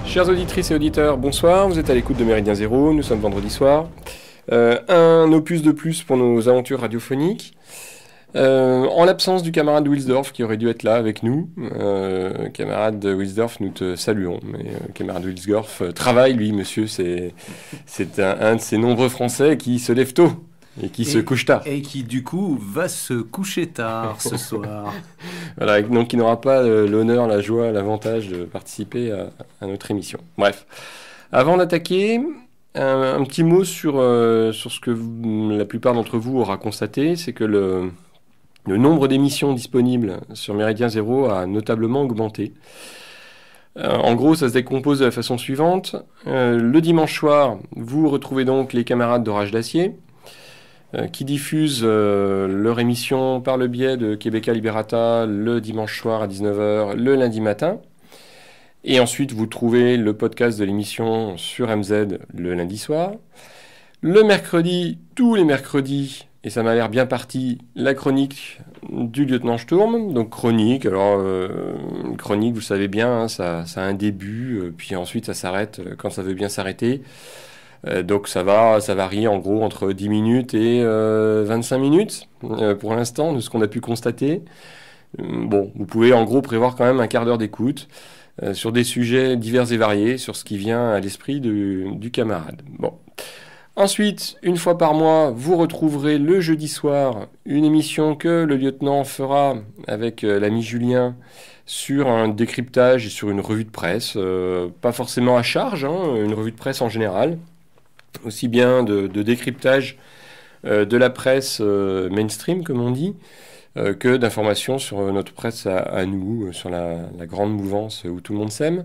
Chères auditrices et auditeurs, bonsoir, vous êtes à l'écoute de Méridien Zéro, nous sommes vendredi soir. Un opus de plus pour nos aventures radiophoniques. En l'absence du camarade Wilsdorf qui aurait dû être là avec nous, camarade Wilsdorf, nous te saluons. Mais camarade Wilsdorf travaille, lui, monsieur, c'est un de ces nombreux Français qui se lève tôt et qui se couche tard. Et qui, du coup, va se coucher tard ce soir. Voilà, donc il n'aura pas l'honneur, la joie, l'avantage de participer à notre émission. Bref, avant d'attaquer, un petit mot sur ce que la plupart d'entre vous aura constaté, c'est que le nombre d'émissions disponibles sur Méridien Zéro a notablement augmenté. En gros, ça se décompose de la façon suivante. Le dimanche soir, vous retrouvez donc les camarades d'Orage d'Acier, qui diffusent leur émission par le biais de Québéca Liberata le dimanche soir à 19h, le lundi matin. Et ensuite, vous trouvez le podcast de l'émission sur MZ le lundi soir. Le mercredi, tous les mercredis, et ça m'a l'air bien parti, la chronique du lieutenant Sturm. Donc chronique, alors chronique, vous le savez bien, hein, ça a un début, puis ensuite ça s'arrête quand ça veut bien s'arrêter. Donc ça varie en gros entre 10 minutes et 25 minutes pour l'instant, de ce qu'on a pu constater. Bon, vous pouvez en gros prévoir quand même un quart d'heure d'écoute sur des sujets divers et variés, sur ce qui vient à l'esprit du camarade. Bon. Ensuite, une fois par mois, vous retrouverez le jeudi soir une émission que le lieutenant fera avec l'ami Julien sur un décryptage et sur une revue de presse, pas forcément à charge, hein, une revue de presse en général, aussi bien de décryptage de la presse mainstream, comme on dit, que d'informations sur notre presse à nous, sur la grande mouvance où tout le monde s'aime.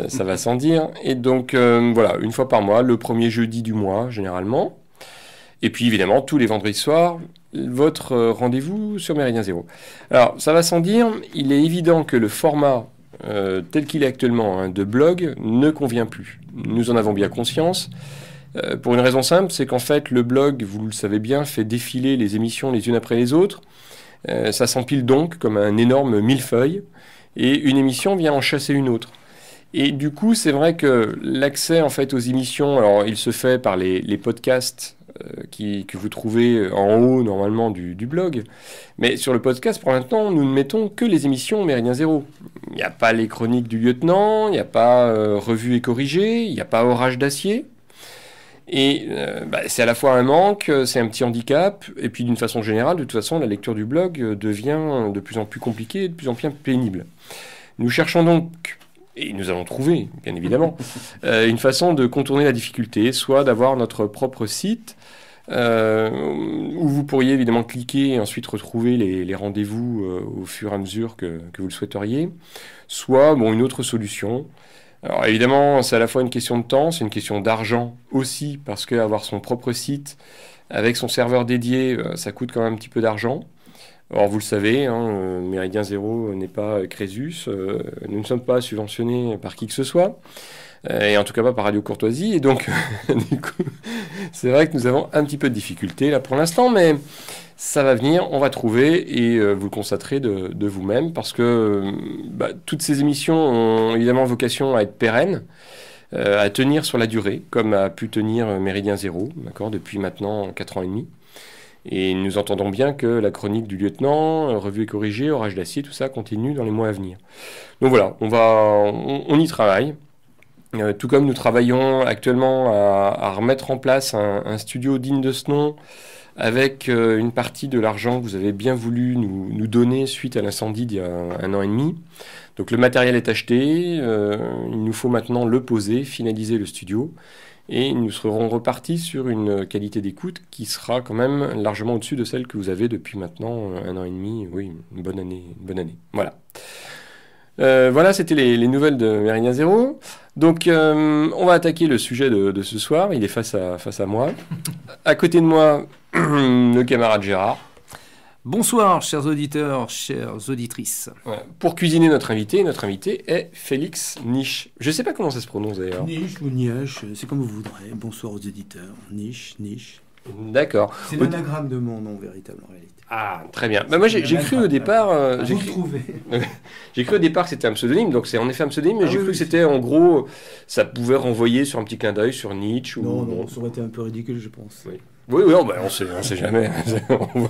Ça va sans dire. Et donc, voilà, une fois par mois, le premier jeudi du mois, généralement. Et puis, évidemment, tous les vendredis soirs, votre rendez-vous sur Méridien Zéro. Alors, ça va sans dire, il est évident que le format tel qu'il est actuellement, hein, de blog, ne convient plus. Nous en avons bien conscience. Pour une raison simple, c'est qu'en fait, le blog, vous le savez bien, fait défiler les émissions les unes après les autres. Ça s'empile donc comme un énorme millefeuille. Et une émission vient en chasser une autre. Et du coup, c'est vrai que l'accès en fait aux émissions, alors il se fait par les podcasts que vous trouvez en haut normalement du blog, mais sur le podcast pour l'instant, nous ne mettons que les émissions Méridien Zéro. Il n'y a pas les chroniques du lieutenant, il n'y a pas Revue et Corrigée, il n'y a pas Orage d'Acier. Et c'est à la fois un manque, c'est un petit handicap, et puis d'une façon générale, de toute façon, la lecture du blog devient de plus en plus compliquée et de plus en plus pénible. Nous cherchons donc, et nous allons trouver, bien évidemment, une façon de contourner la difficulté, soit d'avoir notre propre site, où vous pourriez évidemment cliquer et ensuite retrouver les rendez-vous au fur et à mesure que vous le souhaiteriez, soit une autre solution. Alors évidemment, c'est à la fois une question de temps, c'est une question d'argent aussi, parce qu'avoir son propre site avec son serveur dédié, ça coûte quand même un petit peu d'argent. Or, vous le savez, hein, Méridien Zéro n'est pas Crésus, nous ne sommes pas subventionnés par qui que ce soit, et en tout cas pas par Radio Courtoisie, et donc, du coup, c'est vrai que nous avons un petit peu de difficulté là pour l'instant, mais ça va venir, on va trouver, et vous le constaterez de vous-même, parce que toutes ces émissions ont évidemment vocation à être pérennes, à tenir sur la durée, comme a pu tenir Méridien Zéro, d'accord, depuis maintenant 4 ans et demi. Et nous entendons bien que la chronique du lieutenant, Revue et Corrigée, Orage d'Acier, tout ça continue dans les mois à venir. Donc voilà, on y travaille. Tout comme nous travaillons actuellement à remettre en place un studio digne de ce nom, avec une partie de l'argent que vous avez bien voulu nous donner suite à l'incendie d'il y a 1 an et demi. Donc le matériel est acheté, il nous faut maintenant le poser, finaliser le studio. Et nous serons repartis sur une qualité d'écoute qui sera quand même largement au-dessus de celle que vous avez depuis maintenant 1 an et demi. Oui, une bonne année. Voilà. Voilà, c'était les nouvelles de Méridien Zéro. Donc, on va attaquer le sujet de ce soir. Il est face à moi. À côté de moi, le camarade Gérard. Bonsoir, chers auditeurs, chères auditrices. Ouais. Pour cuisiner notre invité est Félix Niche. Je ne sais pas comment ça se prononce d'ailleurs. Niche ou Nièche, c'est comme vous voudrez. Bonsoir aux éditeurs. Niche. D'accord. C'est l'anagramme de mon nom véritable en réalité. Ah, très bien. Bah, moi, j'ai cru au départ... J'ai trouvé. J'ai cru au départ que c'était un pseudonyme, donc c'est en effet un pseudonyme, mais j'ai cru que c'était en gros, ça pouvait renvoyer sur un petit clin d'œil sur Nietzsche. Non, ça aurait été un peu ridicule, je pense. Oui, on sait jamais.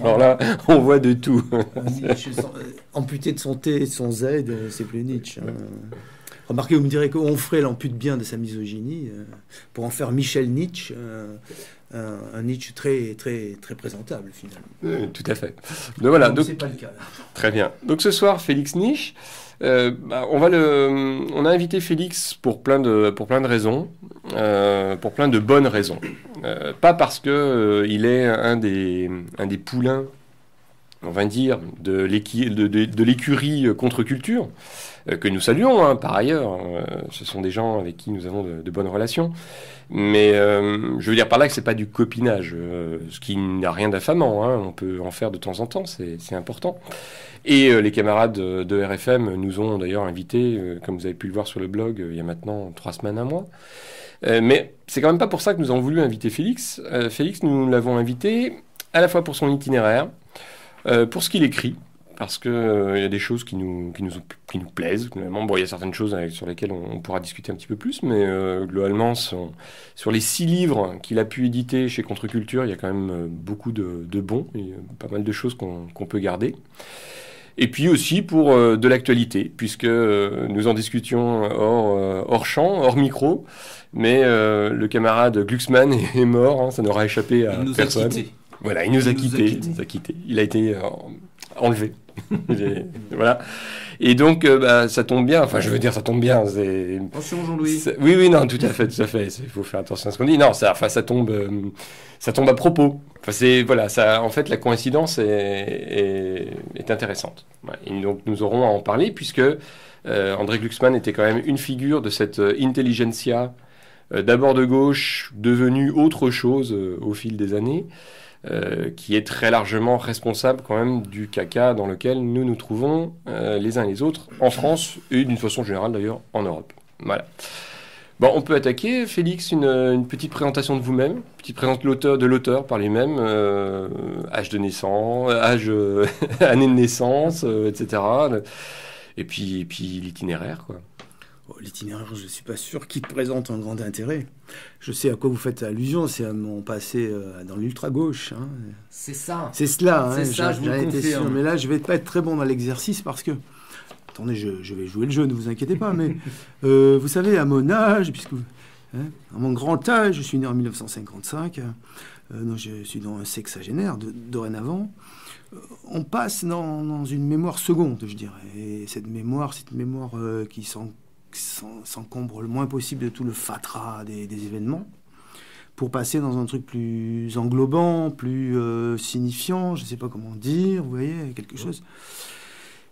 Alors là, on voit de tout. Nietzsche, amputé de son T et de son Z, c'est plus Nietzsche. Hein. Remarquez, vous me direz qu'on ferait l'ampute bien de sa misogynie pour en faire Michel Nietzsche, un Nietzsche très, très, très présentable finalement. Tout à fait. Donc voilà. Donc c'est pas le cas. Là. Très bien. Donc ce soir, Félix Niche, on a invité Félix pour plein de raisons, pour plein de bonnes raisons. Pas parce que il est un des poulains, on va dire, de l'écurie contre-culture, que nous saluons, hein, par ailleurs. Ce sont des gens avec qui nous avons de bonnes relations. Mais je veux dire par là que c'est pas du copinage, ce qui n'a rien d'affamant. Hein, on peut en faire de temps en temps, c'est important. Et les camarades de RFM nous ont d'ailleurs invités, comme vous avez pu le voir sur le blog, il y a maintenant 3 semaines, un mois. Mais c'est quand même pas pour ça que nous avons voulu inviter Félix. Félix, nous l'avons invité à la fois pour son itinéraire, pour ce qu'il écrit, parce que il y a des choses qui nous plaisent. Globalement, bon, il y a certaines choses sur lesquelles on pourra discuter un petit peu plus, mais globalement, sur les 6 livres qu'il a pu éditer chez Contre-Culture, il y a quand même beaucoup de bons, et pas mal de choses qu'on peut garder. Et puis aussi pour de l'actualité, puisque nous en discutions hors champ, hors micro, mais le camarade Glucksmann est mort, hein, ça n'aura échappé à personne. Il nous a quittés. Voilà, il nous a quittés. Il a été enlevé. Voilà. Et donc, ça tombe bien. Enfin, je veux dire, ça tombe bien. Attention, Jean-Louis. Oui, non, tout à fait. Il faut faire attention à ce qu'on dit. Non, ça tombe à propos. Enfin, voilà, ça. En fait, la coïncidence est intéressante. Ouais. Et donc, nous aurons à en parler puisque André Glucksmann était quand même une figure de cette intelligentsia, d'abord de gauche, devenue autre chose au fil des années. Qui est très largement responsable quand même du caca dans lequel nous nous trouvons les uns et les autres en France et d'une façon générale d'ailleurs en Europe. Voilà. Bon, on peut attaquer. Félix, une petite présentation de vous-même, une petite présentation de l'auteur par lui-même, âge de naissance, année de naissance, etc. Et puis l'itinéraire, quoi. L'itinéraire, je ne suis pas sûr qu'il présente un grand intérêt. Je sais à quoi vous faites allusion, c'est à mon passé dans l'ultra-gauche. Hein. C'est ça. C'est cela. C'est ça, je vous le confirme. Mais là, je ne vais pas être très bon dans l'exercice parce que... Attendez, je vais jouer le jeu, ne vous inquiétez pas. Mais vous savez, à mon âge, à mon grand âge, je suis né en 1955, donc je suis dans un sexagénaire dorénavant. On passe dans une mémoire seconde, je dirais. Et cette mémoire qui s'encombre le moins possible de tout le fatras des événements, pour passer dans un truc plus englobant, plus signifiant, je ne sais pas comment dire, vous voyez, quelque chose.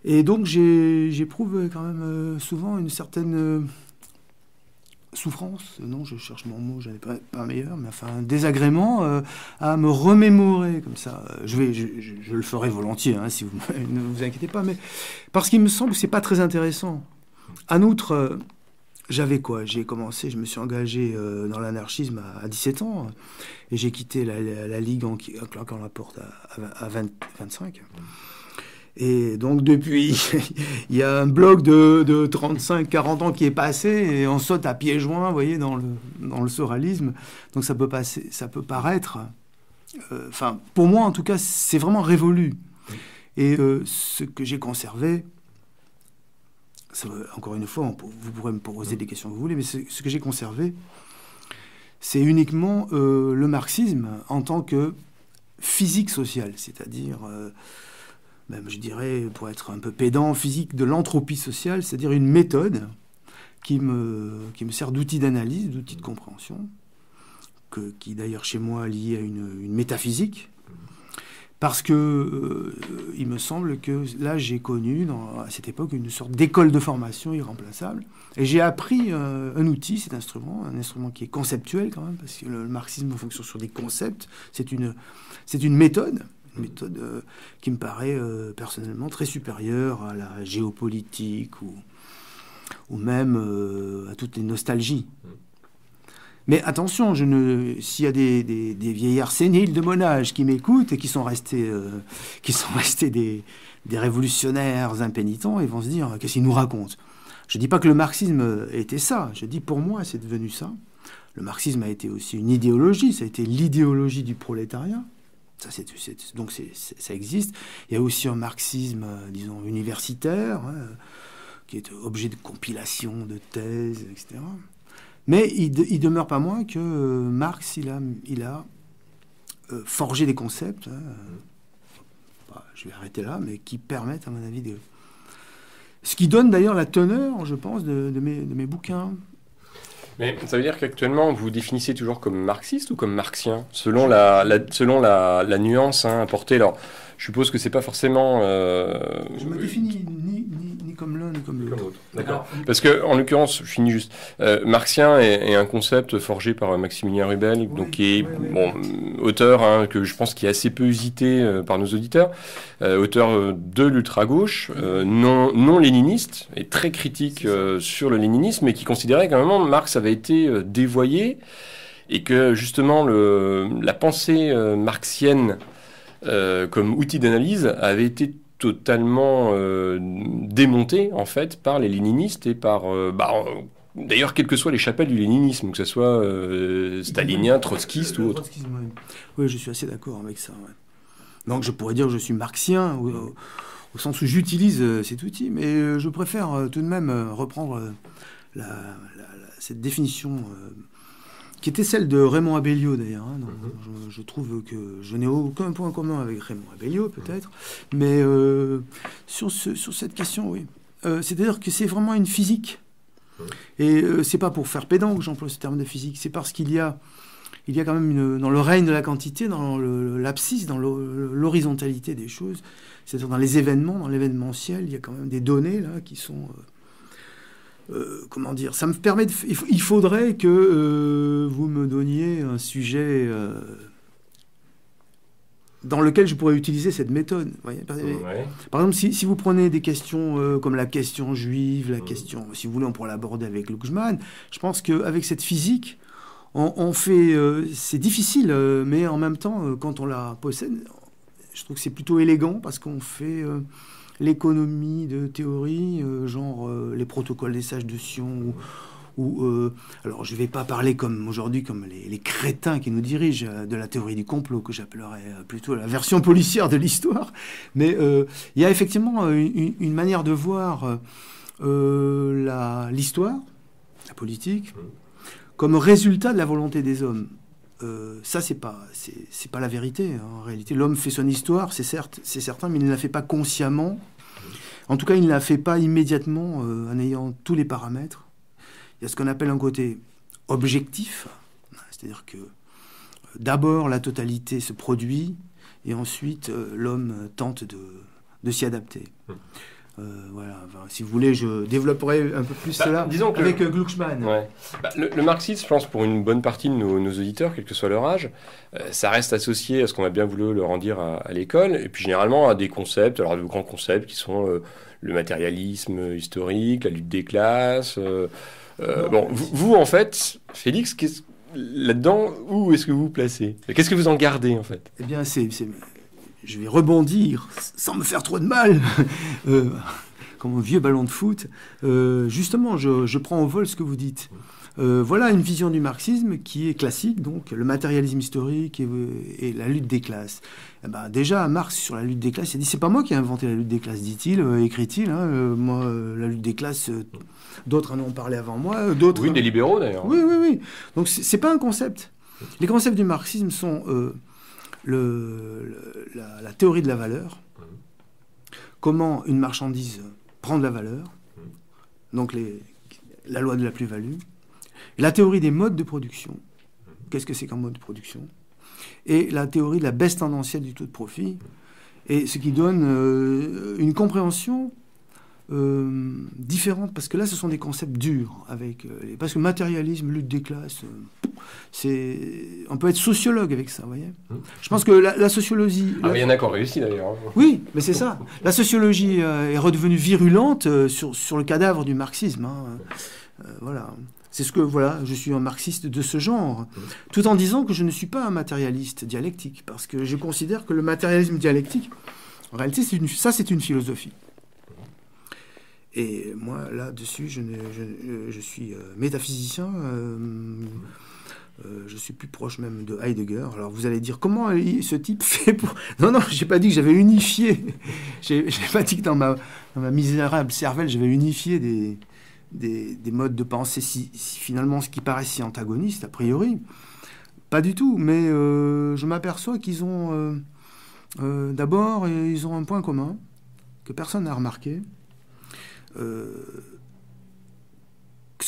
Et donc j'éprouve quand même souvent une certaine souffrance, non, je cherche mon mot, j'en ai pas un meilleur, mais enfin un désagrément à me remémorer comme ça. Je le ferai volontiers, hein, si vous ne vous inquiétez pas, mais parce qu'il me semble que c'est pas très intéressant. En outre, j'avais quoi ? J'ai commencé, je me suis engagé dans l'anarchisme à 17 ans, et j'ai quitté la Ligue en claquant la porte à 25. Et donc depuis, il y a un bloc de 35-40 ans qui est passé, et on saute à pieds joints, vous voyez, dans le soralisme. Donc ça peut paraître... Enfin, pour moi, en tout cas, c'est vraiment révolu. Et ce que j'ai conservé... Encore une fois, vous pourrez me poser des questions que vous voulez, mais ce que j'ai conservé, c'est uniquement le marxisme en tant que physique sociale, c'est-à-dire, même je dirais, pour être un peu pédant, physique de l'entropie sociale, c'est-à-dire une méthode qui me sert d'outil d'analyse, d'outil de compréhension, qui d'ailleurs chez moi est lié à une métaphysique. Parce que il me semble que là, j'ai connu, à cette époque, une sorte d'école de formation irremplaçable. Et j'ai appris un outil, cet instrument, un instrument qui est conceptuel quand même, parce que le marxisme fonctionne sur des concepts. C'est une méthode, qui me paraît personnellement très supérieure à la géopolitique ou même à toutes les nostalgies. Mais attention, s'il y a des vieillards séniles de mon âge qui m'écoutent et qui sont restés des révolutionnaires impénitents, ils vont se dire, qu'est-ce qu'ils nous racontent? Je ne dis pas que le marxisme était ça, je dis pour moi c'est devenu ça. Le marxisme a été aussi une idéologie, ça a été l'idéologie du prolétariat. Donc ça existe. Il y a aussi un marxisme, disons, universitaire, hein, qui est objet de compilation, de thèses, etc. Mais il demeure pas moins que Marx, il a forgé des concepts, hein, je vais arrêter là, mais qui permettent, à mon avis, ce qui donne d'ailleurs la teneur, je pense, de mes bouquins. Mais ça veut dire qu'actuellement, vous vous définissez toujours comme marxiste ou comme marxien, selon la nuance apportée. Alors, je suppose que c'est pas forcément... Je me définis ni comme l'un ni comme l'autre. D'accord. Parce que, en l'occurrence, je finis juste. Marxien est un concept forgé par Maximilien Rubel, donc qui est auteur, que je pense qui est assez peu usité par nos auditeurs, auteur de l'ultra-gauche, non léniniste, et très critique sur le léninisme, et qui considérait qu'à un moment, Marx avait été dévoyé, et que justement, la pensée marxienne comme outil d'analyse avait été totalement démonté en fait par les léninistes et par d'ailleurs quelles que soient les chapelles du léninisme, que ce soit stalinien, trotskiste ou autre. Oui, je suis assez d'accord avec ça. Ouais. Donc je pourrais dire que je suis marxien au sens où j'utilise cet outil, mais je préfère tout de même reprendre cette définition qui était celle de Raymond Abellio d'ailleurs. Hein. Je trouve que je n'ai aucun point commun avec Raymond Abellio peut-être, mais sur cette question, oui. C'est-à-dire que c'est vraiment une physique. Et c'est pas pour faire pédant que j'emploie ce terme de physique, c'est parce qu'il y a quand même dans le règne de la quantité, dans l'abscisse, dans l'horizontalité des choses, c'est-à-dire dans les événements, dans l'événementiel, il y a quand même des données là qui sont... comment dire, ça me permet il faudrait que vous me donniez un sujet dans lequel je pourrais utiliser cette méthode. Voyez. Par exemple, si vous prenez des questions comme la question juive, la question, si vous voulez, on pourrait l'aborder avec Luckmann. Je pense qu'avec cette physique, on fait... c'est difficile, mais en même temps, quand on la possède, je trouve que c'est plutôt élégant parce qu'on fait... l'économie de théorie, genre les protocoles des sages de Sion, alors je ne vais pas parler comme aujourd'hui, comme les crétins qui nous dirigent, de la théorie du complot, que j'appellerais plutôt la version policière de l'histoire, mais il y a effectivement une manière de voir l'histoire, la politique, comme résultat de la volonté des hommes. Ça, c'est pas la vérité. Hein. En réalité, l'homme fait son histoire, c'est certain, mais il ne la fait pas consciemment. En tout cas, il ne la fait pas immédiatement en ayant tous les paramètres. Il y a ce qu'on appelle un côté objectif, c'est-à-dire que d'abord la totalité se produit et ensuite l'homme tente de s'y adapter. Voilà. Enfin, si vous voulez, je développerai un peu plus cela avec Glucksmann. Ouais. Le marxisme, je pense, pour une bonne partie de nos auditeurs, quel que soit leur âge, ça reste associé à ce qu'on a bien voulu leur en dire à l'école, et puis généralement à des concepts, alors de grands concepts qui sont le matérialisme historique, la lutte des classes. Vous, en fait, Félix, là-dedans, où est-ce que vous vous placez? Qu'est-ce que vous en gardez, en fait? Eh bien, je vais rebondir sans me faire trop de mal, comme un vieux ballon de foot. Justement, je prends au vol ce que vous dites. Voilà une vision du marxisme qui est classique, donc le matérialisme historique et la lutte des classes. Eh ben, déjà, Marx, sur la lutte des classes, il a dit, c'est pas moi qui ai inventé la lutte des classes, dit-il, écrit-il. Hein, moi, la lutte des classes, d'autres en ont parlé avant moi. D'autres, oui, des libéraux d'ailleurs. Oui. Donc, c'est pas un concept. Les concepts du marxisme sont la théorie de la valeur, comment une marchandise prend de la valeur, donc la loi de la plus-value, la théorie des modes de production, qu'est-ce que c'est qu'un mode de production, et la théorie de la baisse tendancielle du taux de profit, et ce qui donne une compréhension différente, parce que là ce sont des concepts durs, parce que matérialisme, lutte des classes, on peut être sociologue avec ça, vous voyez. Je pense que la sociologie... il y en a qui ont réussi d'ailleurs. Oui, mais c'est ça. La sociologie est redevenue virulente sur le cadavre du marxisme. Hein. Voilà. C'est ce que, voilà, je suis un marxiste de ce genre, tout en disant que je ne suis pas un matérialiste dialectique, parce que je considère que le matérialisme dialectique, en réalité, c'est une philosophie. Et moi, là-dessus, je suis métaphysicien, je suis plus proche même de Heidegger. Alors vous allez dire, comment ce type fait pour... Non, j'ai pas dit que j'avais unifié. J'ai pas dit que dans ma misérable cervelle, j'avais unifié des modes de pensée si finalement ce qui paraît si antagoniste, a priori. Pas du tout, mais je m'aperçois qu'ils ont... d'abord, ils ont un point commun que personne n'a remarqué. Ce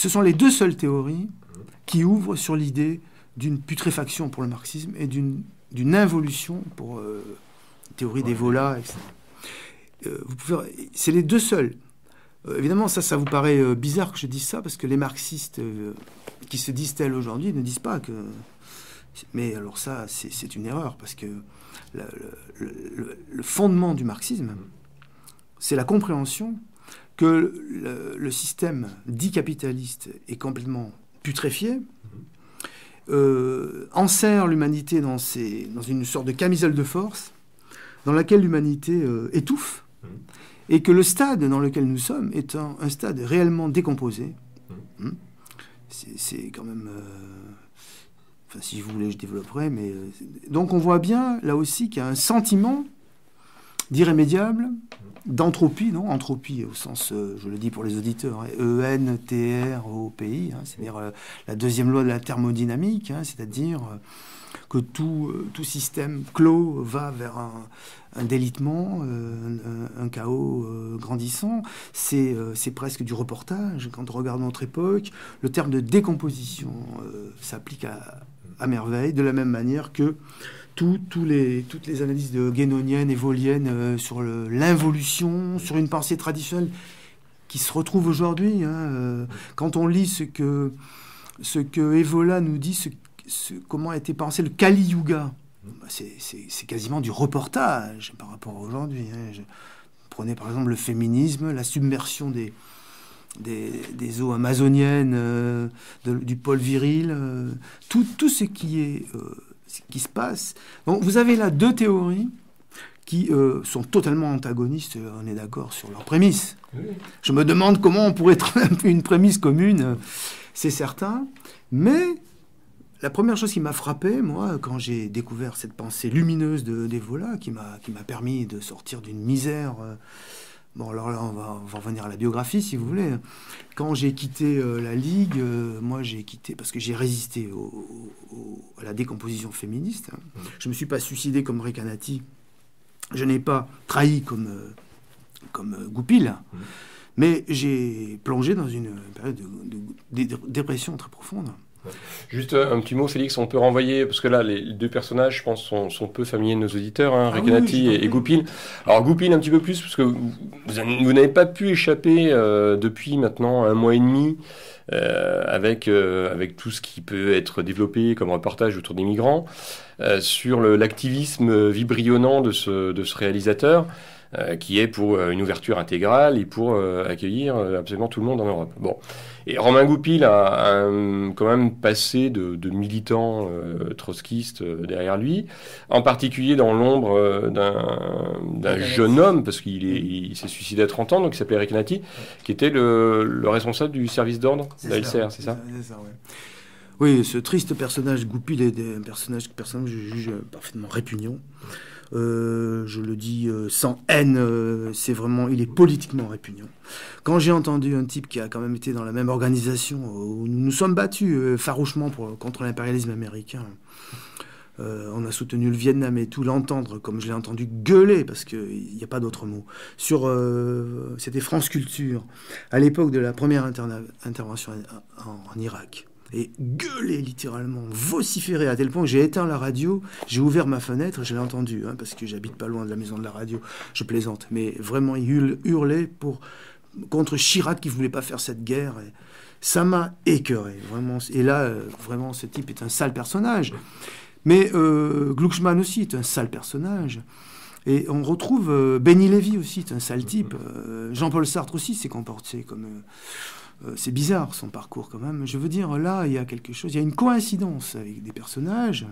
sont les deux seules théories qui ouvrent sur l'idée d'une putréfaction pour le marxisme et d'une involution pour théorie des volats, etc. C'est les deux seuls. Évidemment, ça vous paraît bizarre que je dise ça, parce que les marxistes qui se disent tels aujourd'hui ne disent pas que... Mais alors ça, c'est une erreur, parce que le fondement du marxisme, c'est la compréhension que le système dit capitaliste est complètement putréfié, enserre l'humanité dans une sorte de camisole de force dans laquelle l'humanité étouffe, et que le stade dans lequel nous sommes est un stade réellement décomposé. C'est quand même... Enfin, si vous voulez, je développerai, mais... donc on voit bien, là aussi, qu'il y a un sentiment d'irrémédiable, d'entropie, non ? Entropie au sens, je le dis pour les auditeurs, E-N-T-R-O-P-I, c'est-à-dire la deuxième loi de la thermodynamique, c'est-à-dire que tout système clos va vers un délitement, un chaos grandissant. C'est presque du reportage. Quand on regarde notre époque, le terme de décomposition s'applique à merveille, de la même manière que toutes les analyses guénoniennes et voliennes sur l'involution, sur une pensée traditionnelle qui se retrouve aujourd'hui. Quand on lit ce que Evola nous dit, comment a été pensé le Kali Yuga, c'est quasiment du reportage par rapport à aujourd'hui. Prenez par exemple le féminisme, la submersion des eaux amazoniennes, du pôle viril, tout ce qui se passe. Donc, vous avez là deux théories qui sont totalement antagonistes, on est d'accord sur leurs prémices. Oui. Je me demande comment on pourrait trouver une prémisse commune, c'est certain, mais la première chose qui m'a frappé, moi, quand j'ai découvert cette pensée lumineuse d'Evola, qui m'a permis de sortir d'une misère... Bon, alors là, on va revenir à la biographie, si vous voulez. Quand j'ai quitté la Ligue, moi, j'ai quitté parce que j'ai résisté à la décomposition féministe. Je ne me suis pas suicidé comme Recanati. Je n'ai pas trahi comme Goupil. Mais j'ai plongé dans une période de dépression très profonde. Juste un petit mot, Félix, on peut renvoyer, parce que là, les deux personnages, je pense, sont peu familiers de nos auditeurs, Recanati et Goupil. Alors, Goupil, un petit peu plus, parce que vous n'avez pas pu échapper depuis maintenant 1 mois et demi avec tout ce qui peut être développé comme reportage autour des migrants, sur l'activisme vibrionnant de ce réalisateur, qui est pour une ouverture intégrale et pour accueillir absolument tout le monde en Europe. Bon. Et Romain Goupil a quand même passé de militant trotskiste derrière lui, en particulier dans l'ombre d'un jeune homme, parce qu'il s'est suicidé à 30 ans, donc il s'appelait Recanati, qui était le responsable du service d'ordre de la LCR, c'est ça ? C'est ça, ouais. Oui, ce triste personnage Goupil est un personnage que je juge parfaitement répugnant. Je le dis sans haine, il est politiquement répugnant. Quand j'ai entendu un type qui a quand même été dans la même organisation où nous nous sommes battus farouchement contre l'impérialisme américain, on a soutenu le Vietnam et tout, l'entendre comme je l'ai entendu gueuler, parce qu'il n'y a pas d'autre mot, c'était France Culture, à l'époque de la première intervention en Irak. Et gueuler littéralement, vociférer à tel point que j'ai éteint la radio, j'ai ouvert ma fenêtre, je l'ai entendu, parce que j'habite pas loin de la maison de la radio, je plaisante, mais vraiment il hurlait contre Chirac qui voulait pas faire cette guerre, et ça m'a écœuré, vraiment. Et là, vraiment, ce type est un sale personnage, mais Glucksmann aussi est un sale personnage, et on retrouve Benny Lévy aussi, est un sale type, Jean-Paul Sartre aussi s'est comporté comme... c'est bizarre son parcours quand même. Je veux dire, là, il y a quelque chose, il y a une coïncidence avec des personnages.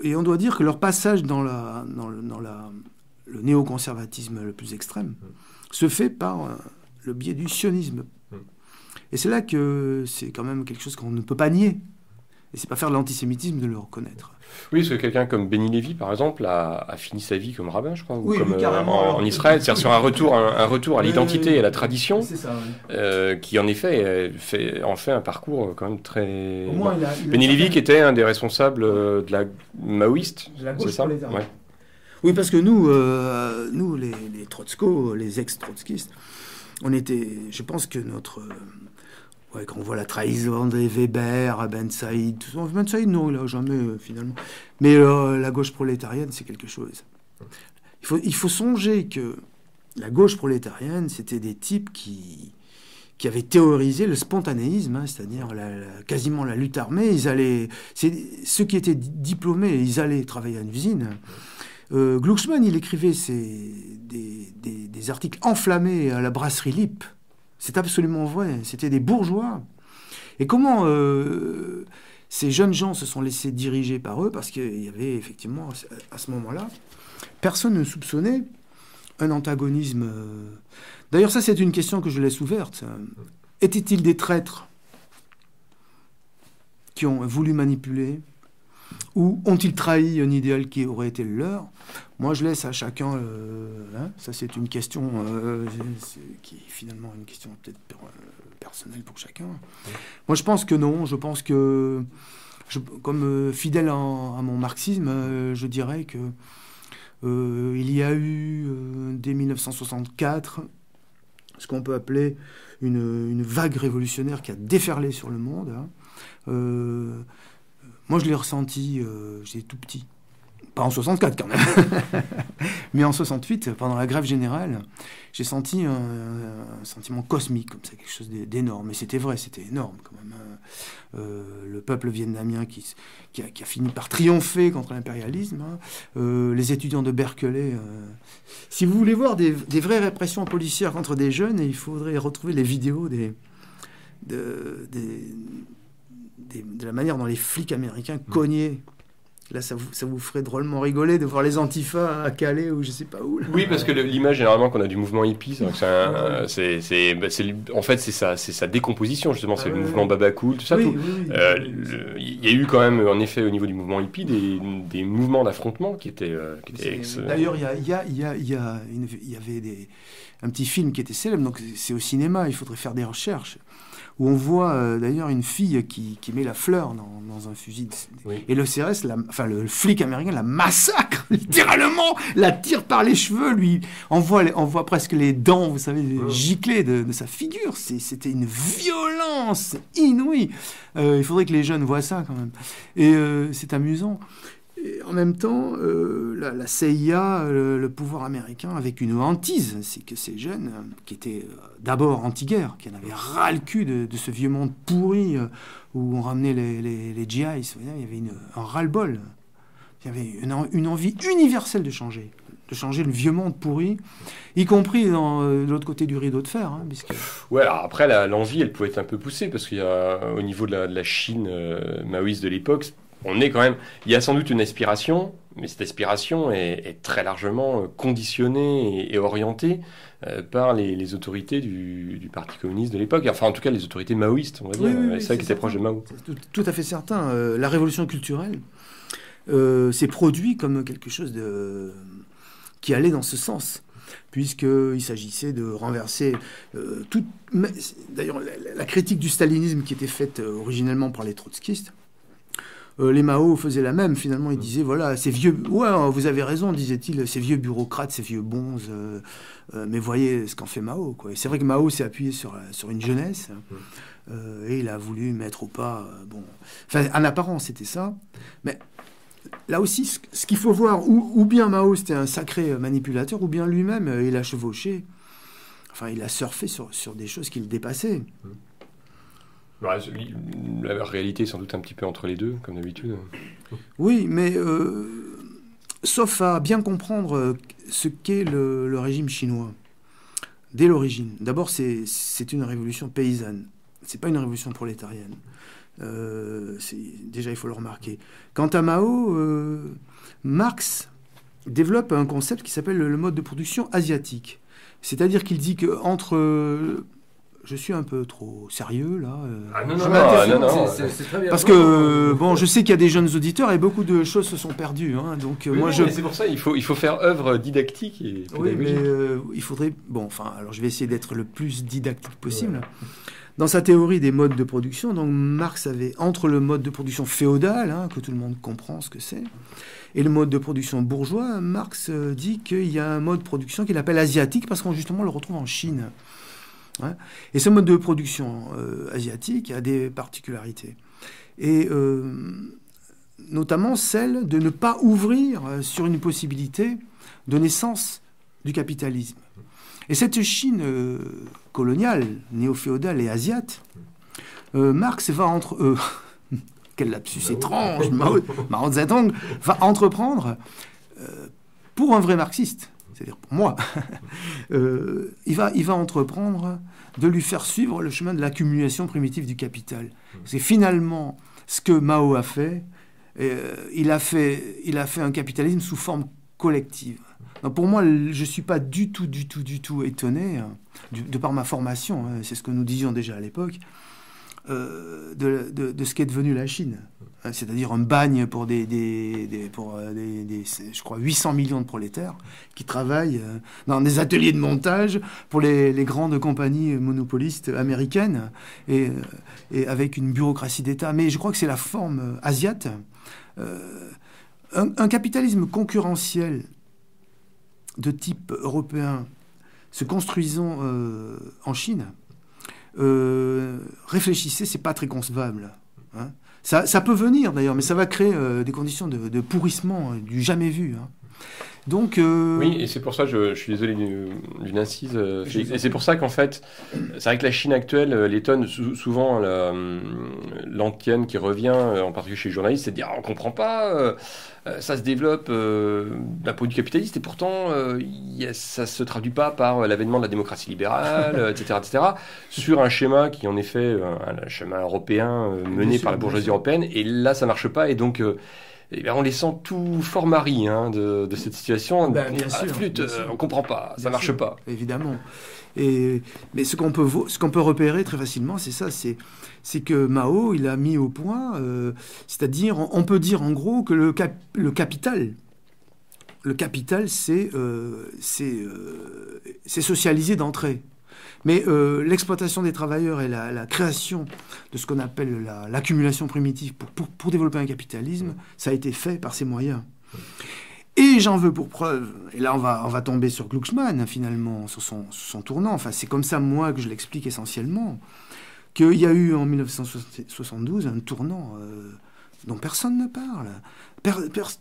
Et on doit dire que leur passage dans le néoconservatisme le plus extrême se fait par le biais du sionisme. Et c'est là que c'est quand même quelque chose qu'on ne peut pas nier. Et c'est pas faire de l'antisémitisme de le reconnaître. Oui, parce que quelqu'un comme Benny Lévy, par exemple, a fini sa vie comme rabbin, je crois, ou oui, comme carrément, en Israël, c'est-à-dire sur un retour à l'identité et à la tradition, c'est ça, qui en effet en fait un parcours quand même très... Au moins, Benny Lévy qui était un des responsables de la maoïste, de la gauche c'est ça? prolétarienne. Ouais. Oui, parce que nous les Trotsko, les ex-trotskistes, on était, je pense que quand on voit la trahison des Weber, Ben Saïd, tout ça, Ben Saïd, non, il n'a jamais, finalement. Mais la gauche prolétarienne, c'est quelque chose. Il faut songer que la gauche prolétarienne, c'était des types qui avaient théorisé le spontanéisme, c'est-à-dire quasiment la lutte armée. Ceux qui étaient diplômés, ils allaient travailler à une usine. Glucksmann, il écrivait des articles enflammés à la brasserie Lippe. C'est absolument vrai. C'était des bourgeois. Et comment ces jeunes gens se sont laissés diriger par eux? Parce qu'il y avait effectivement, à ce moment-là, personne ne soupçonnait un antagonisme. D'ailleurs, ça, c'est une question que je laisse ouverte. Étaient-ils des traîtres qui ont voulu manipuler? Ou ont-ils trahi un idéal qui aurait été le leur? Moi, je laisse à chacun... ça, c'est une question qui est finalement une question peut-être personnelle pour chacun. Moi, je pense que non. Je pense que, comme fidèle à mon marxisme, je dirais que il y a eu, dès 1964, ce qu'on peut appeler une vague révolutionnaire qui a déferlé sur le monde. Moi, je l'ai ressenti, j'étais tout petit. Pas en 64 quand même. Mais en 68, pendant la grève générale, j'ai senti un sentiment cosmique, comme ça, quelque chose d'énorme. Et c'était vrai, c'était énorme quand même. Le peuple vietnamien qui a fini par triompher contre l'impérialisme. Les étudiants de Berkeley. Si vous voulez voir des vraies répressions policières contre des jeunes, il faudrait retrouver les vidéos de la manière dont les flics américains cognaient. Là, ça vous ferait drôlement rigoler de voir les antifas à Calais ou je sais pas où. Là. Oui, parce que l'image généralement qu'on a du mouvement hippie, c'est en fait c'est sa décomposition justement, c'est le mouvement Baba Cool, tout ça. Oui, tout. Il y a eu quand même en effet au niveau du mouvement hippie des mouvements d'affrontement qui étaient. D'ailleurs, il y avait un petit film qui était célèbre, donc c'est au cinéma, il faudrait faire des recherches. Où on voit d'ailleurs une fille qui met la fleur dans un fusil. Oui. Et le CRS, le flic américain la massacre, littéralement, la tire par les cheveux, on voit presque les dents, vous savez, giclées de sa figure. C'était une violence inouïe. Il faudrait que les jeunes voient ça quand même. Et c'est amusant. Et en même temps, la CIA, le pouvoir américain, avec une hantise, c'est que ces jeunes, qui étaient d'abord anti-guerre, qui en avaient ras le cul de ce vieux monde pourri où on ramenait les GIs, il y avait un ras-le-bol. Il y avait une envie universelle de changer le vieux monde pourri, y compris de l'autre côté du rideau de fer. Puisque... Ouais, alors après, l'envie, elle pouvait être un peu poussée, parce qu'il y a, au niveau de la Chine maoïste de l'époque, il y a sans doute une aspiration, mais cette aspiration est très largement conditionnée et orientée par les autorités du Parti communiste de l'époque, enfin en tout cas les autorités maoïstes, on va dire, c'est ça qui était proche de Mao. C'est tout à fait certain. La révolution culturelle s'est produite comme quelque chose qui allait dans ce sens, puisqu'il s'agissait de renverser tout... D'ailleurs, la critique du stalinisme qui était faite originellement par les trotskistes, les Mao faisaient la même, finalement, ils disaient, voilà, ces vieux... Ouais, vous avez raison, disait-il, ces vieux bureaucrates, ces vieux bonzes, mais voyez ce qu'en fait Mao, quoi. Et c'est vrai que Mao s'est appuyé sur une jeunesse, et il a voulu mettre au pas... Enfin, en apparence, c'était ça, mais là aussi, ce qu'il faut voir, ou bien Mao, c'était un sacré manipulateur, ou bien lui-même, il a chevauché, enfin, il a surfé sur des choses qui le dépassaient. La réalité est sans doute un petit peu entre les deux, comme d'habitude. Oui, mais sauf à bien comprendre ce qu'est le régime chinois. dès l'origine. D'abord, c'est une révolution paysanne. C'est pas une révolution prolétarienne. Déjà, il faut le remarquer. Quant à Mao, Marx développe un concept qui s'appelle le mode de production asiatique. C'est-à-dire qu'il dit que je suis un peu trop sérieux, là. Non. C'est très bien. Parce que, bon, je sais qu'il y a des jeunes auditeurs et beaucoup de choses se sont perdues. Hein, donc, Mais c'est pour ça, il faut faire œuvre didactique et oui, pédagogique. mais il faudrait... Bon, enfin, alors je vais essayer d'être le plus didactique possible. Ouais. Dans sa théorie des modes de production, donc Marx avait, entre le mode de production féodal, hein, que tout le monde comprend ce que c'est, et le mode de production bourgeois, Marx dit qu'il y a un mode de production qu'il appelle asiatique, parce qu'on justement le retrouve en Chine. Hein. Et ce mode de production asiatique a des particularités. Et notamment celle de ne pas ouvrir sur une possibilité de naissance du capitalisme. Et cette Chine coloniale, néo-féodale et asiate, Marx va quel lapsus étrange, Mao Zedong va entreprendre pour un vrai marxiste, c'est-à-dire pour moi, il va entreprendre de lui faire suivre le chemin de l'accumulation primitive du capital. C'est finalement ce que Mao a fait. Il a fait un capitalisme sous forme collective. Donc pour moi, je ne suis pas du tout étonné, de par ma formation, hein, c'est ce que nous disions déjà à l'époque, de ce qu'est devenu la Chine. C'est-à-dire un bagne pour je crois, 800 millions de prolétaires qui travaillent dans des ateliers de montage pour les grandes compagnies monopolistes américaines et avec une bureaucratie d'État. Mais je crois que c'est la forme asiate. Un capitalisme concurrentiel de type européen se construisant en Chine, réfléchissez, c'est pas très concevable. Hein. Ça peut venir d'ailleurs, mais ça va créer des conditions de pourrissement du jamais vu. Hein. Donc, oui, et c'est pour ça, je suis désolé d'une incise, Félix. Et c'est pour ça qu'en fait, c'est vrai que la Chine actuelle, l'étonne souvent l'antienne qui revient, en particulier chez les journalistes, c'est de dire on comprend pas, ça se développe d'un point de vue capitaliste, et pourtant ça se traduit pas par l'avènement de la démocratie libérale, etc., sur un schéma qui en effet, un schéma européen mené par la bourgeoisie européenne, et là ça marche pas, et donc et bien, on les sent tout fort maris de cette situation. Bien sûr, flûte, on comprend pas, ça marche pas. Évidemment. Mais ce qu'on peut repérer très facilement, c'est ça, c'est que Mao, il a mis au point, c'est-à-dire, on peut dire en gros que le capital, c'est socialisé d'entrée. Mais l'exploitation des travailleurs et la création de ce qu'on appelle l'accumulation primitive pour développer un capitalisme, ça a été fait par ces moyens. Et j'en veux pour preuve, et là on va tomber sur Glucksmann finalement, sur son tournant, enfin c'est comme ça moi que je l'explique essentiellement, qu'il y a eu en 1972 un tournant dont personne ne parle.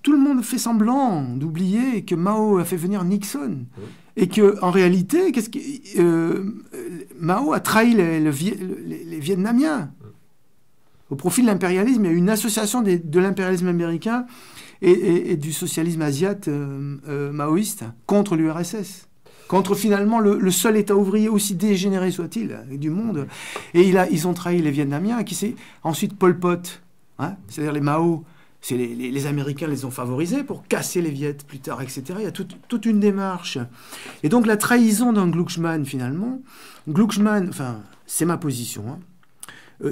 Tout le monde fait semblant d'oublier que Mao a fait venir Nixon. Et qu'en réalité, Mao a trahi les Vietnamiens. Au profit de l'impérialisme, il y a eu une association de l'impérialisme américain et du socialisme asiate maoïste contre l'URSS. Contre finalement le seul État ouvrier, aussi dégénéré soit-il, du monde. Et ils ont trahi les Vietnamiens, qui c'est ensuite Pol Pot, hein, c'est-à-dire les Mao. C'est les Américains les ont favorisés pour casser les Viettes plus tard, etc. Il y a toute une démarche. Et donc la trahison d'un Glucksmann, finalement, enfin, c'est ma position, hein.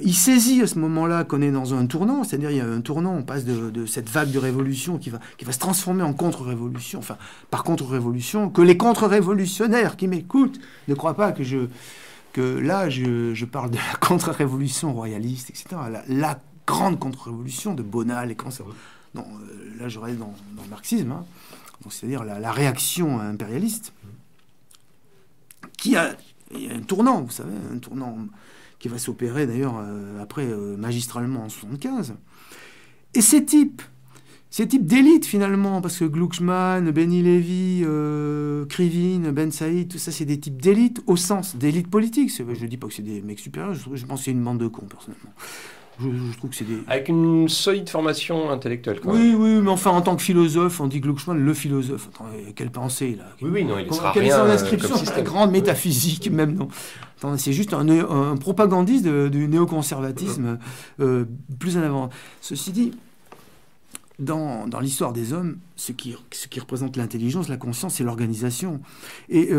Il saisit à ce moment-là qu'on est dans un tournant, c'est-à-dire il y a un tournant, on passe de cette vague de révolution qui va se transformer en contre-révolution, enfin, par contre-révolution, que les contre-révolutionnaires qui m'écoutent ne croient pas que là, je parle de la contre-révolution royaliste, etc. La grande contre-révolution de Bonal et Cancer. Non, là, je reste dans le marxisme, hein. Donc, c'est-à-dire la réaction impérialiste, il y a un tournant, vous savez, un tournant qui va s'opérer d'ailleurs après magistralement en 1975. Et ces types d'élite finalement, parce que Glucksmann, Benny Lévy, Krivine, Ben Saïd, tout ça, c'est des types d'élite au sens d'élite politique. Je ne dis pas que c'est des mecs supérieurs, je pense que c'est une bande de cons, personnellement. Je trouve que c'est des... Avec une solide formation intellectuelle, quand même. Oui, oui, mais enfin, en tant que philosophe, on dit Glucksmann, le philosophe. Attends, quelle pensée, là. Oui, non, il ne sera Quelle est rien son comme inscription système. grande métaphysique, même, non. Attends, c'est juste un propagandiste du néoconservatisme plus en avant. Ceci dit, dans l'histoire des hommes, ce qui représente l'intelligence, la conscience, c'est l'organisation. Et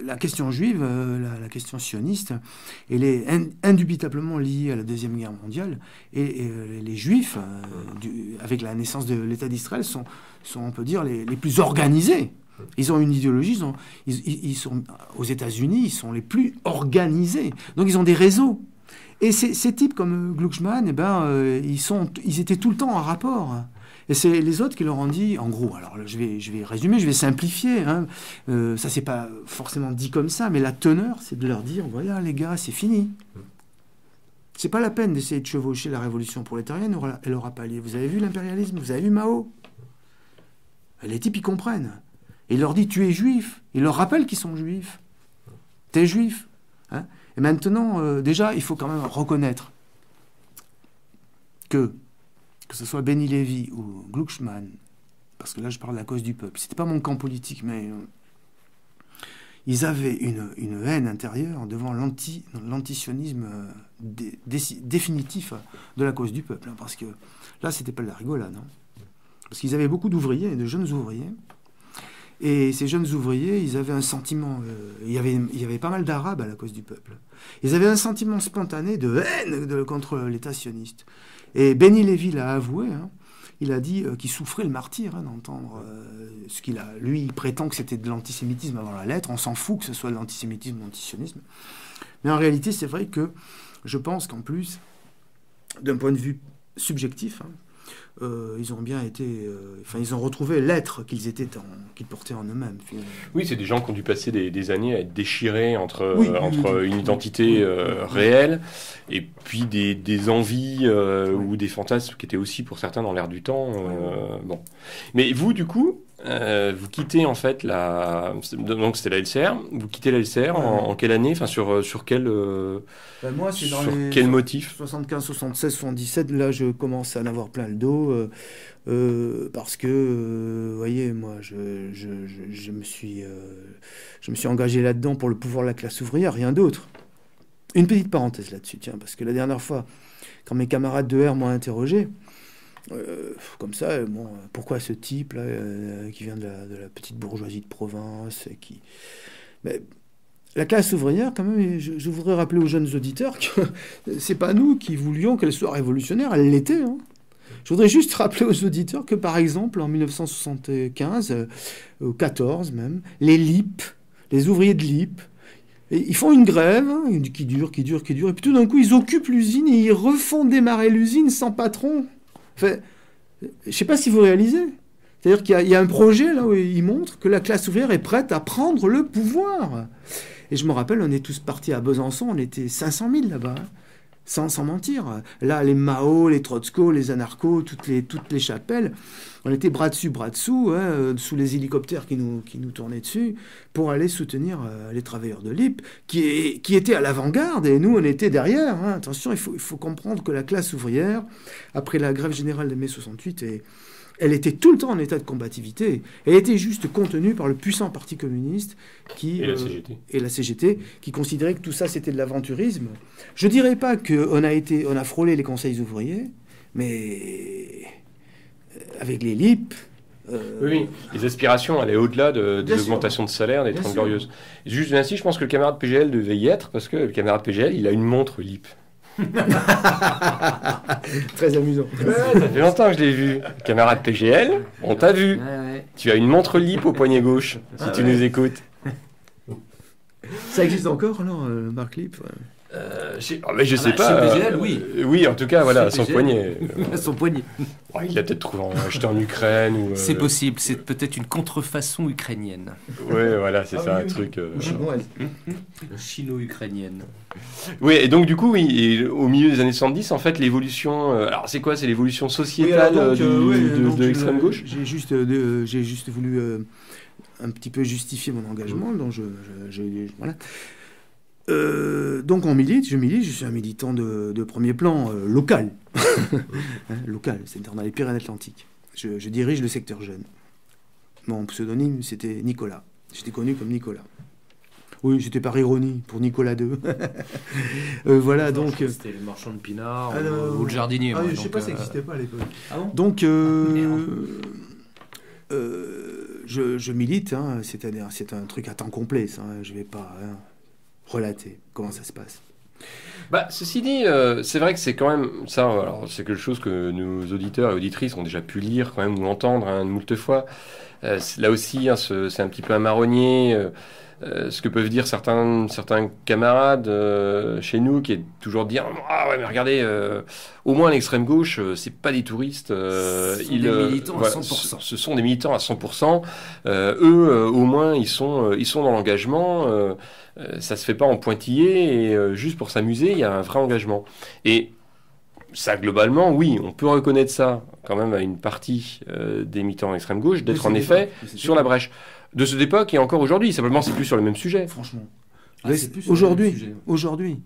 la question juive, la question sioniste, elle est indubitablement liée à la Deuxième Guerre mondiale. Et les Juifs, avec la naissance de l'État d'Israël, sont, on peut dire, les plus organisés. Ils ont une idéologie, ils sont aux États-Unis, ils sont les plus organisés. Donc ils ont des réseaux. Et ces types comme Glucksmann, ils étaient tout le temps en rapport. Et c'est les autres qui leur ont dit, en gros, alors je vais résumer, je vais simplifier. Hein. Ça, c'est pas forcément dit comme ça, mais la teneur, c'est de leur dire, voilà les gars, c'est fini. C'est pas la peine d'essayer de chevaucher la révolution prolétarienne, elle aura pas lieu. Vous avez vu l'impérialisme, vous avez vu Mao. Les types, ils comprennent. Et il leur dit, tu es juif. Il leur rappelle qu'ils sont juifs. T'es juif. Hein. Et maintenant, déjà, il faut quand même reconnaître que ce soit Benny Lévy ou Glucksmann, parce que là, je parle de la cause du peuple, c'était pas mon camp politique, mais ils avaient une haine intérieure devant l'antisionisme définitif de la cause du peuple. Hein, parce que là, c'était pas de la rigolade. Hein, parce qu'ils avaient beaucoup d'ouvriers, de jeunes ouvriers. Et ces jeunes ouvriers, ils avaient un sentiment... il y avait pas mal d'Arabes à la cause du peuple. Ils avaient un sentiment spontané de haine contre l'État sioniste. Et Benny Lévy l'a avoué. Hein, il a dit qu'il souffrait le martyre d'entendre ce qu'il a... Lui, il prétend que c'était de l'antisémitisme avant la lettre. On s'en fout que ce soit de l'antisémitisme ou de l'antisionisme. Mais en réalité, c'est vrai que je pense qu'en plus, d'un point de vue subjectif... Hein, ils ont bien été... ils ont retrouvé l'être qu'ils portaient en eux-mêmes. Finalement. Oui, c'est des gens qui ont dû passer des années à être déchirés entre une identité réelle et puis des envies ou des fantasmes qui étaient aussi pour certains dans l'air du temps. Bon. Mais vous, du coup, vous quittez en fait donc c'était la LCR. Vous quittez la LCR en quelle année? Enfin, sur quel... moi, c'est dans quel motif? 75, 76, 77, là, je commence à en avoir plein le dos, parce que, vous voyez, moi, je me suis engagé là-dedans pour le pouvoir de la classe ouvrière, rien d'autre. Une petite parenthèse là-dessus, tiens, parce que la dernière fois, quand mes camarades de R m'ont interrogé, comme ça, bon, pourquoi ce type-là, qui vient de la petite bourgeoisie de province, Mais, la classe ouvrière, quand même, je voudrais rappeler aux jeunes auditeurs que c'est pas nous qui voulions qu'elle soit révolutionnaire, elle l'était. Hein. Je voudrais juste rappeler aux auditeurs que, par exemple, en 1975, ou 14 même, les LIP, les ouvriers de LIP, ils font une grève hein, qui dure, et puis tout d'un coup, ils occupent l'usine et ils refont démarrer l'usine sans patron. Enfin, je sais pas si vous réalisez. C'est-à-dire qu'il y a un projet là où il montre que la classe ouvrière est prête à prendre le pouvoir. Et je me rappelle, on est tous partis à Besançon, on était 500 000 là-bas, hein, sans mentir. Là, les Mao, les Trotsko, les anarchos, toutes les chapelles, on était bras dessus, bras dessous, hein, sous les hélicoptères qui nous tournaient dessus, pour aller soutenir les travailleurs de l'IP, qui étaient à l'avant-garde, et nous, on était derrière. Hein. Attention, il faut comprendre que la classe ouvrière, après la grève générale de mai 68, elle était tout le temps en état de combativité. Elle était juste contenue par le puissant Parti communiste et la CGT, qui considérait que tout ça, c'était de l'aventurisme. Je ne dirais pas qu'on a frôlé les conseils ouvriers, mais avec les LIP... Oui, les aspirations allaient au-delà des augmentations de salaire, des 30 glorieuses. Juste ainsi, je pense que le camarade PGL devait y être, parce que le camarade PGL, il a une montre LIP. Très amusant. Ouais, ça fait longtemps que je l'ai vu. Camarade PGL, on t'a vu. Ouais. Tu as une montre LIP au poignet gauche, si tu nous écoutes. Ça existe encore, non, Marc LIP je sais pas. Chez PGL, oui. Oui, en tout cas, voilà, son poignet. Son poignet. Ouais, il l'a peut-être acheté en Ukraine. Ou, c'est possible, c'est peut-être une contrefaçon ukrainienne. Oui, voilà, c'est ça, un truc. Ou chinoise. Chino-ukrainienne. Oui, et donc, du coup, au milieu des années 70, en fait, l'évolution. Alors, c'est quoi? C'est l'évolution sociétale de l'extrême gauche? J'ai juste voulu un petit peu justifier mon engagement, donc voilà. Donc je milite, je suis un militant de premier plan, local. Hein, local, c'est dans les Pyrénées-Atlantiques. Je dirige le secteur jeune. Mon pseudonyme, c'était Nicolas. J'étais connu comme Nicolas. Oui, c'était par ironie, pour Nicolas II. Voilà, donc... C'était le marchand de pinard ou le jardinier. Je ne sais pas, ça n'existait pas à l'époque. Ah bon? Donc, je milite, hein, c'est-à-dire c'est un truc à temps complet, ça, hein, je ne vais pas relater comment ça se passe. Bah, ceci dit, c'est vrai que c'est quand même ça. Alors, c'est quelque chose que nos auditeurs et auditrices ont déjà pu lire quand même ou entendre moult fois. Là aussi, hein, c'est un petit peu un marronnier. Ce que peuvent dire certains camarades chez nous, qui est toujours de dire ah ouais mais regardez, au moins l'extrême gauche, c'est pas des touristes. Ce sont des militants à 100%. Ce sont des militants à 100%. Eux, au moins, ils sont dans l'engagement. Ça se fait pas en pointillé et juste pour s'amuser. Il y a un vrai engagement. Et ça, globalement, oui, on peut reconnaître ça quand même à une partie des militants extrême gauche d'être en effet sur la brèche. De cette époque et encore aujourd'hui. Simplement, c'est plus sur le même sujet. Franchement. Aujourd'hui,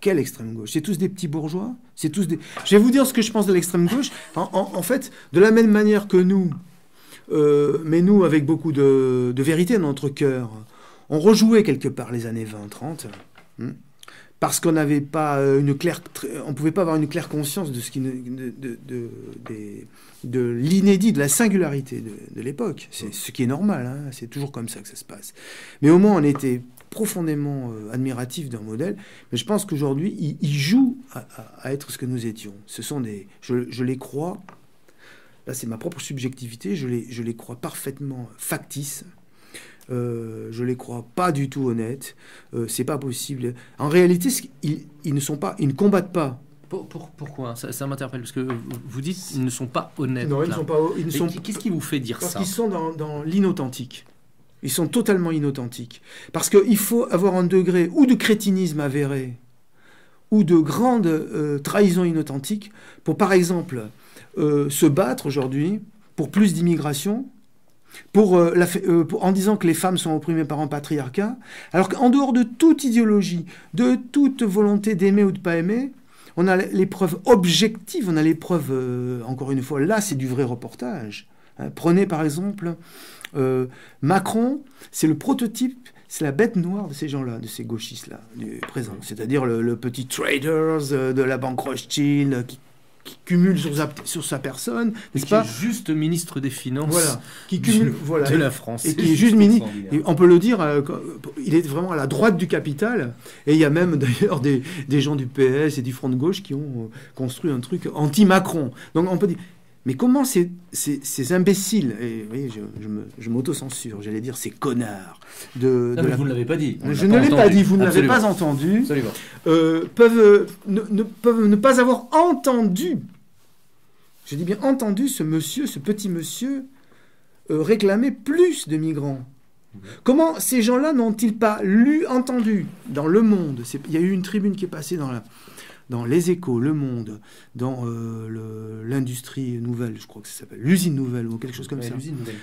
quelle extrême gauche? C'est tous des petits bourgeois. C'est tous des... Je vais vous dire ce que je pense de l'extrême gauche. En fait, de la même manière que nous, mais nous, avec beaucoup de vérité dans notre cœur, on rejouait quelque part les années 20-30, parce qu'on n'avait pas on pouvait pas avoir une claire conscience de ce qui de l'inédit, de la singularité de l'époque. C'est ce qui est normal, hein, c'est toujours comme ça que ça se passe. Mais au moins, on était profondément admiratif d'un modèle. Mais je pense qu'aujourd'hui, ils jouent à être ce que nous étions. Ce sont des... Je les crois, là c'est ma propre subjectivité, je les crois parfaitement factices. Je les crois pas du tout honnêtes. C'est pas possible. En réalité, ils ne combattent pas. Pourquoi? Ça m'interpelle, parce que vous dites qu'ils ne sont pas honnêtes. Non, ils ne sont pas... Qu'est-ce qui vous fait dire ça? Parce qu'ils sont dans l'inauthentique. Ils sont totalement inauthentiques. Parce qu'il faut avoir un degré ou de crétinisme avéré, ou de grande trahison inauthentique, pour, par exemple, se battre aujourd'hui pour plus d'immigration, en disant que les femmes sont opprimées par un patriarcat, alors qu'en dehors de toute idéologie, de toute volonté d'aimer ou de pas aimer, on a les preuves objectives, on a les preuves, encore une fois, là c'est du vrai reportage. Prenez par exemple Macron, c'est le prototype, c'est la bête noire de ces gens-là, de ces gauchistes-là, du présent. C'est-à-dire le petit traders de la banque Rothschild qui cumule sur sa personne, n'est-ce pas? Qui est juste ministre des Finances, voilà, qui cumule, voilà, de la France. Et qui est juste ministre. On peut le dire, il est vraiment à la droite du capital. Et il y a même d'ailleurs des gens du PS et du Front de gauche qui ont construit un truc anti-Macron. Donc on peut dire, mais comment ces imbéciles, et oui, je m'auto-censure, j'allais dire ces connards vous ne l'avez pas dit. Je ne l'ai pas dit, vous ne l'avez pas entendu. Peuvent ne pas avoir entendu, je dis bien entendu, ce petit monsieur réclamer plus de migrants. Comment ces gens-là n'ont-ils pas entendu dans Le Monde? Il y a eu une tribune qui est passée dans Les Échos, Le Monde, dans l'Industrie Nouvelle, je crois que ça s'appelle, l'Usine Nouvelle ou quelque chose comme ça. L'Usine Nouvelle.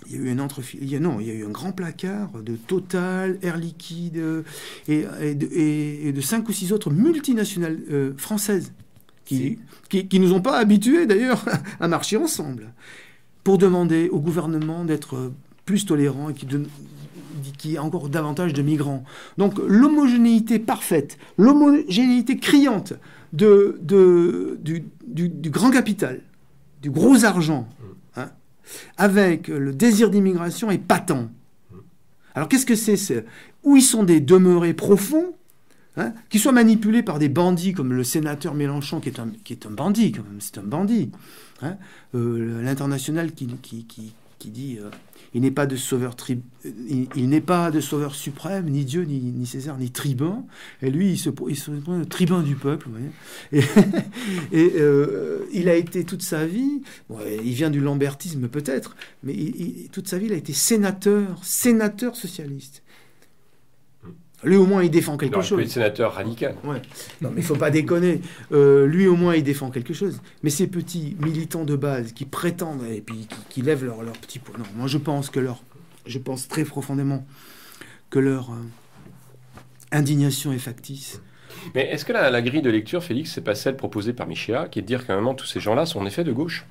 Il y a eu il y a eu un grand placard de Total, Air Liquide et de 5 ou 6 autres multinationales françaises qui nous ont pas habitués d'ailleurs à marcher ensemble pour demander au gouvernement d'être plus tolérant et qui y ait encore davantage de migrants. Donc l'homogénéité parfaite, l'homogénéité criante du grand capital, du gros argent, hein, avec le désir d'immigration est patent. Alors qu'est-ce que c'est? Où ils sont des demeurés profonds, hein, qui soient manipulés par des bandits comme le sénateur Mélenchon, qui est un bandit quand même, c'est un bandit. Hein, l'international qui dit il n'est pas de sauveur suprême, ni Dieu, ni César, ni tribun. Et lui, il se prend le tribun du peuple. Vous voyez. Il a été toute sa vie, il vient du lambertisme peut-être, mais toute sa vie, il a été sénateur socialiste. Lui, au moins, il défend quelque chose. Il peut être sénateur radical. Ouais. Non, mais il ne faut pas déconner. Lui, au moins, il défend quelque chose. Mais ces petits militants de base qui prétendent et puis qui lèvent leur petit poids. Non, moi, je pense très profondément que leur indignation est factice. Mais est-ce que la grille de lecture, Félix, c'est pas celle proposée par Michéa, qui est de dire qu'à un moment, tous ces gens-là sont en effet de gauche?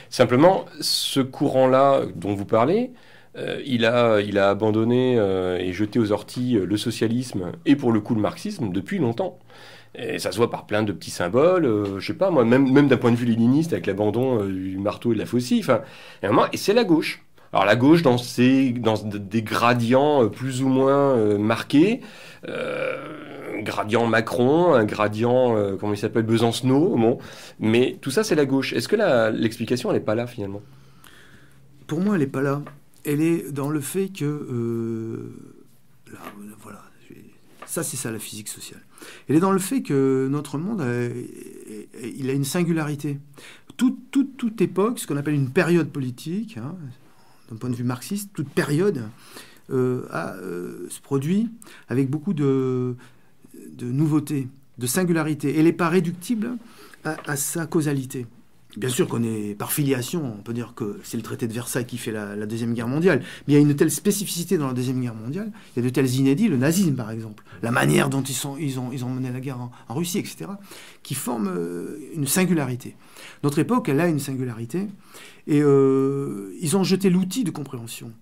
Simplement, ce courant-là dont vous parlez, il a abandonné et jeté aux orties le socialisme et pour le coup le marxisme depuis longtemps. Et ça se voit par plein de petits symboles, je sais pas moi, même d'un point de vue léniniste avec l'abandon du marteau et de la faucille. Enfin, et c'est la gauche. Alors la gauche dans des gradients plus ou moins marqués, gradient Macron, un gradient comment il s'appelle, Besancenot, bon. Mais tout ça c'est la gauche. Est-ce que l'explication elle est pas là finalement? Pour moi elle est pas là. Elle est dans le fait que là, voilà, ça c'est ça la physique sociale. Elle est dans le fait que notre monde il a une singularité. Toute époque, ce qu'on appelle une période politique, hein, d'un point de vue marxiste, toute période se produit avec beaucoup de nouveautés, de singularité. Elle n'est pas réductible à sa causalité. Bien sûr qu'on est par filiation, on peut dire que c'est le traité de Versailles qui fait la Deuxième Guerre mondiale, mais il y a une telle spécificité dans la Deuxième Guerre mondiale, il y a de tels inédits, le nazisme par exemple, la manière dont ils ont mené la guerre en Russie, etc., qui forment une singularité. Notre époque, elle a une singularité, et ils ont jeté l'outil de compréhension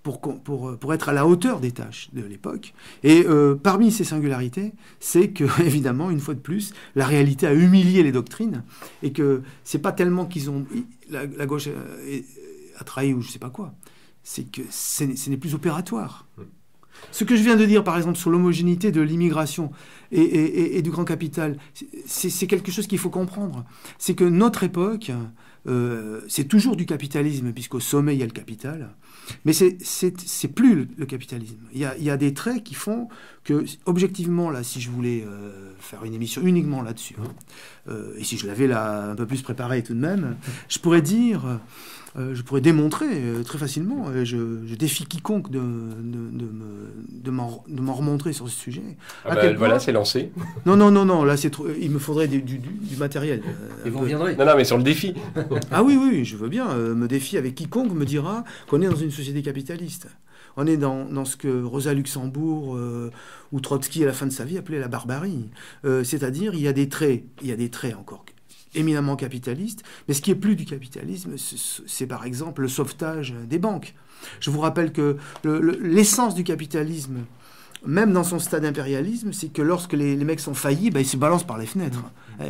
pour être à la hauteur des tâches de l'époque. Et parmi ces singularités, c'est que, évidemment, une fois de plus, la réalité a humilié les doctrines, et que c'est pas tellement qu'ils ont... La gauche a trahi ou je sais pas quoi, c'est que ce n'est plus opératoire. Ce que je viens de dire, par exemple, sur l'homogénéité de l'immigration et du grand capital, c'est quelque chose qu'il faut comprendre. C'est que notre époque, c'est toujours du capitalisme, puisqu'au sommet, il y a le capital. Mais c'est plus le capitalisme. Il y a des traits qui font que, objectivement, là, si je voulais faire une émission uniquement là-dessus, et si je l'avais là un peu plus préparée tout de même, je pourrais dire... je pourrais démontrer très facilement, et je défie quiconque de m'en remontrer sur ce sujet. Voilà, c'est lancé. Non, là, il me faudrait du matériel. Et vous reviendrez. Non, mais sur le défi. Ah oui, je veux bien me défier avec quiconque me dira qu'on est dans une société capitaliste. On est dans ce que Rosa Luxembourg ou Trotsky à la fin de sa vie appelait la barbarie. C'est-à-dire, il y a des traits encore éminemment capitaliste, mais ce qui est plus du capitalisme, c'est par exemple le sauvetage des banques. Je vous rappelle que l'essence du capitalisme, même dans son stade d'impérialisme, c'est que lorsque les mecs sont faillis, ils se balancent par les fenêtres,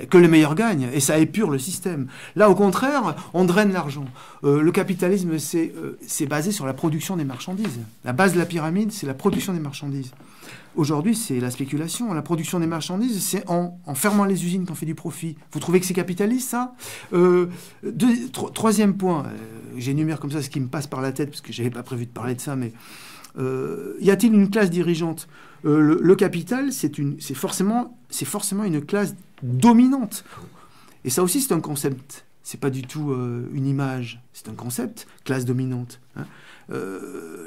que les meilleurs gagnent, et ça épure le système. Là, au contraire, on draine l'argent. Le capitalisme, c'est basé sur la production des marchandises. La base de la pyramide, c'est la production des marchandises. Aujourd'hui, c'est la spéculation. La production des marchandises, c'est en fermant les usines qu'on fait du profit. Vous trouvez que c'est capitaliste, ça? Troisième point, j'énumère comme ça ce qui me passe par la tête, parce que je n'avais pas prévu de parler de ça, mais y a-t-il une classe dirigeante? Le capital, c'est forcément une classe dominante. Et ça aussi, c'est un concept. C'est pas du tout une image, c'est un concept, classe dominante. Hein.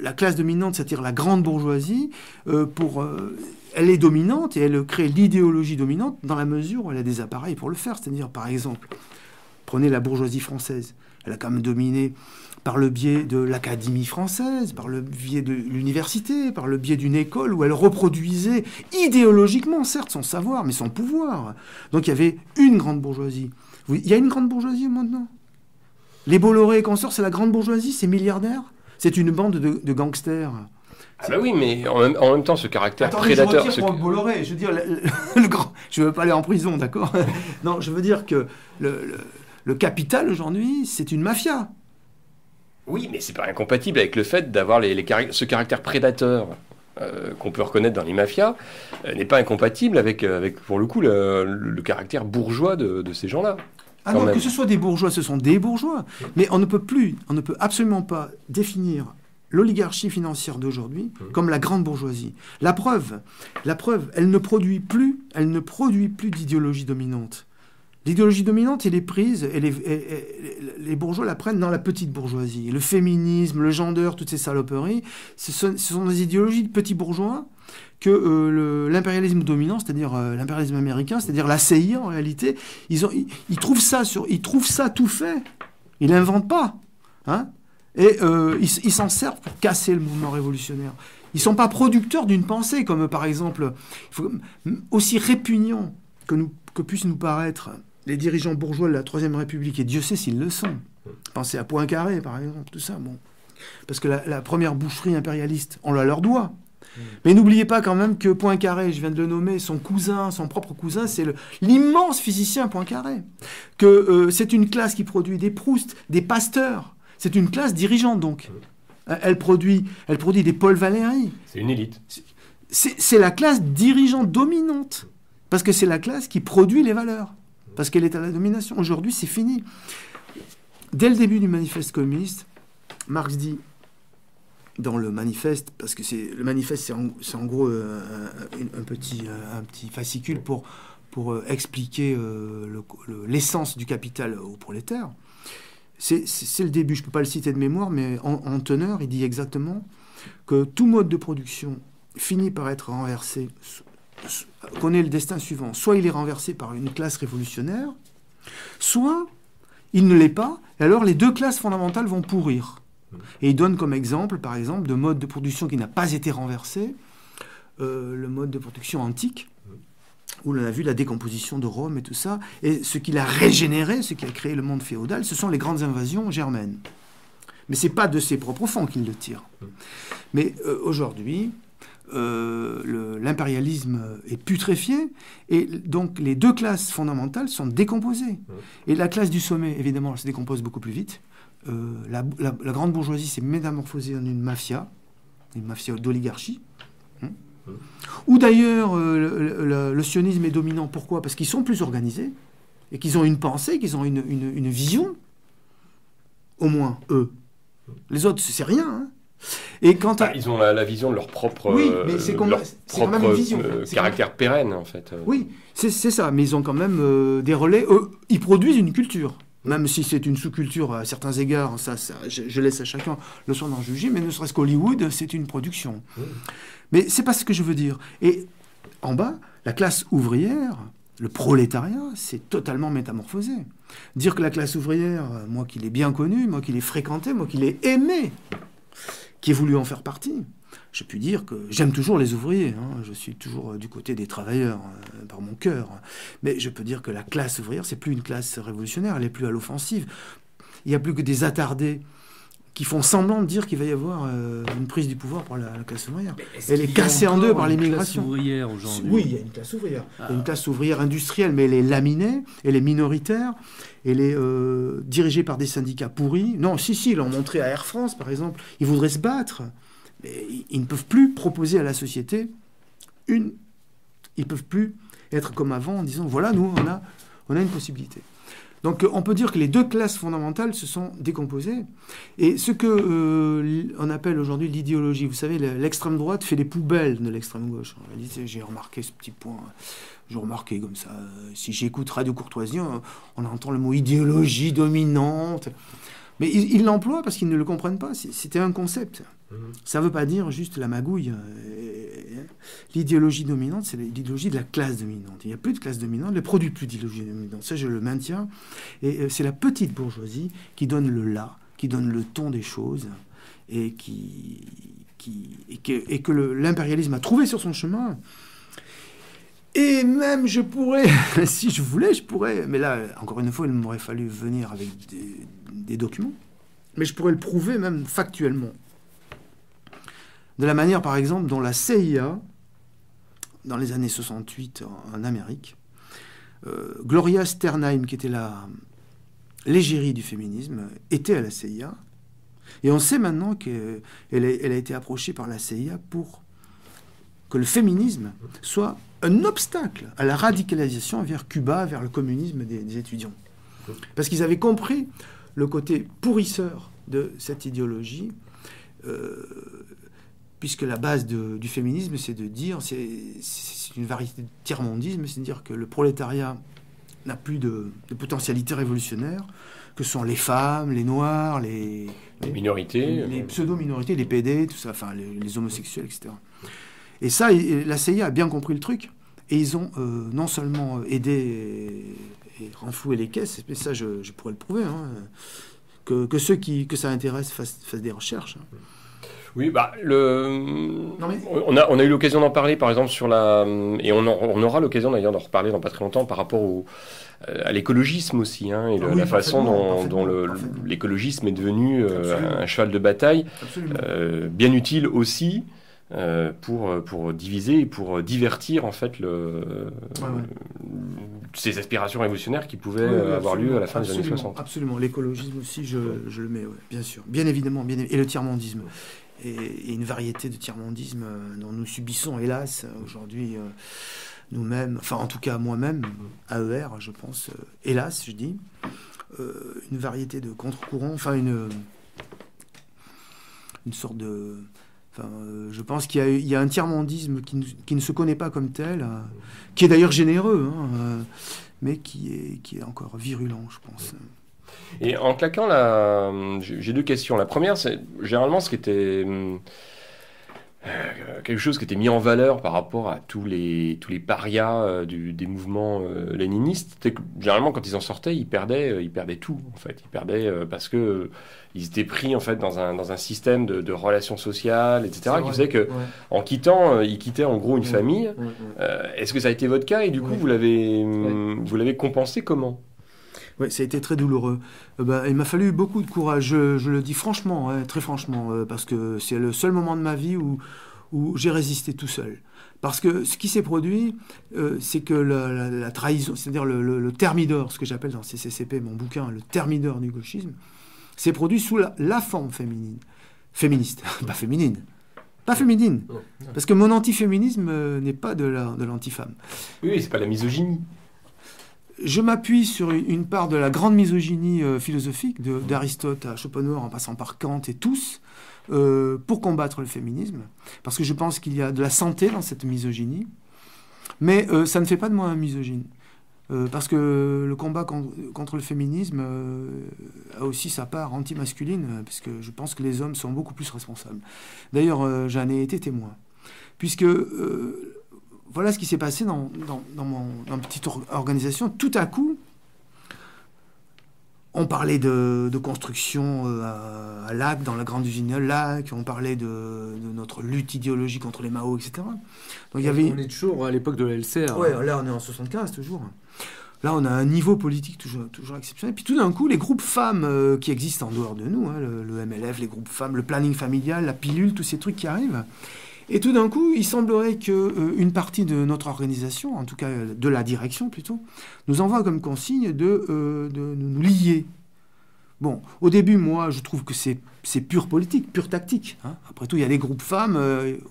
La classe dominante, c'est-à-dire la grande bourgeoisie, elle est dominante et elle crée l'idéologie dominante dans la mesure où elle a des appareils pour le faire. C'est-à-dire, par exemple, prenez la bourgeoisie française. Elle a quand même dominé par le biais de l'Académie française, par le biais de l'université, par le biais d'une école où elle reproduisait idéologiquement, certes, son savoir, mais son pouvoir. Donc il y avait une grande bourgeoisie. Il y a une grande bourgeoisie maintenant. Les Bolloré et consorts, c'est la grande bourgeoisie, c'est milliardaire. C'est une bande de gangsters. Ah bah oui, mais en même temps, ce caractère prédateur... Je retire pour Bolloré. Je veux dire, je ne veux pas aller en prison, d'accord? Non, je veux dire que le capital, aujourd'hui, c'est une mafia. Oui, mais c'est pas incompatible avec le fait d'avoir ce caractère prédateur qu'on peut reconnaître dans les mafias, n'est pas incompatible avec pour le coup, le caractère bourgeois de ces gens-là. Ah non, que ce soit des bourgeois, ce sont des bourgeois. Mais on ne peut absolument pas définir l'oligarchie financière d'aujourd'hui comme la grande bourgeoisie. La preuve, elle ne produit plus d'idéologie dominante. L'idéologie dominante, elle est prise, et les bourgeois la prennent dans la petite bourgeoisie. Le féminisme, le gender, toutes ces saloperies, ce sont des idéologies de petits bourgeois que l'impérialisme dominant, c'est-à-dire l'impérialisme américain, c'est-à-dire la CIA en réalité, ils trouvent ça tout fait. Ils l'inventent pas, hein. Et ils s'en servent pour casser le mouvement révolutionnaire. Ils ne sont pas producteurs d'une pensée, comme par exemple, aussi répugnant que puissent nous paraître les dirigeants bourgeois de la Troisième République, et Dieu sait s'ils le sont. Pensez à Poincaré, par exemple, tout ça. Bon. Parce que la première boucherie impérialiste, on la leur doit. Mais n'oubliez pas quand même que Poincaré, je viens de le nommer, son propre cousin, c'est l'immense physicien Poincaré. Que c'est une classe qui produit des Proust, des Pasteur. C'est une classe dirigeante, donc. Elle produit des Paul Valéry. C'est une élite. C'est la classe dirigeante dominante. Parce que c'est la classe qui produit les valeurs. Parce qu'elle est à la domination. Aujourd'hui, c'est fini. Dès le début du manifeste communiste, Marx dit, dans le manifeste, parce que le manifeste, c'est en gros un petit fascicule pour expliquer l'essence du capital aux prolétaires. C'est le début, je ne peux pas le citer de mémoire, mais en teneur, il dit exactement que tout mode de production finit par être renversé, connaît le destin suivant. Soit il est renversé par une classe révolutionnaire, soit il ne l'est pas, et alors les deux classes fondamentales vont pourrir. Et il donne comme exemple, par exemple, de mode de production qui n'a pas été renversé, le mode de production antique, où l'on a vu la décomposition de Rome et tout ça, et ce qu'il a régénéré, ce qui a créé le monde féodal, ce sont les grandes invasions germaines. Mais ce n'est pas de ses propres fonds qu'il le tire. Mais aujourd'hui, l'impérialisme est putréfié, et donc les deux classes fondamentales sont décomposées. Et la classe du sommet, évidemment, elle se décompose beaucoup plus vite. La grande bourgeoisie s'est métamorphosée en une mafia d'oligarchie. Ou d'ailleurs, le sionisme est dominant. Pourquoi? Parce qu'ils sont plus organisés, et qu'ils ont une pensée, qu'ils ont une vision, au moins, eux. Les autres, c'est rien, hein. Et quand ils ont la vision de leur propre, oui, mais c'est quand même une vision. Caractère pérenne, en fait. Oui, c'est ça, mais ils ont quand même des relais. Eux, ils produisent une culture. Même si c'est une sous-culture à certains égards, ça je laisse à chacun le soin d'en juger, mais ne serait-ce qu'Hollywood, c'est une production. Mais c'est pas ce que je veux dire. Et en bas, la classe ouvrière, le prolétariat, c'est totalement métamorphosé. Dire que la classe ouvrière, moi qui l'ai bien connue, moi qui l'ai fréquentée, moi qui l'ai aimée, qui ai voulu en faire partie, je puis dire que j'aime toujours les ouvriers, hein. Je suis toujours du côté des travailleurs par mon cœur. Mais je peux dire que la classe ouvrière, c'est plus une classe révolutionnaire, elle est plus à l'offensive. Il n'y a plus que des attardés qui font semblant de dire qu'il va y avoir une prise du pouvoir par la classe ouvrière. Elle est cassée en deux par l'immigration. Oui, il y a une classe ouvrière. Il y a une classe ouvrière industrielle, mais elle est laminée, elle est minoritaire, elle est dirigée par des syndicats pourris. Non, ils l'ont montré à Air France, par exemple. Ils voudraient se battre. Mais ils ne peuvent plus proposer à la société ils ne peuvent plus être comme avant en disant voilà, nous, on a une possibilité. Donc on peut dire que les deux classes fondamentales se sont décomposées. Et ce que on appelle aujourd'hui l'idéologie, vous savez, l'extrême droite fait les poubelles de l'extrême gauche. En réalité, j'ai remarqué ce petit point. J'ai remarqué comme ça. Si j'écoute Radio Courtoisie, on entend le mot idéologie dominante. Mais ils l'emploient parce qu'ils ne le comprennent pas. C'était un concept. Ça ne veut pas dire juste la magouille. L'idéologie dominante, c'est l'idéologie de la classe dominante. Il n'y a plus de classe dominante, elle ne produit plus d'idéologie dominante. Ça, je le maintiens. Et c'est la petite bourgeoisie qui donne le là, qui donne le ton des choses, et que l'impérialisme a trouvé sur son chemin. Et même, je pourrais, si je voulais, mais là, encore une fois, il m'aurait fallu venir avec des documents, mais je pourrais le prouver même factuellement. De la manière, par exemple, dont la CIA, dans les années 68 en Amérique, Gloria Sternheim, qui était l'égérie du féminisme, était à la CIA. Et on sait maintenant qu'elle a été approchée par la CIA pour que le féminisme soit un obstacle à la radicalisation vers Cuba, vers le communisme des étudiants. Parce qu'ils avaient compris le côté pourrisseur de cette idéologie, puisque la base du féminisme, c'est de dire, c'est une variété de tiers-mondisme, c'est de dire que le prolétariat n'a plus de potentialité révolutionnaire, que sont les femmes, les noirs, les minorités, les pseudo-minorités, les PD, tout ça, enfin les homosexuels, etc. Et ça, la CIA a bien compris le truc, et ils ont non seulement aidé et renfloué les caisses, mais ça je pourrais le prouver, hein, que ceux que ça intéresse fassent des recherches. Oui, bah, Non, mais... on a eu l'occasion d'en parler, par exemple, et on aura l'occasion d'ailleurs d'en reparler dans pas très longtemps par rapport à l'écologisme aussi, hein, et la façon dont l'écologisme est devenu un cheval de bataille, bien utile aussi pour diviser et pour divertir en fait ces aspirations révolutionnaires qui pouvaient avoir lieu à la fin des années 60. Absolument, l'écologisme aussi, je le mets, bien sûr, bien évidemment, et le tiers-mondisme. Et une variété de tiers-mondisme dont nous subissons, hélas, aujourd'hui, nous-mêmes, enfin en tout cas moi-même, AER, je pense, hélas, je dis, une variété de contre-courants, enfin une sorte de... Enfin, je pense qu'il y a un tiers-mondisme qui ne se connaît pas comme tel, qui est d'ailleurs généreux, hein, mais qui est encore virulent, je pense. Et en claquant j'ai deux questions. La première, c'est généralement ce qui était quelque chose qui était mis en valeur par rapport à tous les parias des mouvements léninistes. C'était que généralement quand ils en sortaient, ils perdaient tout en fait. Ils perdaient parce que ils étaient pris en fait dans un système de relations sociales, etc. qui faisait que en quittant, ils quittaient en gros une famille. Est-ce que ça a été votre cas et du coup vous l'avez compensé comment? Oui, ça a été très douloureux. Il m'a fallu beaucoup de courage, je le dis franchement, très franchement, parce que c'est le seul moment de ma vie où j'ai résisté tout seul. Parce que ce qui s'est produit, c'est que la trahison, c'est-à-dire le thermidor, ce que j'appelle dans CCCP, mon bouquin, le thermidor du gauchisme, s'est produit sous la forme féministe, pas féminine. Pas féminine, parce que mon antiféminisme n'est pas de l'antifemme. Oui, c'est pas la misogynie. Je m'appuie sur une part de la grande misogynie philosophique, d'Aristote à Schopenhauer, en passant par Kant et tous, pour combattre le féminisme, parce que je pense qu'il y a de la santé dans cette misogynie, mais ça ne fait pas de moi un misogyne, parce que le combat contre le féminisme a aussi sa part anti-masculine, parce que je pense que les hommes sont beaucoup plus responsables. D'ailleurs, j'en ai été témoin, puisque... voilà ce qui s'est passé dans ma petite organisation. Tout à coup, on parlait de construction à Lac, dans la grande usine Lac, on parlait de notre lutte idéologique contre les Mao, etc. Donc, on est toujours à l'époque de la LCR. Ouais, là on est en 75 toujours. Là on a un niveau politique toujours exceptionnel. Puis tout d'un coup, les groupes femmes qui existent en dehors de nous, hein, le MLF, les groupes femmes, le planning familial, la pilule, tous ces trucs qui arrivent... Et tout d'un coup, il semblerait qu'une partie de notre organisation, en tout cas de la direction plutôt, nous envoie comme consigne de nous lier. Bon, au début, moi, je trouve que c'est pure politique, pure tactique. Hein. Après tout, il y a des groupes femmes,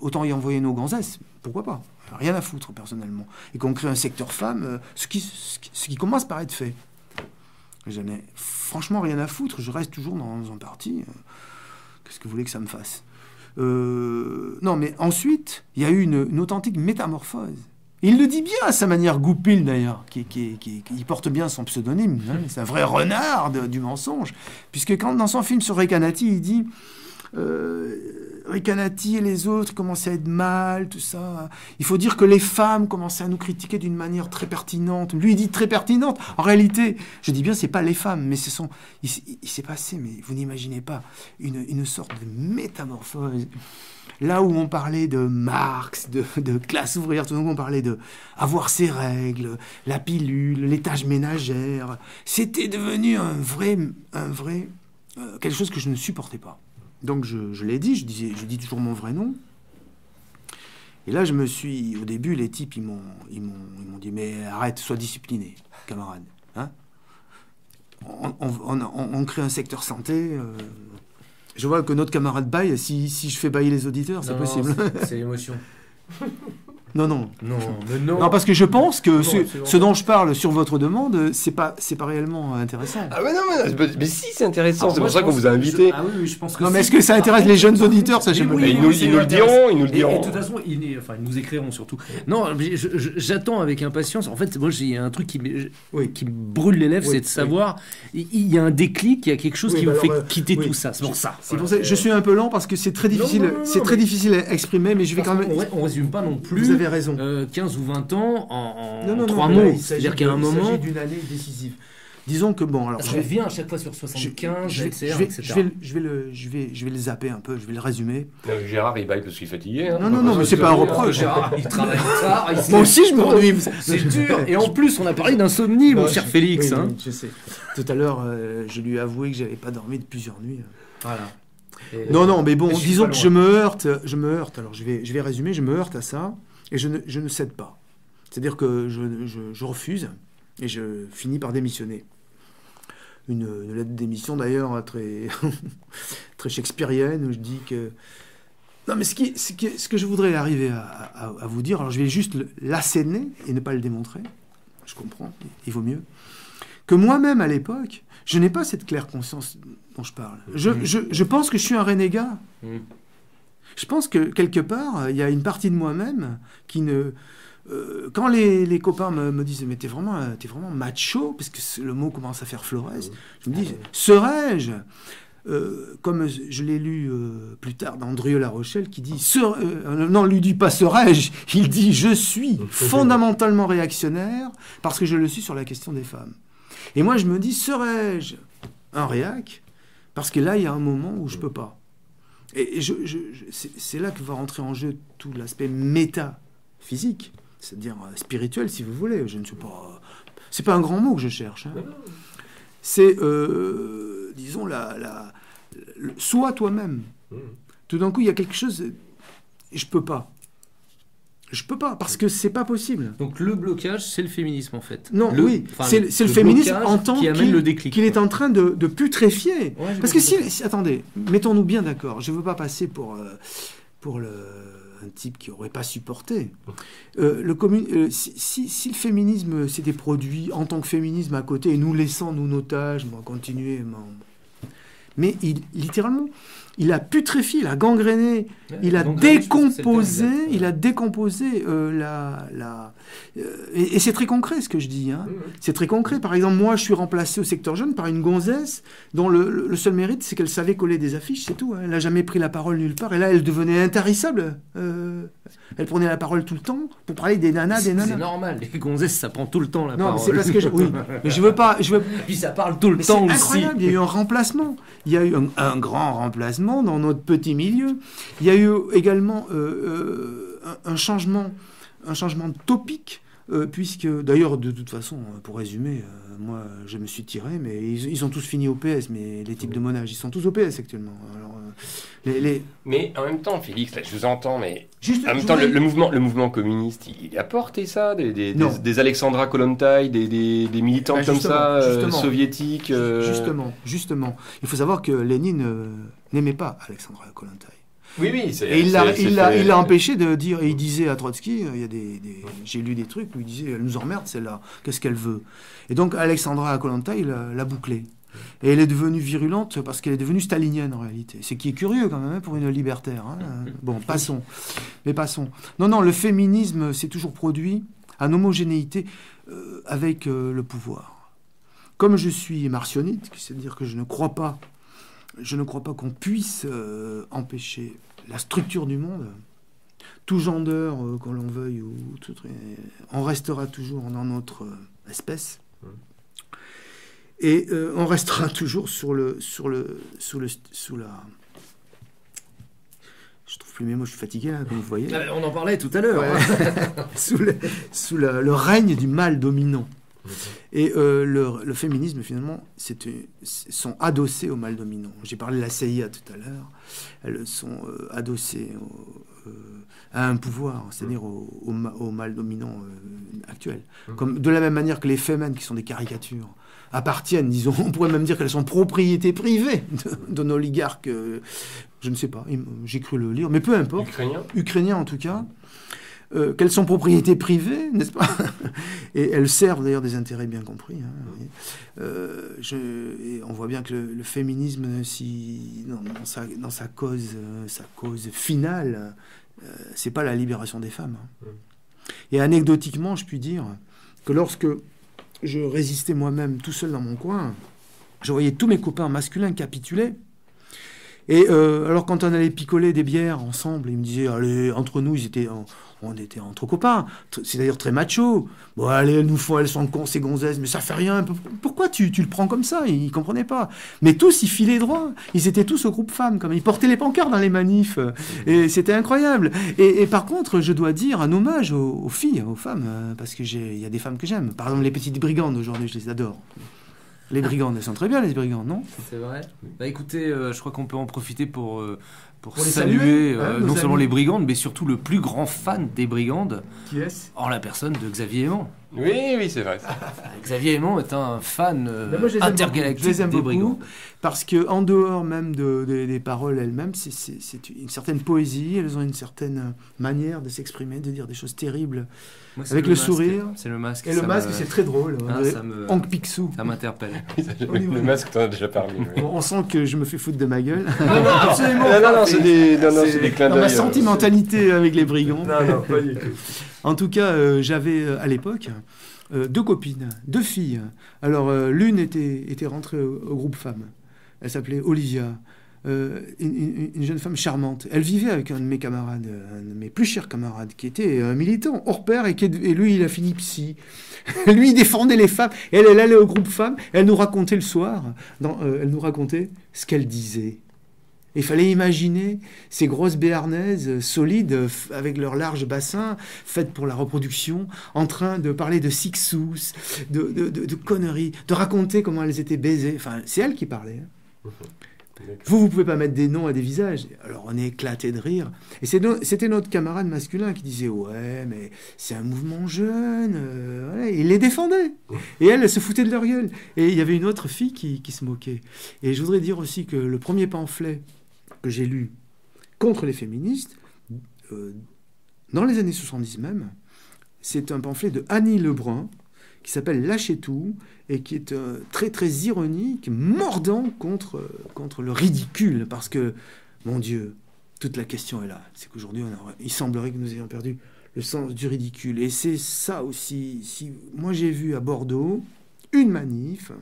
autant y envoyer nos gonzesses, pourquoi pas? Rien à foutre, personnellement. Et qu'on crée un secteur femmes, ce qui commence par être fait. J'en ai franchement rien à foutre, je reste toujours dans un parti. Qu'est-ce que vous voulez que ça me fasse? Non, mais ensuite, il y a eu une authentique métamorphose. Et il le dit bien à sa manière, Goupil d'ailleurs, qui porte bien son pseudonyme. Hein, c'est un vrai renard du mensonge. Puisque quand dans son film sur Recanati, il dit Recanati et les autres commençaient à être mal, tout ça. Il faut dire que les femmes commençaient à nous critiquer d'une manière très pertinente. Lui, il dit très pertinente. En réalité, je dis bien, c'est pas les femmes, mais ce sont... Il s'est passé, mais vous n'imaginez pas, une sorte de métamorphose. Là où on parlait de Marx, de classe ouvrière, tout d'un coup on parlait de avoir ses règles, la pilule, les tâches ménagères. C'était devenu un vrai quelque chose que je ne supportais pas. Donc je l'ai dit, je dis toujours mon vrai nom. Et là, au début, les types, ils m'ont dit, mais arrête, sois discipliné, camarade. Hein, on crée un secteur santé. Je vois que notre camarade baille. Si je fais bailler les auditeurs, c'est possible. C'est l'émotion. Non, parce que je pense que Non, ce dont je parle sur votre demande, c'est pas réellement intéressant. Ah mais non, mais si, c'est intéressant. C'est pour ça qu'on vous a invité. Ah oui, je pense que non, mais est-ce que ça intéresse les jeunes auditeurs? Ça, j'aime ils nous le diront. Et de toute façon, ils nous écriront surtout. Non, j'attends avec impatience. En fait, moi, j'ai un truc qui me brûle les lèvres, c'est de savoir, il y a un déclic, il y a quelque chose qui me fait quitter tout ça. C'est pour ça. C'est pour ça. Je suis un peu lent parce que c'est très difficile. C'est très difficile à exprimer, mais je vais quand même. On résume pas non plus. Vous avez raison. 15 ou 20 ans en 3 mots. C'est-à-dire qu'à un moment... Il s'agit d'une année décisive. Disons que bon, alors je reviens à chaque fois sur 75, etc. Je vais le zapper un peu, je vais le résumer. Gérard, il baille parce qu'il est fatigué. Hein. Non, mais c'est pas un reproche. Gérard, il travaille tard. Moi aussi, je m'ennuie. C'est dur. Et en plus, on a parlé d'insomnie, mon cher Félix. Oui, je sais. Tout à l'heure, je lui ai avoué que j'avais pas dormi de plusieurs nuits. Voilà. Non, mais bon, disons que je me heurte. Alors, je vais résumer. Je me heurte à ça et je ne cède pas. C'est-à-dire que je refuse et je finis par démissionner. Une lettre de démission d'ailleurs très, très shakespearienne où je dis que... Non mais ce que je voudrais arriver à vous dire, alors je vais juste l'asséner et ne pas le démontrer, je comprends, il vaut mieux, que moi-même à l'époque, je n'ai pas cette claire conscience dont je parle. Je pense que je suis un renégat. Je pense que quelque part, il y a une partie de moi-même qui ne... quand les copains me disent « mais t'es vraiment macho », parce que le mot commence à faire Flores, je me dis « serais-je » comme je l'ai lu plus tard dans Drieux La Rochelle, qui dit non, lui dit pas serais-je, il dit « je suis fondamentalement réactionnaire parce que je le suis sur la question des femmes ». Et moi, je me dis « serais-je un réac ?» parce que là, il y a un moment où je peux pas. Et c'est là que va rentrer en jeu tout l'aspect métaphysique, c'est-à-dire spirituel, si vous voulez. Je ne suis pas... C'est pas un grand mot que je cherche. Hein. C'est, disons, sois toi-même. Tout d'un coup, il y a quelque chose... Et je peux pas. Je peux pas, parce que c'est pas possible. Donc le blocage, c'est le féminisme, en fait. Non, c'est le féminisme en tant qu'il est en train de putréfier. Ouais, parce que attendez, mettons-nous bien d'accord. Je veux pas passer pour un type qui n'aurait pas supporté. Si le féminisme s'était produit en tant que féminisme à côté, et nous laissant nous nos tâches, continuer... Mais littéralement, il a putréfié, il a gangréné, il a décomposé, et c'est très concret ce que je dis. Hein. C'est très concret. Par exemple, moi, je suis remplacé au secteur jeune par une gonzesse dont le seul mérite, c'est qu'elle savait coller des affiches, c'est tout. Hein. Elle n'a jamais pris la parole nulle part. Et là, elle devenait intarissable. Elle prenait la parole tout le temps pour parler des nanas, C'est normal. Les gonzesses, ça prend tout le temps la parole. Non, c'est parce que oui, mais je veux pas. Puis ça parle tout le temps aussi. C'est incroyable. Il y a eu un remplacement. Il y a eu un grand remplacement dans notre petit milieu. Il y a eu également un changement topique, puisque, d'ailleurs, de toute façon, pour résumer, moi, je me suis tiré, mais ils ont tous fini au PS, mais les types de mon âge, ils sont tous au PS actuellement. Alors, Mais en même temps, Félix, là, je vous entends, mais en même temps, le mouvement communiste, il a porté ça, des Alexandra Kollontai, des militants comme ça, soviétiques. Justement. Il faut savoir que Lénine n'aimait pas Alexandra Kollontai. Oui, et il l'a empêché de dire, et il disait à Trotsky, j'ai lu des trucs où il disait, elle nous emmerde celle-là, qu'est-ce qu'elle veut? Et donc Alexandra Kollontai l'a bouclée. Et elle est devenue virulente parce qu'elle est devenue stalinienne en réalité. Ce qui est curieux quand même hein, pour une libertaire. Hein. Bon, passons. Non, le féminisme s'est toujours produit en homogénéité avec le pouvoir. Comme je suis martionnite, c'est-à-dire que je ne crois pas qu'on puisse empêcher la structure du monde, tout gender, qu'on l'on veuille, on restera toujours dans notre espèce. Et on restera toujours sous la... Je trouve plus mes mots, je suis fatigué, là, comme vous voyez. On en parlait tout à l'heure. Ouais. sous le règne du mâle dominant. Et le féminisme, finalement, sont adossés au mâle dominant. J'ai parlé de la CIA tout à l'heure. Elles sont adossées à un pouvoir, c'est-à-dire au mâle dominant actuel. Comme, de la même manière que les femmes, qui sont des caricatures, appartiennent, disons, on pourrait même dire qu'elles sont propriété privée d'un oligarque, je ne sais pas, j'ai cru le lire, mais peu importe. Ukrainien en tout cas. Qu'elles sont propriétés privées, n'est-ce pas? Et elles servent d'ailleurs des intérêts bien compris. Hein. Et on voit bien que le féminisme, dans sa cause finale, c'est pas la libération des femmes. Hein. Et anecdotiquement, je puis dire que lorsque je résistais moi-même tout seul dans mon coin, je voyais tous mes copains masculins capituler. Et alors quand on allait picoler des bières ensemble, ils me disaient, allez, entre nous, On était entre copains. C'est d'ailleurs très macho. Bon, allez, elles sont cons, ces gonzesses, mais ça fait rien. Pourquoi tu le prends comme ça? Ils comprenaient pas. Mais tous, ils filaient droit. Ils étaient tous au groupe femmes, comme ils portaient les pancartes dans les manifs. Et c'était incroyable. Et par contre, je dois dire un hommage aux filles, aux femmes, parce que il y a des femmes que j'aime. Par exemple, les petites brigandes aujourd'hui, je les adore. Les brigandes, elles sont très bien, les brigandes, non? C'est vrai. Bah écoutez, je crois qu'on peut en profiter pour les saluer non nos seulement amis. les brigandes, mais surtout le plus grand fan des brigandes, Qui est-ce? en la personne de Xavier Aimant. Oui, c'est vrai. Xavier Aimant est un fan Moi, je les aime intergalactique beaucoup. Je les aime des beaucoup, brigandes. parce que en dehors même des paroles elles-mêmes, c'est une certaine poésie. Elles ont une certaine manière de s'exprimer, de dire des choses terribles. Moi, c'est Avec le sourire. C'est le masque. Et le ça masque, me- c'est très drôle. Ah, ça Hank Picsou. Ça m'interpelle. Le masque, t'en as déjà parlé. Oui. On sent que je me fais foutre de ma gueule. Non, absolument non, pas. non, c'est des clins Dans d'œil. ma sentimentalité avec les brigands. Non, pas du tout. En tout cas, j'avais à l'époque 2 copines, 2 filles. Alors, l'une était rentrée au groupe femmes. Elle s'appelait Olivia, une jeune femme charmante. Elle vivait avec un de mes camarades, un de mes plus chers camarades, qui était un militant hors pair, et lui, il a fini psy. Lui, il défendait les femmes. Et elle allait au groupe femmes. Elle nous racontait le soir, elle nous racontait ce qu'elle disait. Il fallait imaginer ces grosses béarnaises solides, avec leur large bassin, faites pour la reproduction, en train de parler de six-sous, de conneries, de raconter comment elles étaient baisées. Enfin, c'est elle qui parlait. Hein. Vous pouvez pas mettre des noms à des visages. Alors on est éclaté de rire. Et c'était notre camarade masculin qui disait « Ouais, mais c'est un mouvement jeune. Voilà. » Il les défendait. Et elle se foutait de leur gueule. Et il y avait une autre fille qui se moquait. Et je voudrais dire aussi que le premier pamphlet que j'ai lu contre les féministes, dans les années 70 même, c'est un pamphlet de Annie Lebrun qui s'appelle « Lâchez tout » et qui est très très ironique, mordant contre le ridicule, parce que, mon Dieu, toute la question est là. C'est qu'aujourd'hui, il semblerait que nous ayons perdu le sens du ridicule. Et c'est ça aussi. Moi, j'ai vu à Bordeaux une manif.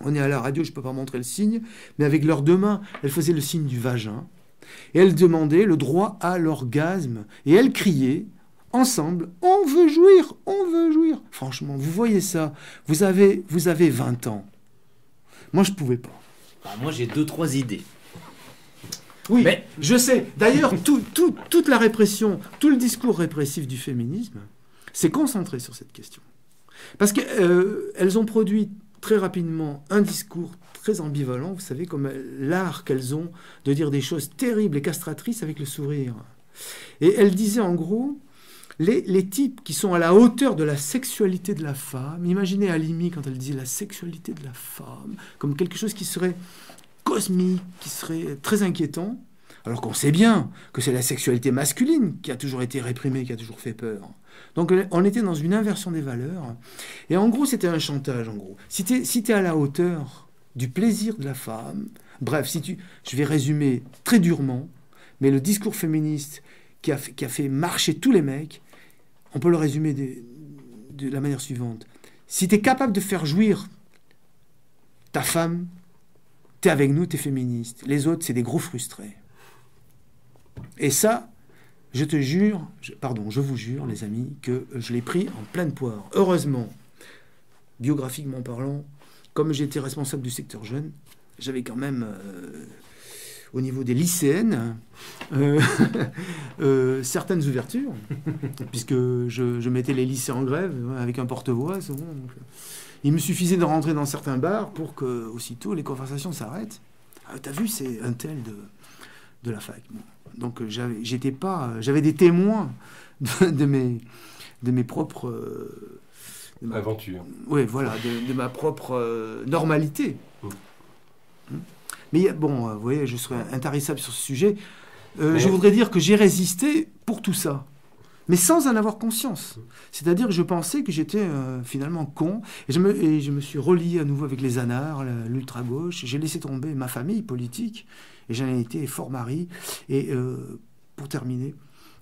On est à la radio, je ne peux pas montrer le signe, mais avec leurs 2 mains, elles faisaient le signe du vagin. Et elles demandaient le droit à l'orgasme. Et elles criaient, ensemble, on veut jouir, on veut jouir. Franchement, vous voyez ça, vous avez 20 ans. Moi, je ne pouvais pas. Bah, moi, j'ai 2-3 idées. Oui, Mais- je sais. D'ailleurs, toute la répression, tout le discours répressif du féminisme s'est concentré sur cette question. Parce qu'elles ont produit très rapidement un discours très ambivalent, vous savez, comme l'art qu'elles ont de dire des choses terribles et castratrices avec le sourire. Et elles disaient en gros, les types qui sont à la hauteur de la sexualité de la femme, imaginez Halimi quand elle disait la sexualité de la femme, comme quelque chose qui serait cosmique, qui serait très inquiétant, alors qu'on sait bien que c'est la sexualité masculine qui a toujours été réprimée, qui a toujours fait peur. Donc on était dans une inversion des valeurs. Et en gros, c'était un chantage, en gros. Si t'es à la hauteur du plaisir de la femme, bref, je vais résumer très durement, mais le discours féministe qui a fait marcher tous les mecs, on peut le résumer de la manière suivante. Si t'es capable de faire jouir ta femme, t'es avec nous, t'es féministe. Les autres, c'est des gros frustrés. Et ça, je vous jure, les amis, que je l'ai pris en pleine poire. Heureusement, biographiquement parlant, comme j'étais responsable du secteur jeune, j'avais quand même, au niveau des lycéennes, certaines ouvertures, puisque je mettais les lycées en grève avec un porte-voix. C'est bon, donc, il me suffisait de rentrer dans certains bars pour que, aussitôt, les conversations s'arrêtent. Ah, t'as vu, c'est un tel de la fac. Bon. Donc j'avais des témoins de mes propres aventure. Oui, voilà, de ma propre normalité. Mais bon, vous voyez, je serais intarissable sur ce sujet. Je voudrais dire que j'ai résisté pour tout ça, mais sans en avoir conscience. C'est-à-dire que je pensais que j'étais finalement con, et je me suis relié à nouveau avec les anards, l'ultra-gauche. J'ai laissé tomber ma famille politique, et j'en ai été fort mari. Et pour terminer,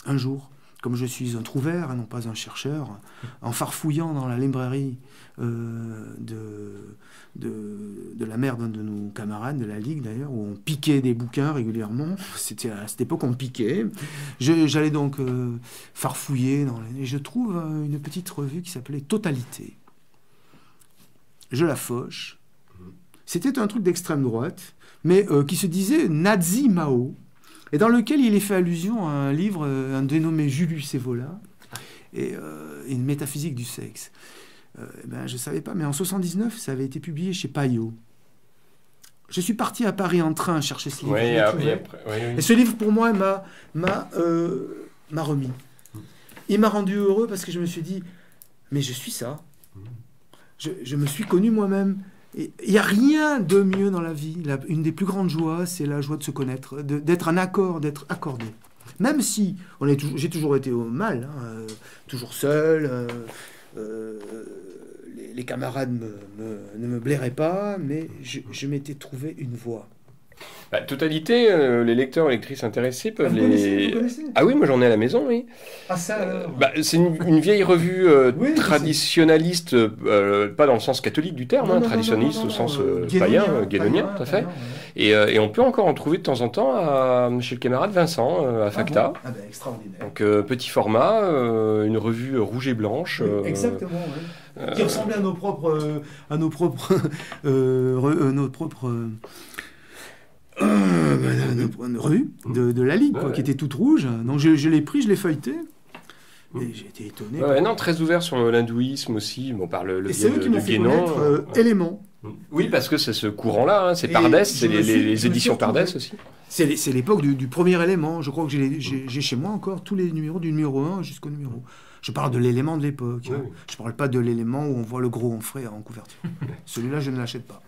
un jour, comme je suis un trouvère, non pas un chercheur, en farfouillant dans la librairie de la mère d'un de nos camarades de la Ligue, d'ailleurs, où on piquait des bouquins régulièrement. C'était à cette époque, on piquait. J'allais donc farfouiller, et je trouve une petite revue qui s'appelait Totalité. Je la fauche. C'était un truc d'extrême droite, mais qui se disait Nazi Mao, et dans lequel il est fait allusion à un livre, un dénommé Julius Evola, et une métaphysique du sexe. Je ne savais pas, mais en 79, ça avait été publié chez Payot. Je suis parti à Paris en train chercher ce livre. Et ce livre, pour moi, m'a remis. Il m'a rendu heureux parce que je me suis dit, mais je suis ça. Je me suis connu moi-même. Il n'y a rien de mieux dans la vie. Une des plus grandes joies, c'est la joie de se connaître, d'être en accord, d'être accordé. Même si j'ai toujours été au mal, toujours seul, les camarades ne me blairaient pas, mais je m'étais trouvé une voie. Totalité, les lecteurs et lectrices intéressés peuvent vous connaissez Ah oui, moi j'en ai à la maison, oui. Ah ça c'est une vieille revue traditionnaliste, pas dans le sens catholique du terme, traditionnaliste au sens païen, guénonien, tout à fait. Et on peut encore en trouver de temps en temps chez le camarade Vincent, à Facta. Extraordinaire. Donc petit format, une revue rouge et blanche. Exactement, oui. Qui ressemblait à nos propres revue de la Ligue, qui était toute rouge. Donc je l'ai pris, je l'ai feuilleté. Et j'ai été étonné. Très ouvert sur l'hindouisme aussi, par le biais c'est eux qui m'ont fait connaître Éléments. Oui, parce que c'est ce courant-là, c'est Pardès, c'est les éditions Pardès aussi. C'est l'époque du premier Élément. Je crois que j'ai chez moi encore tous les numéros du numéro 1 jusqu'au numéro. Je parle de l'Élément de l'époque. Oui. Je ne parle pas de l'Élément où on voit le gros Onfray en couverture. Celui-là, je ne l'achète pas.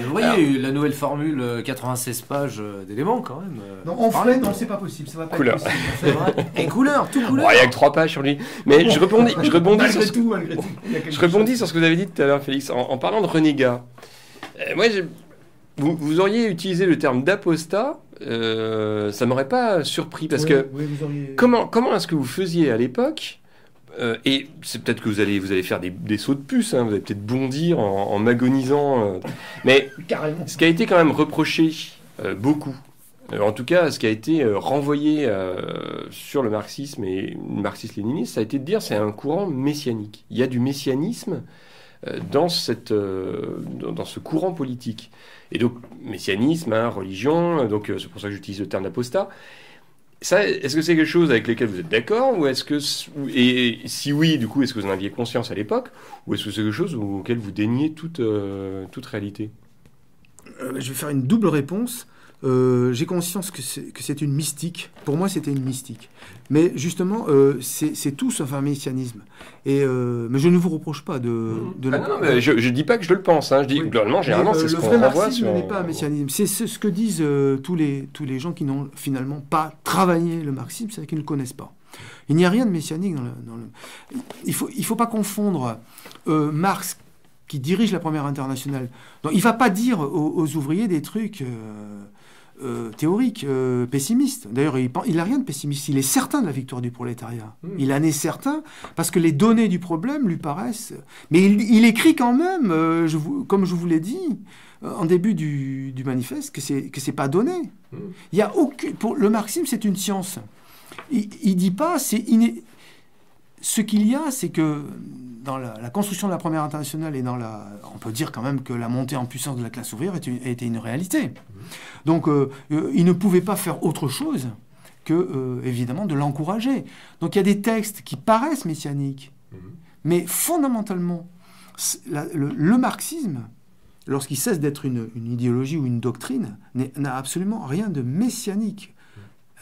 Vous voyez, la nouvelle formule 96 pages d'Éléments quand même. Non, Onfray, non, c'est pas possible. Ça va pas couleur. Être possible. C'est vrai. Et couleur, tout couleur. Il n'y a que 3 pages sur lui. Mais je rebondis malgré tout. Je rebondis sur ce que vous avez dit tout à l'heure, Félix, en parlant de renégat. Moi, vous auriez utilisé le terme d'apostat, ça m'aurait pas surpris parce que comment est-ce que vous faisiez à l'époque? Et c'est peut-être que vous allez faire des sauts de puce, vous allez peut-être bondir en m'agonisant. Mais carrément. Ce qui a été quand même reproché beaucoup, en tout cas ce qui a été renvoyé sur le marxisme et le marxisme-léninisme, ça a été de dire c'est un courant messianique. Il y a du messianisme dans ce courant politique. Et donc messianisme, religion, donc c'est pour ça que j'utilise le terme d'apostat. Ça, est-ce que c'est quelque chose avec lequel vous êtes d'accord, ou est-ce que, et si oui, du coup, est-ce que vous en aviez conscience à l'époque, ou est-ce que c'est quelque chose auquel vous déniez toute réalité? Je vais faire une double réponse. J'ai conscience que c'est une mystique. Pour moi, c'était une mystique. Mais justement, c'est tout sauf un messianisme. Mais je ne vous reproche pas de non, mais je ne dis pas que je le pense. Je dis globalement, généralement, c'est ce qu'on renvoie sur... Le vrai marxisme n'est pas un messianisme. C'est ce que disent tous les gens qui n'ont finalement pas travaillé le marxisme, c'est qu'ils ne le connaissent pas. Il n'y a rien de messianique dans le... Il faut pas confondre Marx, qui dirige la Première Internationale. Donc, il ne va pas dire aux ouvriers des trucs... théorique, pessimiste. D'ailleurs, il n'a rien de pessimiste. Il est certain de la victoire du prolétariat. Il en est certain parce que les données du problème lui paraissent... Mais il écrit quand même, comme je vous l'ai dit, en début du manifeste, que c'est pas donné. Il y a pour le marxisme, c'est une science. Il dit pas... Ce qu'il y a, c'est que dans la construction de la Première Internationale et on peut dire quand même que la montée en puissance de la classe ouvrière était une réalité. Donc, il ne pouvait pas faire autre chose que, évidemment, de l'encourager. Donc, il y a des textes qui paraissent messianiques, mais fondamentalement, le marxisme, lorsqu'il cesse d'être une idéologie ou une doctrine, n'a absolument rien de messianique.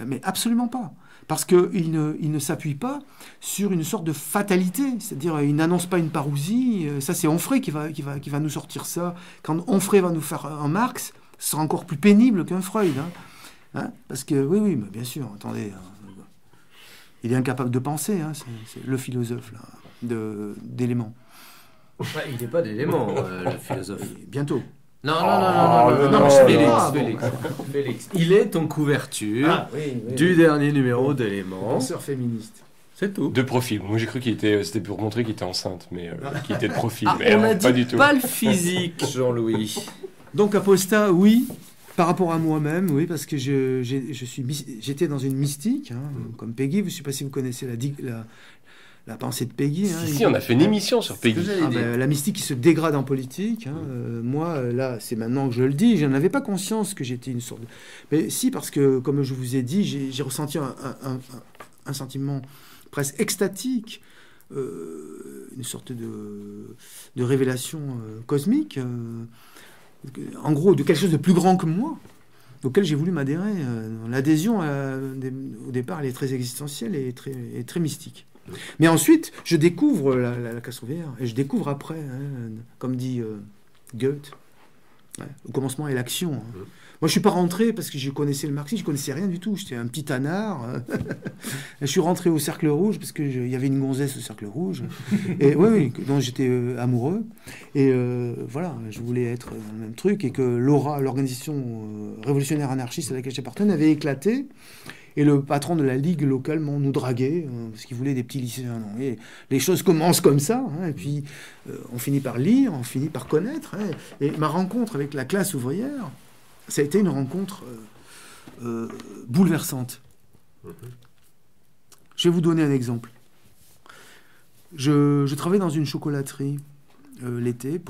Mais absolument pas. Parce qu'il ne s'appuie pas sur une sorte de fatalité. C'est-à-dire, il n'annonce pas une parousie. Ça, c'est Onfray qui va nous sortir ça. Quand Onfray va nous faire un Marx, ce sera encore plus pénible qu'un Freud. Parce que, oui, mais bien sûr, attendez. Il est incapable de penser. C'est le philosophe d'Éléments. Il n'est pas d'Éléments, le philosophe. Bientôt. Non, Félix. Il est en couverture du dernier numéro d'Éléments. Penseur féministe. C'est tout. De profil. Moi, j'ai cru c'était pour montrer qu'il était enceinte, mais qu'il était de profil. Mais on non, a pas dit du tout. pas le physique, Jean-Louis. Donc apostat, oui. Par rapport à moi-même, oui, parce que j'étais dans une mystique, comme Peggy. Je ne sais pas si vous connaissez la pensée de Peggy. Si, on a fait une émission sur Peggy. La mystique qui se dégrade en politique. Moi, là, c'est maintenant que je le dis, je n'avais pas conscience que j'étais une sorte de... Mais si, parce que, comme je vous ai dit, j'ai ressenti un sentiment presque extatique, une sorte de révélation cosmique, en gros, de quelque chose de plus grand que moi, auquel j'ai voulu m'adhérer. L'adhésion, au départ, elle est très existentielle et très mystique. Mais ensuite, je découvre la classe ouvrière, et je découvre après, comme dit Goethe, au commencement est l'action. Moi, je ne suis pas rentré parce que je connaissais le marxisme, je ne connaissais rien du tout. J'étais un petit tannard. Je suis rentré au Cercle Rouge parce qu'il y avait une gonzesse au Cercle Rouge, et oui, dont j'étais amoureux. Et voilà, je voulais être dans le même truc, et que l'ORA, l'organisation révolutionnaire anarchiste à laquelle j'appartenais, avait éclaté. Et le patron de la ligue locale nous draguait, parce qu'il voulait des petits lycéens. Non, et les choses commencent comme ça, et puis on finit par lire, on finit par connaître. Et ma rencontre avec la classe ouvrière, ça a été une rencontre bouleversante. Je vais vous donner un exemple. Je travaillais dans une chocolaterie l'été,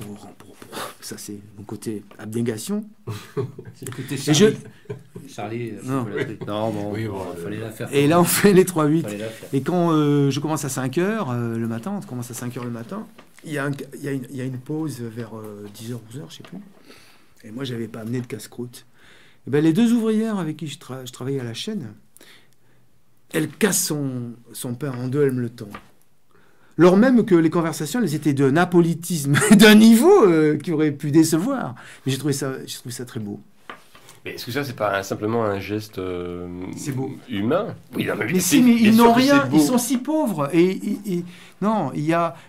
ça c'est mon côté abnégation. C'était Charlie. Charlie, chocolaterie. Non, bon, oui, fallait la faire. Et là on fait les 3-8. Et quand je commence à 5h le matin, on commence à 5h le matin, il y a une pause vers 10h, 11h, je sais plus. Et moi, j'avais pas amené de casse-croûte. Et ben, les deux ouvrières avec qui je travaillais à la chaîne, elle casse son pain en deux, elle me le tend. Lors même que les conversations, elles étaient d'un apolitisme, d'un niveau qui aurait pu décevoir. Mais j'ai trouvé ça très beau. Mais est-ce que ça, c'est pas simplement un geste c'est beau. Humain? Oui, non, mais ils n'ont rien, ils sont si pauvres. Et non,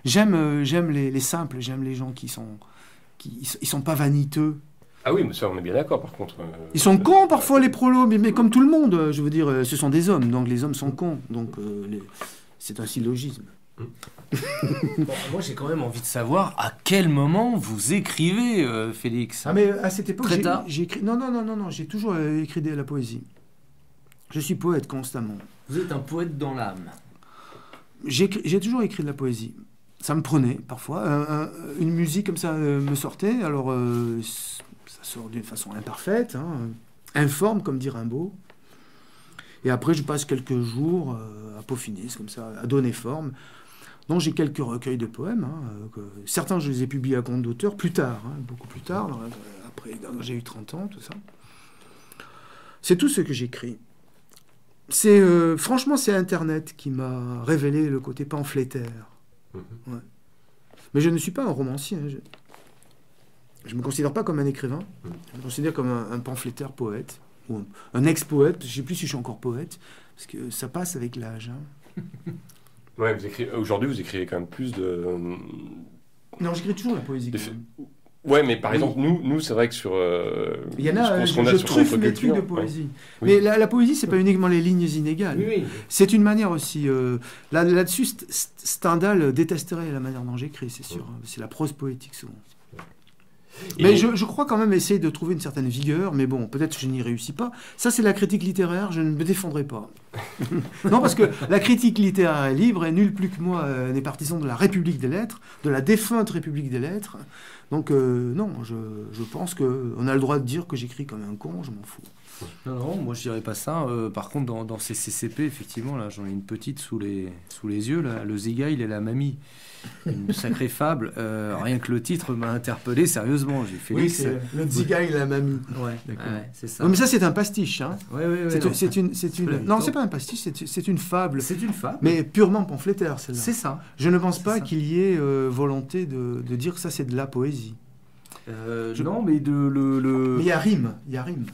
j'aime les simples, j'aime les gens qui sont pas vaniteux. Ah oui, mais ça, on est bien d'accord, par contre. Ils sont cons, parfois, les prolos, mais comme tout le monde, je veux dire, ce sont des hommes, donc les hommes sont cons. Donc, c'est un syllogisme. Bon, moi, j'ai quand même envie de savoir à quel moment vous écrivez, Félix. Ah, mais à cette époque, très tard. j'ai écrit... Non, j'ai toujours écrit de la poésie. Je suis poète constamment. Vous êtes un poète dans l'âme. J'ai toujours écrit de la poésie. Ça me prenait, parfois. Une musique comme ça me sortait, alors... ça sort d'une façon imparfaite, informe, comme dit Rimbaud. Et après, je passe quelques jours à peaufiner, comme ça, à donner forme. Donc, j'ai quelques recueils de poèmes. Certains, je les ai publiés à compte d'auteur plus tard, beaucoup plus tard, après, j'ai eu 30 ans, tout ça. C'est tout ce que j'écris. Franchement, c'est Internet qui m'a révélé le côté pamphlétaire. Ouais. Mais je ne suis pas un romancier. Je ne me considère pas comme un écrivain. Je me considère comme un pamphlétaire poète. Ou un ex-poète. Je ne sais plus si je suis encore poète. Parce que ça passe avec l'âge. Ouais, aujourd'hui, vous écrivez quand même plus de... Non, j'écris toujours la poésie. Ouais, mais par exemple, nous, c'est vrai que sur... Il y en a, je truffe mes trucs de poésie. Ouais. Mais la poésie, c'est pas uniquement les lignes inégales. Oui. C'est une manière aussi... Là-dessus, Stendhal détesterait la manière dont j'écris, c'est sûr. C'est la prose poétique, souvent. Mais je crois quand même essayer de trouver une certaine vigueur, mais bon, peut-être que je n'y réussis pas. Ça, c'est la critique littéraire, je ne me défendrai pas. Non, parce que la critique littéraire est libre, et nul plus que moi n'est partisan de la République des lettres, de la défunte République des lettres. Donc, non, je pense qu'on a le droit de dire que j'écris comme un con, je m'en fous. Non, moi je dirais pas ça. Par contre, dans ces CCP, effectivement, là, j'en ai une petite sous les yeux, là, le Zigail et la mamie. Une sacrée fable. Rien que le titre m'a interpellé sérieusement. J'ai fait oui, c'est le Zigail et la mamie. Ouais, d'accord. Ouais, c'est ça. Non, mais ça, c'est un pastiche. Ouais, c'est une. Non, c'est pas un pastiche. C'est une fable. C'est une fable. Mais purement pamphlétaire, celle-là. C'est ça. Je ne pense pas qu'il y ait volonté de dire que ça, c'est de la poésie. Non, mais Mais il y a rime.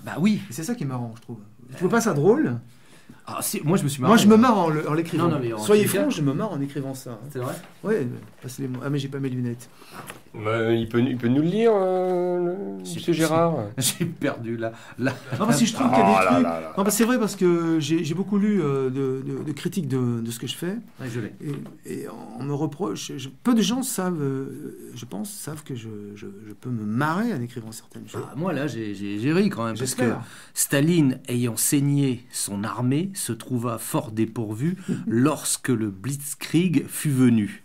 Bah oui. Et c'est ça qui est marrant, je trouve. Tu trouves pas ça drôle? Ah, si, moi, je me suis marré. Moi, je me marre en l'écrivant. Non, mais Soyez francs, je me marre en écrivant ça. Hein. C'est vrai? Ouais, passez les mots. Ah, mais j'ai pas mes lunettes. Il peut nous le lire, monsieur Gérard. J'ai perdu là. Non, parce que je trouve qu'il y a des trucs. Non, bah, c'est vrai parce que j'ai beaucoup lu de critiques de ce que je fais. Ouais, je l'ai. Et on me reproche. Peu de gens savent, je pense, savent que je peux me marrer en écrivant certaines choses. Ah, moi là, j'ai ri quand même parce que J'espère. Staline, ayant saigné son armée, se trouva fort dépourvu lorsque le Blitzkrieg fut venu.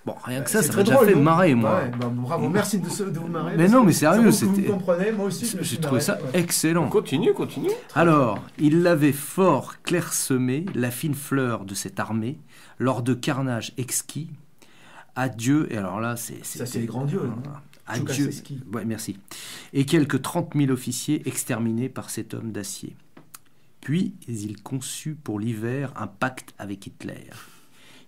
Bon, rien que ça C'est m'a très déjà drôle, fait non marrer, moi. Ouais, bah, bravo, merci de vous marrer. Mais non, mais sérieux, ça, vous c'était. comprenez, moi aussi. je me J'ai suis trouvé marré, ça ouais. excellent. Continue. Alors, il l'avait fort clairsemé, la fine fleur de cette armée, lors de carnages exquis. Adieu, et alors là, Ça, c'est les grands dieux, non Adieu. Tchoukassevski. Ouais, merci. Et quelques 30 000 officiers exterminés par cet homme d'acier. Puis, il conçut pour l'hiver un pacte avec Hitler.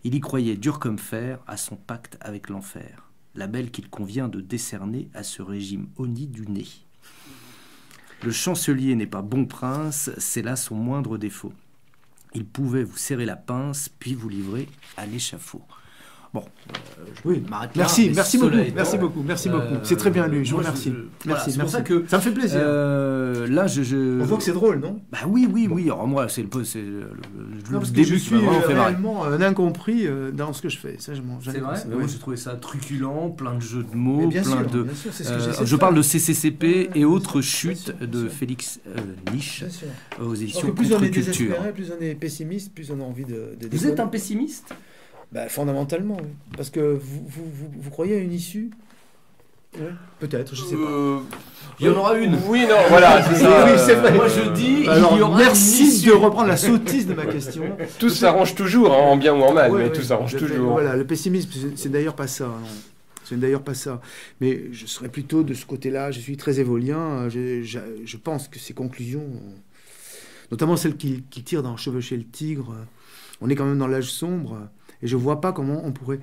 Il y croyait dur comme fer à son pacte avec l'enfer, label qu'il convient de décerner à ce régime honni du nez. Le chancelier n'est pas bon prince, c'est là son moindre défaut. Il pouvait vous serrer la pince, puis vous livrer à l'échafaud. Bon, Oui, m'arrête là, merci, mais merci cela beaucoup, étant, merci beaucoup, merci beaucoup. C'est très bien lu, je vous moi, remercie. voilà, Merci, c'est pour merci. ça que Ça me fait plaisir. là, je On voit que c'est drôle, non bah oui. Alors moi, c'est le Non, parce que début je qui suis m'a vraiment fait marrer. réellement un incompris dans ce que je fais. Ça, C'est vrai. Mais ouais. moi, j'ai trouvé ça truculent, plein de jeux de Mais mots, bien plein sûr, de. bien sûr, c'est ce que j'essaie de Je parle faire. de CCCP et autres chutes bien de sûr. Félix Niche Bien sûr. aux Parce éditions que plus on est Contre-Culture. désespéré, plus on est pessimiste, plus on a envie de Vous êtes un pessimiste? Bah, fondamentalement, oui. Parce que vous croyez à une issue. Ouais. Peut-être, je sais pas. Il y en aura une. Oui, non, voilà, c'est ça. Oui, c'est vrai. Moi, je dis, Alors, il y aura merci une issue. de reprendre la sottise de ma question. Tout s'arrange toujours, hein, en bien ou en mal, Ouais, mais ouais. tout s'arrange toujours. Voilà, le pessimisme, c'est d'ailleurs pas ça. Non. C'est d'ailleurs pas ça. Mais je serais plutôt de ce côté-là. Je suis très évolien. Je pense que ces conclusions, notamment celles qu'il tire dans Chevaucher le tigre, on est quand même dans l'âge sombre. Et je vois pas comment on pourrait...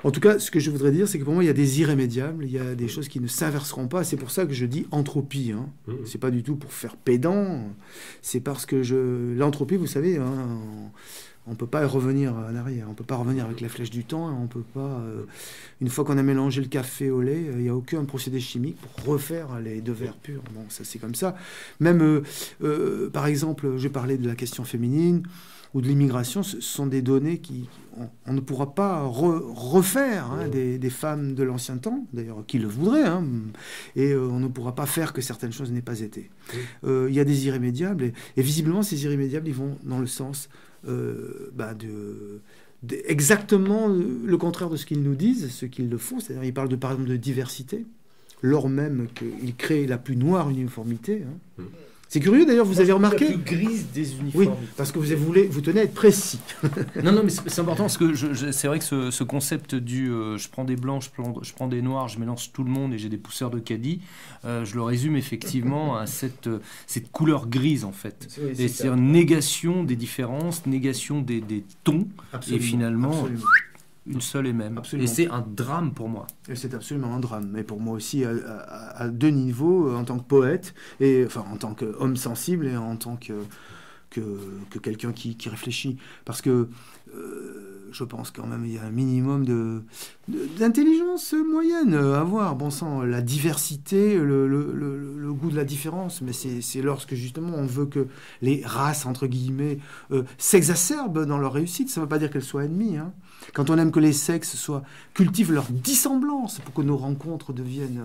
En tout cas, ce que je voudrais dire, c'est que pour moi, il y a des irrémédiables, il y a des choses qui ne s'inverseront pas. C'est pour ça que je dis entropie. Hein. C'est pas du tout pour faire pédant. C'est parce que l'entropie, vous savez, hein, on peut pas revenir en arrière. On peut pas revenir avec la flèche du temps. Hein. On peut pas. Une fois qu'on a mélangé le café au lait, il n'y a aucun procédé chimique pour refaire les deux verres purs. Bon, ça c'est comme ça. Même, par exemple, je parlais de la question féminine ou de l'immigration, ce sont des données on ne pourra pas refaire hein, des femmes de l'ancien temps, d'ailleurs, qui le voudraient, hein, et on ne pourra pas faire que certaines choses n'aient pas été. Il y a des irrémédiables, et visiblement, ces irrémédiables, ils vont dans le sens exactement le contraire de ce qu'ils nous disent, ce qu'ils le font, c'est-à-dire ils parlent par exemple de diversité, lors même qu'ils créent la plus noire uniformité, hein. C'est curieux d'ailleurs, vous avez remarqué. La plus grise des uniformes. Oui, parce que vous tenez à être précis. Non, mais c'est important parce que c'est vrai que ce concept du je prends des blancs, je prends des noirs, je mélange tout le monde et j'ai des pousseurs de caddie, je le résume effectivement à cette couleur grise en fait. Oui, et c'est une négation des différences, négation des tons, absolument, et finalement absolument. une seule et même. Absolument. Et c'est un drame pour moi. Et c'est absolument un drame, mais pour moi aussi à deux niveaux, en tant que poète, et enfin en tant qu'homme sensible et en tant que quelqu'un qui réfléchit. Parce que je pense quand même il y a un minimum d'intelligence moyenne à avoir. Bon sang, la diversité, le goût de la différence, mais c'est lorsque justement on veut que les races, entre guillemets, s'exacerbent dans leur réussite. Ça ne veut pas dire qu'elles soient ennemies, hein. Quand on aime que les sexes cultivent leur dissemblance pour que nos rencontres deviennent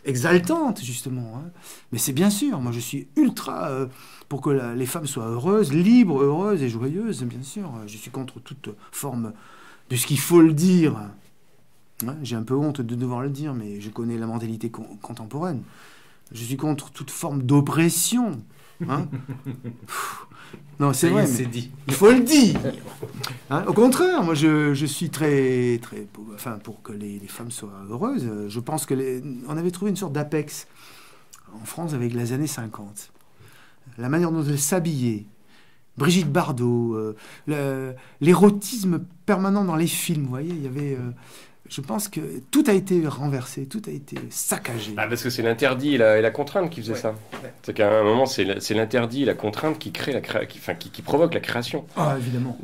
exaltantes, justement. Hein. Mais c'est bien sûr, moi je suis ultra pour que les femmes soient heureuses, libres, heureuses et joyeuses, bien sûr. Je suis contre toute forme de ce qu'il faut le dire. Ouais, j'ai un peu honte de devoir le dire, mais je connais la mentalité contemporaine. Je suis contre toute forme d'oppression. Hein. Non, c'est vrai, mais dit. il faut le dire. Hein, au contraire, moi je suis très pour que les femmes soient heureuses. Je pense que on avait trouvé une sorte d'apex en France avec les années 50. La manière dont elles s'habillaient, Brigitte Bardot, l'érotisme permanent dans les films, vous voyez, il y avait Je pense que tout a été renversé, tout a été saccagé. Parce que c'est l'interdit et la contrainte qui faisait ça. Ouais. C'est qu'à un moment, c'est l'interdit et la contrainte qui crée qui provoque la création. Ah, évidemment.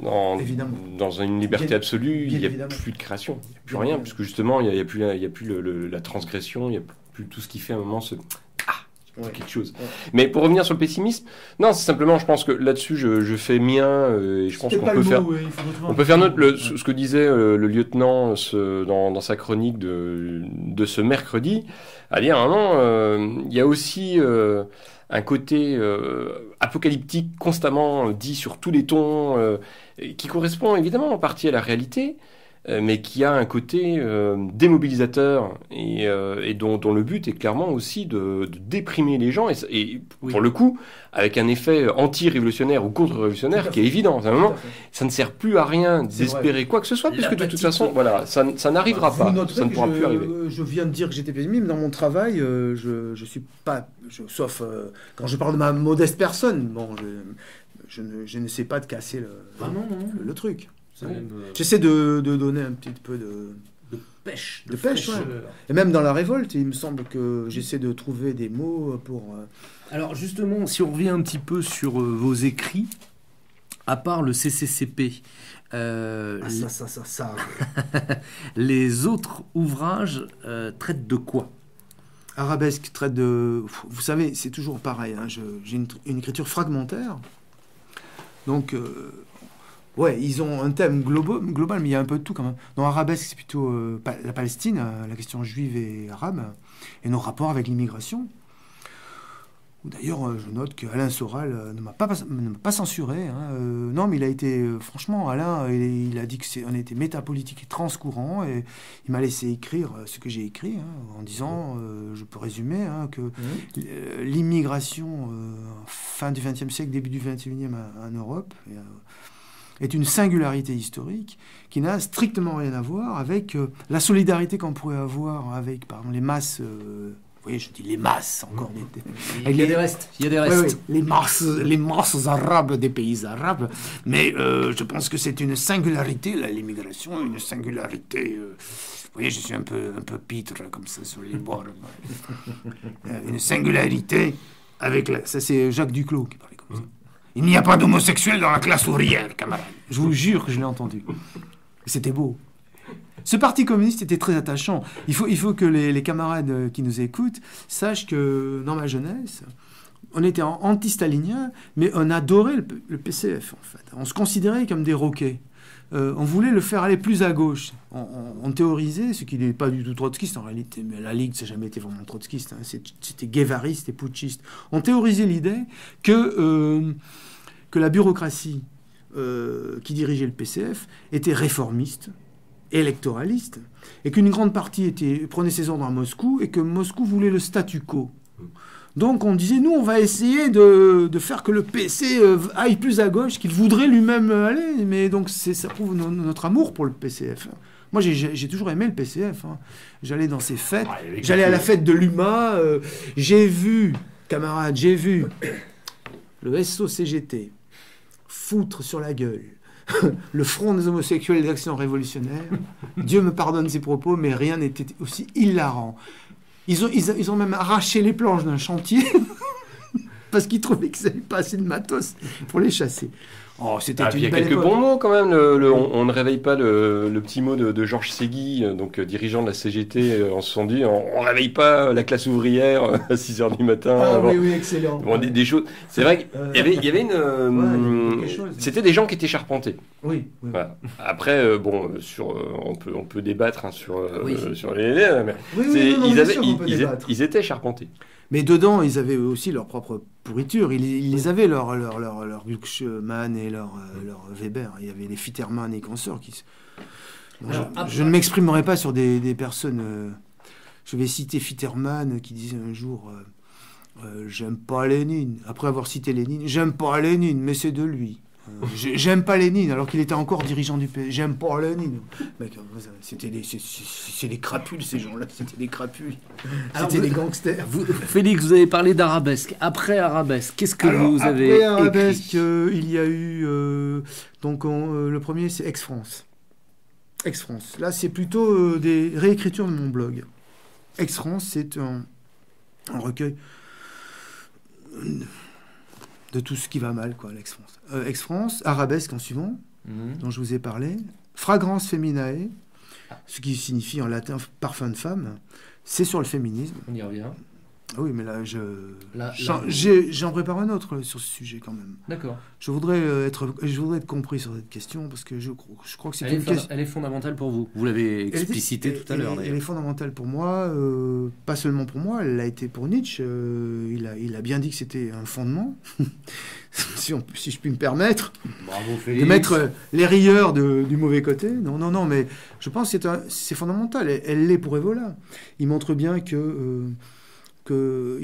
Dans une liberté absolue, il n'y a plus de création. Il n'y a plus rien, puisque justement, il n'y a plus la transgression, il n'y a plus tout ce qui fait à un moment quelque chose. Ouais. Mais pour revenir sur le pessimisme, non, c'est simplement, je pense que là-dessus, je fais mien, et je pense qu'on peut faire, on peut faire ce que disait le lieutenant dans sa chronique de ce mercredi, à dire, à un moment, il y a aussi un côté apocalyptique constamment dit sur tous les tons, qui correspond évidemment en partie à la réalité, mais qui a un côté démobilisateur et dont le but est clairement aussi de déprimer les gens et pour le coup avec un effet anti-révolutionnaire ou contre-révolutionnaire qui est évident. À un moment, ça ne sert plus à rien d'espérer quoi que ce soit, puisque de toute façon, voilà, ça n'arrivera pas, ça ne pourra plus arriver. Je viens de dire que j'étais pessimiste, mais dans mon travail, je suis pas, sauf quand je parle de ma modeste personne, bon, je ne sais pas de casser le truc. J'essaie de donner un petit peu de pêche. Ouais. Et même dans la révolte, il me semble que j'essaie de trouver des mots pour... Alors justement, si on revient un petit peu sur vos écrits, à part le CCCP, les autres ouvrages traitent de quoi ? Arabesque traite de... Vous savez, c'est toujours pareil, hein, j'ai une écriture fragmentaire, donc... Ouais, ils ont un thème global, mais il y a un peu de tout quand même. Dans Arabesque, c'est plutôt la Palestine, la question juive et arabe, et nos rapports avec l'immigration. D'ailleurs, je note qu'Alain Soral ne m'a pas censuré. Hein. Non, mais il a été... franchement, Alain, il a dit qu'on était métapolitique et transcourant, et il m'a laissé écrire ce que j'ai écrit, hein, en disant, je peux résumer, hein, que l'immigration, fin du XXe siècle, début du XXIe en Europe... est une singularité historique qui n'a strictement rien à voir avec la solidarité qu'on pourrait avoir avec, par exemple, les masses... vous voyez, je dis les masses, encore. Il y a des restes. Oui, les masses arabes des pays arabes. Mais je pense que c'est une singularité, l'immigration, une singularité... vous voyez, je suis un peu pitre, comme ça, sur les bords. Une singularité avec... Ça, c'est Jacques Duclos qui parlait comme ça. Il n'y a pas d'homosexuels dans la classe ouvrière, camarade. Je vous jure que je l'ai entendu. C'était beau. Ce parti communiste était très attachant. Il faut que les camarades qui nous écoutent sachent que dans ma jeunesse, on était anti-stalinien, mais on adorait le PCF, en fait. On se considérait comme des roquets. On voulait le faire aller plus à gauche. On théorisait, ce qui n'est pas du tout trotskiste en réalité, mais la Ligue, ça n'a jamais été vraiment trotskiste. Hein. C'était guévariste et putschiste. On théorisait l'idée que la bureaucratie qui dirigeait le PCF était réformiste, électoraliste, et qu'une grande partie prenait ses ordres à Moscou, et que Moscou voulait le statu quo. Donc on disait, nous, on va essayer de faire que le PC aille plus à gauche qu'il voudrait lui-même aller. Mais donc ça prouve notre amour pour le PCF. Moi, j'ai toujours aimé le PCF. Hein. J'allais dans ses fêtes. J'allais à la fête de l'UMA. J'ai vu, camarades, le SO-CGT foutre sur la gueule le Front des homosexuels d'Action révolutionnaire. Dieu me pardonne ces propos, mais rien n'était aussi hilarant. Ils ont même arraché les planches d'un chantier parce qu'ils trouvaient qu'ils n'avaient pas assez de matos pour les chasser. Oh, c'était il y a quelques bons mots quand même. On ne réveille pas le petit mot de Georges Ségui, donc dirigeant de la CGT en 70. On ne réveille pas la classe ouvrière à 6h du matin. Ah oui, excellent. Bon, des choses. C'est vrai qu'il y avait une... c'était des gens qui étaient charpentés. Oui. Voilà. Après, on peut débattre sur les... Mais ils étaient charpentés. Mais dedans, ils avaient aussi leur propre pourriture. Ils avaient leur Glucksmann et leur Weber. Il y avait les Fitterman et consorts qui... Je ne m'exprimerai pas sur des personnes... je vais citer Fitterman qui disait un jour j'aime pas Lénine. Après avoir cité Lénine, j'aime pas Lénine, mais c'est de lui. J'aime pas Lénine, alors qu'il était encore dirigeant du pays. J'aime pas Lénine. Mec, c'est des crapules, ces gens-là. C'était des crapules. C'était des gangsters. Félix, vous avez parlé d'Arabesque. Après Arabesque, qu'est-ce que vous avez écrit ? Après Arabesque, il y a eu... le premier, c'est Ex-France. Ex-France. Là, c'est plutôt des réécritures de mon blog. Ex-France, c'est un recueil de tout ce qui va mal, quoi, l'ex-France. Ex-France, arabesque en suivant, dont je vous ai parlé. Fragrance feminae, ce qui signifie en latin parfum de femme. C'est sur le féminisme. On y revient. Ah oui, mais là, j'en prépare un autre sur ce sujet quand même. D'accord. Je voudrais être compris sur cette question parce que je crois que c'est une question. Elle est fondamentale pour vous. Vous l'avez explicité tout à l'heure. Elle est fondamentale pour moi, pas seulement pour moi, elle l'a été pour Nietzsche. Il a bien dit que c'était un fondement, si je puis me permettre. Bravo Félix. De mettre les rieurs du mauvais côté. Non, mais je pense que c'est fondamental. Elle l'est pour Evola. Il montre bien qu'il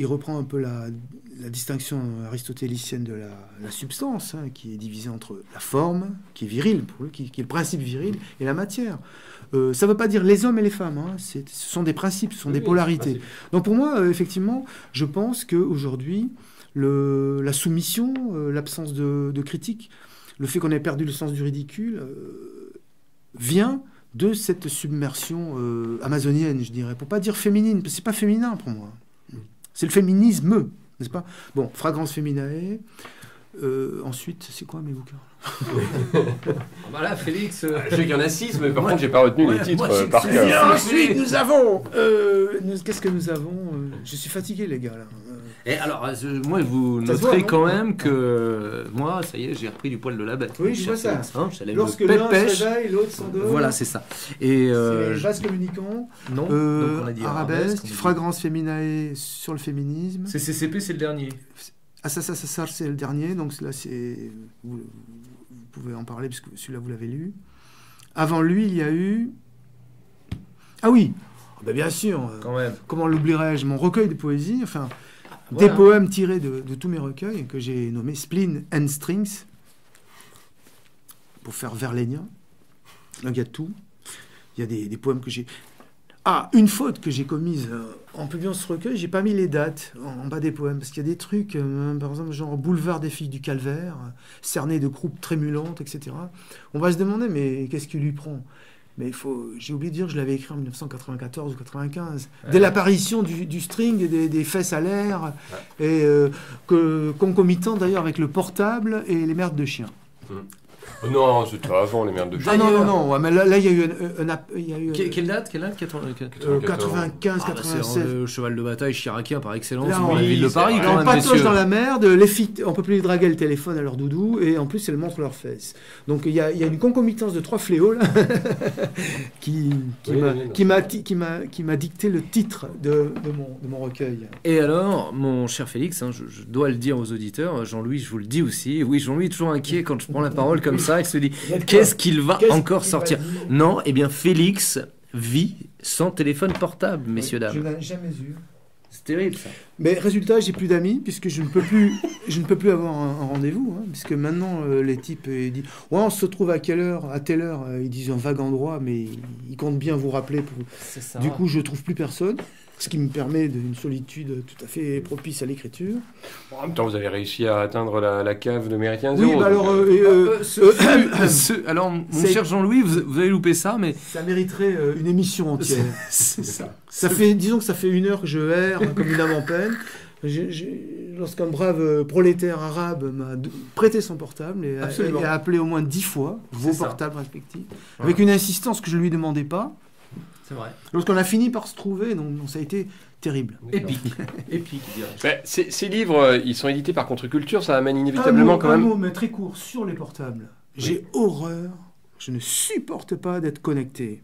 reprend un peu la distinction aristotélicienne de la substance, qui est divisée entre la forme, qui est virile pour lui, qui est le principe viril, et la matière. Ça ne veut pas dire les hommes et les femmes, ce sont des principes, ce sont des polarités. Donc pour moi, effectivement, je pense qu'aujourd'hui, la soumission, l'absence de critique, le fait qu'on ait perdu le sens du ridicule, vient de cette submersion amazonienne, je dirais, pour pas dire féminine, parce que c'est pas féminin pour moi. C'est le féminisme, n'est-ce pas? Bon, Fragrance feminae. Ensuite, c'est quoi mes bouquins? Voilà, Félix. Je sais qu'il y en a 6, mais par contre, j'ai pas retenu les titres par cœur. Et ensuite, nous avons. Qu'est-ce que nous avons? Je suis fatigué, les gars, là. Et alors, moi, vous noterez quand même que moi, ça y est, j'ai repris du poil de la bête. Oui, je vois ça. Lorsque l'un se réveille, l'autre s'endort. Voilà, c'est ça. Et c'est vases communicants. Non. Donc on a dit arabesque, Fragrance feminae sur le féminisme. CCCP, c'est le dernier. Ça, c'est le dernier. Donc là, vous pouvez en parler puisque celui-là, vous l'avez lu. Avant lui, il y a eu. Ah oui. Ben bien sûr. Quand même. Comment l'oublierais-je? Mon recueil de poésie. Enfin. Voilà. Des poèmes tirés de tous mes recueils que j'ai nommés Spleen and Strings pour faire verlénien. Là, il y a tout. Il y a des poèmes que j'ai... Ah, une faute que j'ai commise en publiant ce recueil, j'ai pas mis les dates en bas des poèmes parce qu'il y a des trucs, par exemple, genre Boulevard des filles du calvaire, cerné de croupes trémulantes, etc. On va se demander, mais qu'est-ce qui lui prend? Mais j'ai oublié de dire que je l'avais écrit en 1994 ou 95. Dès l'apparition du string, des fesses à l'air, et concomitant d'ailleurs avec le portable et les merdes de chiens. Non, c'était avant les merdes de chiens. Ah non, ouais, mais là il y a eu Quelle date 95, 96. Le cheval de bataille chiracien par excellence là, dans la ville de Paris, quand même, patoche messieurs. dans la merde, les filles, on peut plus les draguer le téléphone à leur doudou, et en plus elles montrent leurs fesses. Donc il y a une concomitance de 3 fléaux là, qui m'a dicté le titre de mon recueil. Et alors, mon cher Félix, je dois le dire aux auditeurs, Jean-Louis, je vous le dis aussi, oui, Jean-Louis est toujours inquiet quand je prends la parole comme ça, il se dit, qu'est-ce qu'il va encore sortir? Non, eh bien, Félix vit sans téléphone portable, messieurs, dames. Je n'ai jamais eu. C'est terrible, ça. Mais résultat, j'ai plus d'amis, puisque je ne peux plus avoir un rendez-vous, puisque maintenant, les types disent « Ouais, on se retrouve à quelle heure? À telle heure ?» Ils disent un vague endroit, mais ils comptent bien vous rappeler. C'est ça. Du coup, je trouve plus personne. Ce qui me permet d'une solitude tout à fait propice à l'écriture. En même temps, vous avez réussi à atteindre la cave de Méridien Oui, Zéro. bah alors... alors, mon cher Jean-Louis, vous avez loupé ça, mais... Ça mériterait une émission entière. C'est ça. Disons que ça fait 1 heure que je erre comme une âme en peine. Lorsqu'un brave prolétaire arabe m'a prêté son portable et a appelé au moins 10 fois vos portables respectifs, avec une insistance que je ne lui demandais pas. C'est vrai. Lorsqu'on a fini par se trouver, donc ça a été terrible. Épique, dirais-je. Ces livres, ils sont édités par Contre-Culture, ça amène inévitablement quand même... Un mot, mais très court, sur les portables. Oui. J'ai horreur, je ne supporte pas d'être connecté.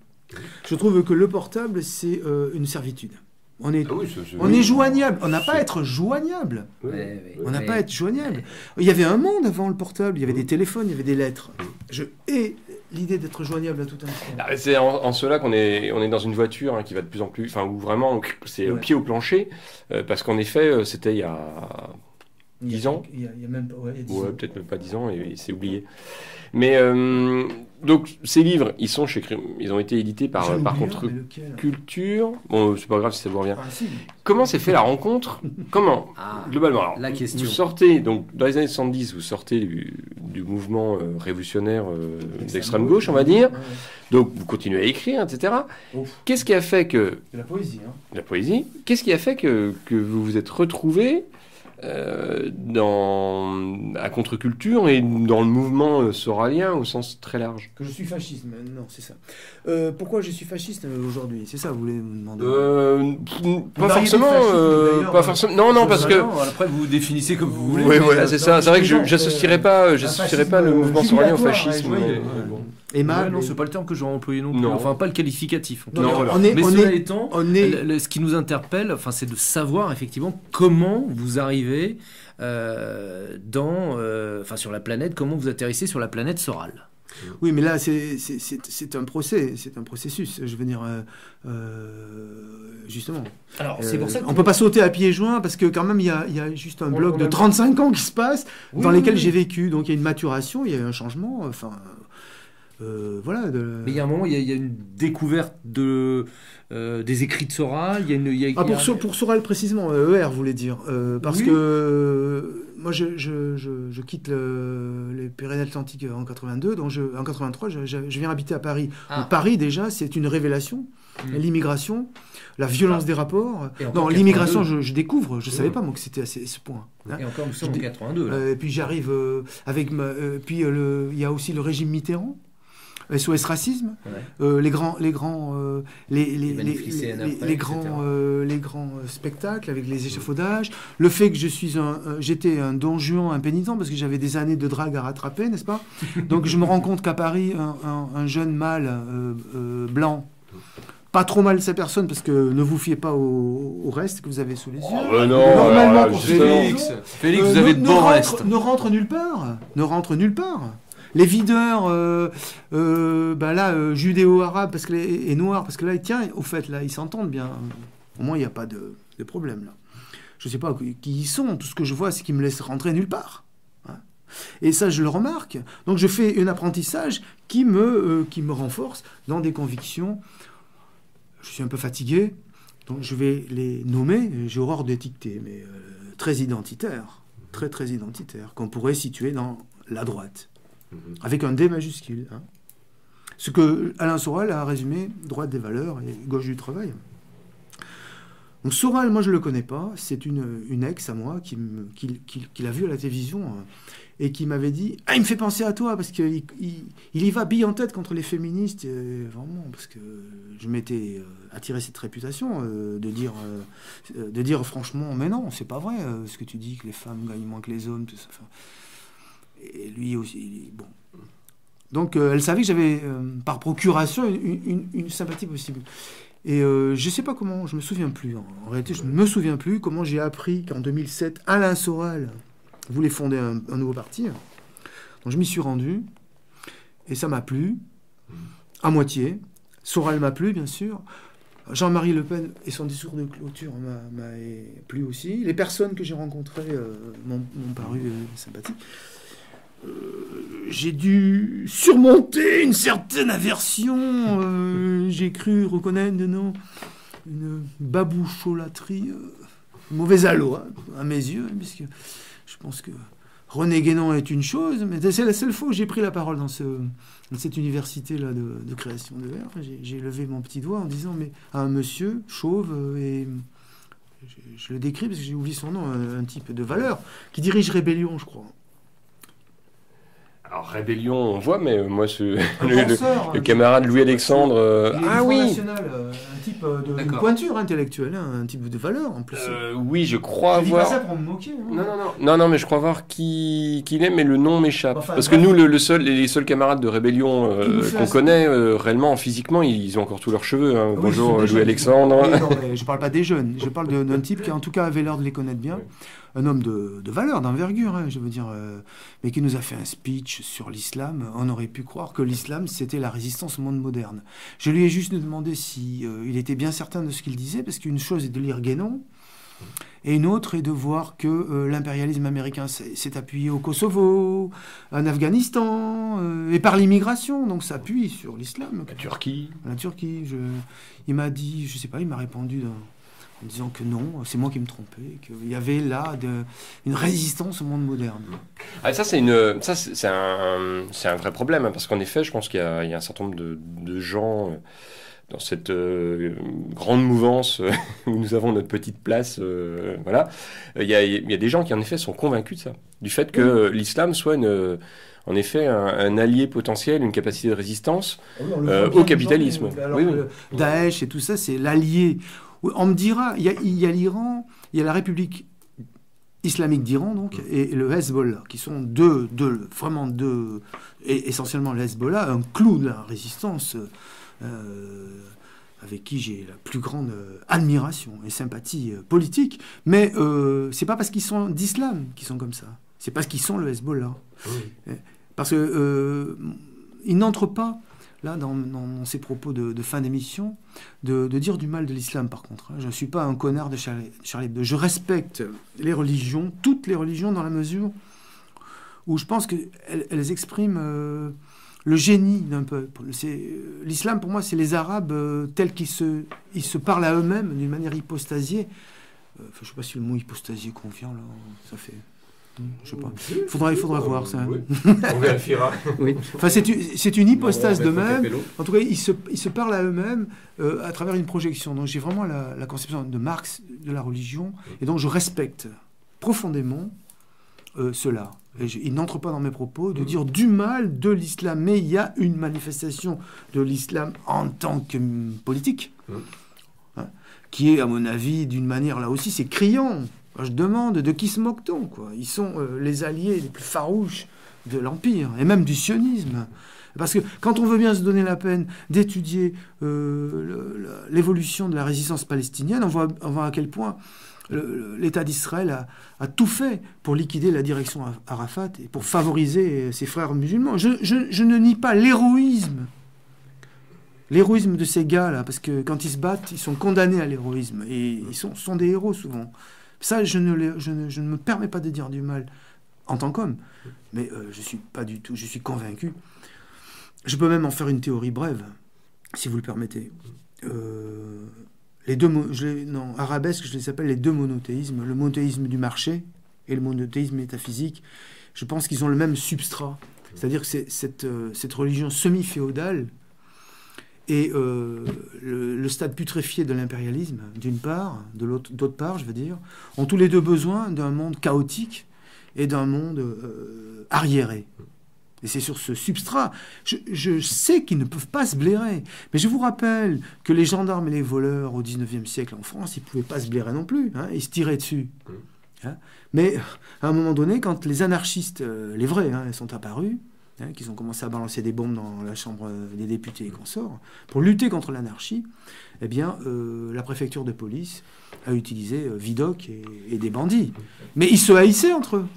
Je trouve que le portable, c'est une servitude. On est joignable. On n'a pas à être joignable. On n'a pas à être joignable. Il y avait un monde avant le portable. Il y avait des téléphones, il y avait des lettres. Je hais l'idée d'être joignable à tout instant. C'est en cela qu'on est dans une voiture qui va de plus en plus... Enfin, où vraiment, c'est pied au plancher. Parce qu'en effet, c'était il y a 10 ans. Il y a même pas... Ouais, peut-être même pas 10 ans, et c'est oublié. Mais donc ces livres, ils ont été édités par Contre-Culture. Bon, c'est pas grave si ça vous revient. Si. Comment s'est fait la rencontre? Comment globalement, alors, la question. Vous sortez donc dans les années 70, vous sortez du mouvement révolutionnaire d'extrême gauche, on va dire. Donc vous continuez à écrire, etc. Qu'est-ce qui a fait que la poésie, la poésie. Qu'est-ce qui a fait que vous vous êtes retrouvé à Contre-Culture et dans le mouvement soralien au sens très large? Que je suis fasciste, non, c'est ça. Pourquoi je suis fasciste aujourd'hui? C'est ça, vous voulez me demander? Pas forcément. Non, parce que... Après, vous définissez comme vous voulez. Oui, voilà, c'est ça. C'est vrai que j'associerais pas le mouvement soralien au fascisme. Aimable. Non, c'est pas le terme que j'aurais employé non plus. Non. Enfin, pas le qualificatif. Mais cela étant, ce qui nous interpelle, c'est de savoir effectivement comment vous arrivez sur la planète, comment vous atterrissez sur la planète Soral. Oui, mais là, c'est un processus. Je veux dire, justement. Alors, c'est pour ça on peut pas sauter à pieds joints parce que quand même, il y a juste un bloc de 35 ans qui se passe dans lesquels j'ai vécu. Donc, il y a une maturation, il y a eu un changement. Enfin. Voilà. Mais il y a un moment, il y a une découverte des écrits de Soral. Pour Soral précisément, vous voulez dire, parce que moi je quitte les Pyrénées-Atlantiques en 82, donc en 83 je viens habiter à Paris. Donc, Paris déjà c'est une révélation. L'immigration, la violence des rapports. Non, l'immigration je découvre, je savais pas moi que c'était à ce point. Et encore nous sommes en 82. Et puis j'arrive avec puis il y a aussi le régime Mitterrand. SOS Racisme, les grands spectacles avec les échafaudages, le fait que j'étais un don Juan impénitent parce que j'avais des années de drague à rattraper, n'est-ce pas? Donc je me rends compte qu'à Paris, un jeune mâle blanc, pas trop mal sa personne parce que ne vous fiez pas au reste que vous avez sous les yeux. Normalement, Félix, vous avez de bons restes. Ne rentre nulle part. Les videurs, judéo-arabes et noirs, parce que là, au fait, là, ils s'entendent bien. Au moins, il n'y a pas de problème, là. Je ne sais pas qui ils sont. Tout ce que je vois, c'est qu'ils me laissent rentrer nulle part. Et ça, je le remarque. Donc, je fais un apprentissage qui me renforce dans des convictions. Je suis un peu fatigué, donc je vais les nommer. J'ai horreur d'étiqueter, mais très identitaires. Très, très identitaires, qu'on pourrait situer dans la droite. Avec un D majuscule. Ce que Alain Soral a résumé, droite des valeurs et gauche du travail. Donc Soral, moi je ne le connais pas, c'est une ex à moi qui l'a vu à la télévision et qui m'avait dit « Ah, il me fait penser à toi parce qu'il y va bille en tête contre les féministes. » Vraiment, parce que je m'étais attiré cette réputation de dire franchement « Mais non, c'est pas vrai ce que tu dis, que les femmes gagnent moins que les hommes. » tout ça. Enfin, et lui aussi, bon. Donc, elle savait que j'avais, par procuration, une sympathie possible. Et je ne sais pas comment, je ne me souviens plus. En réalité, je ne me souviens plus comment j'ai appris qu'en 2007, Alain Soral voulait fonder un nouveau parti. Donc, je m'y suis rendu. Et ça m'a plu, à moitié. Soral m'a plu, bien sûr. Jean-Marie Le Pen et son discours de clôture m'a plu aussi. Les personnes que j'ai rencontrées m'ont paru sympathiques. J'ai dû surmonter une certaine aversion. J'ai cru reconnaître une baboucholaterie, mauvais halo à mes yeux, puisque je pense que René Guénon est une chose, mais c'est la seule fois où j'ai pris la parole dans cette université-là de création de verre. J'ai levé mon petit doigt en disant à un monsieur chauve, et je le décris parce que j'ai oublié son nom, un type de valeur, qui dirige Rébellion, je crois. Alors, Rébellion, on voit, mais moi, le camarade Louis-Alexandre... oui national, un type de pointure intellectuelle, un type de valeur, en plus. Oui, je crois avoir... Je dis pas ça pour me moquer. Non, mais je crois voir qui il est, mais le nom m'échappe. Enfin, parce que nous, les seuls camarades de Rébellion qu'on connaît, réellement, physiquement, ils ont encore tous leurs cheveux. Hein. Oui, bonjour, Louis-Alexandre. Non, mais je parle pas des jeunes. Je parle d'un type qui, en tout cas, avait l'air de les connaître bien. Oui. Un homme de valeur, d'envergure, hein, je veux dire, mais qui nous a fait un speech sur l'islam. On aurait pu croire que l'islam, c'était la résistance au monde moderne. Je lui ai juste demandé si il était bien certain de ce qu'il disait, parce qu'une chose est de lire Guénon, Et une autre est de voir que l'impérialisme américain s'est appuyé au Kosovo, en Afghanistan, et par l'immigration, donc s'appuie sur l'islam. La Turquie. La Turquie. Il m'a dit, je sais pas, il m'a répondu en disant que non, c'est moi qui me trompais, qu'il y avait là une résistance au monde moderne. Ah, ça, c'est un vrai problème, hein, parce qu'en effet, je pense qu'il y a un certain nombre de gens dans cette grande mouvance où nous avons notre petite place. Voilà. Il y a des gens qui, en effet, sont convaincus de ça, du fait que l'islam soit en effet un allié potentiel, une capacité de résistance au capitalisme. Daesh et tout ça, c'est l'allié. On me dira, il y a l'Iran, il y a la République islamique d'Iran, donc, et le Hezbollah, qui sont vraiment deux, et essentiellement le Hezbollah, un clou de la résistance, avec qui j'ai la plus grande admiration et sympathie politique. Mais c'est pas parce qu'ils sont d'islam qu'ils sont comme ça. C'est parce qu'ils sont le Hezbollah. Oui. Parce que ils n'entrent pas là, dans ces propos de fin d'émission, de dire du mal de l'islam, par contre. Je ne suis pas un connard de Charlie Hebdo. Je respecte les religions, toutes les religions, dans la mesure où je pense qu'elles expriment le génie d'un peuple. L'islam, pour moi, c'est les Arabes tels qu'ils se parlent à eux-mêmes d'une manière hypostasiée. Je ne sais pas si le mot hypostasié convient, là. Ça fait... Je sais pas. Il faudra voir ça. Oui. On vérifiera. Oui. Enfin, c'est une hypostase d'eux-mêmes. En tout cas, ils se parlent à eux-mêmes à travers une projection. Donc, j'ai vraiment la conception de Marx de la religion, et donc je respecte profondément cela. Et il n'entre pas dans mes propos de dire du mal de l'islam, mais il y a une manifestation de l'islam en tant que politique, hein, qui est, à mon avis, d'une manière là aussi, c'est criant. Je demande de qui se moque-t-on, quoi. Ils sont les alliés les plus farouches de l'Empire, et même du sionisme. Parce que quand on veut bien se donner la peine d'étudier l'évolution de la résistance palestinienne, on voit à quel point l'État d'Israël a tout fait pour liquider la direction Arafat et pour favoriser ses frères musulmans. Je ne nie pas l'héroïsme de ces gars-là, parce que quand ils se battent, ils sont condamnés à l'héroïsme, et ils sont des héros souvent. Ça, je ne me permets pas de dire du mal en tant qu'homme, mais je suis pas du tout, je suis convaincu. Je peux même en faire une théorie brève, si vous le permettez. Arabesque, je les appelle les deux monothéismes, le monothéisme du marché et le monothéisme métaphysique. Je pense qu'ils ont le même substrat, c'est-à-dire que c'est cette religion semi-féodale et le stade putréfié de l'impérialisme, d'une part, d'autre part, je veux dire, ont tous les deux besoin d'un monde chaotique et d'un monde arriéré. Et c'est sur ce substrat. Je sais qu'ils ne peuvent pas se blairer, mais je vous rappelle que les gendarmes et les voleurs au XIXe siècle en France, ils ne pouvaient pas se blairer non plus, hein, ils se tiraient dessus. Hein. Mais à un moment donné, quand les anarchistes, les vrais, hein, sont apparus, hein, qu'ils ont commencé à balancer des bombes dans la Chambre des députés et consorts, pour lutter contre l'anarchie, eh bien, la préfecture de police a utilisé Vidocq et des bandits. Mais ils se haïssaient entre eux.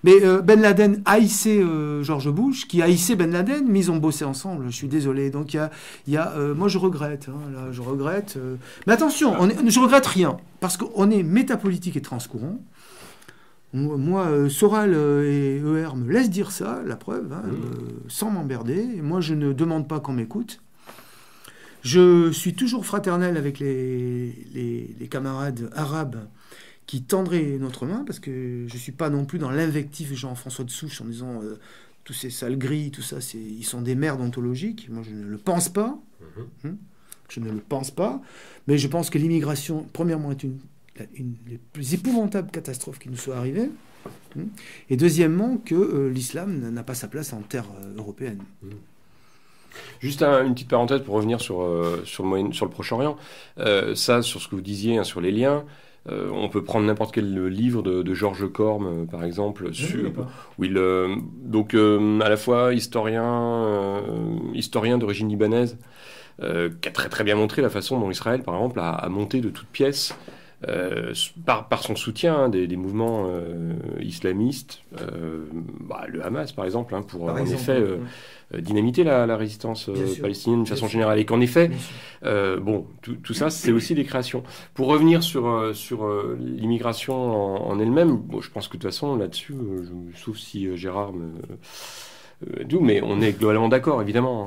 Mais Ben Laden haïssait George Bush, qui haïssait Ben Laden, mais ils ont bossé ensemble, je suis désolé. Donc moi je regrette, hein, là, je regrette. Mais attention, je regrette rien, parce qu'on est métapolitique et transcourant. Moi, Soral et ER me laissent dire ça, la preuve, hein, sans m'emmerder. Moi, je ne demande pas qu'on m'écoute. Je suis toujours fraternel avec les camarades arabes qui tendraient notre main, parce que je ne suis pas non plus dans l'invective Jean-François de Souche en disant tous ces sales grilles, tout ça, ils sont des merdes ontologiques. Moi, je ne le pense pas. Je ne le pense pas. Mais je pense que l'immigration, premièrement, est une des plus épouvantables catastrophes qui nous soit arrivées. Et deuxièmement, que l'islam n'a pas sa place en terre européenne. Juste une petite parenthèse pour revenir sur le Proche-Orient. Ça, sur ce que vous disiez, hein, sur les liens, on peut prendre n'importe quel livre de Georges Corme, par exemple, où il, à la fois historien d'origine libanaise, qui a très très bien montré la façon dont Israël, par exemple, a monté de toutes pièces par son soutien des mouvements islamistes, le Hamas par exemple, pour dynamiter la résistance palestinienne de façon générale. Et qu'en effet, tout ça, c'est aussi des créations. Pour revenir sur l'immigration en elle-même, je pense que de toute façon, là-dessus, sauf si Gérard mais on est globalement d'accord, évidemment.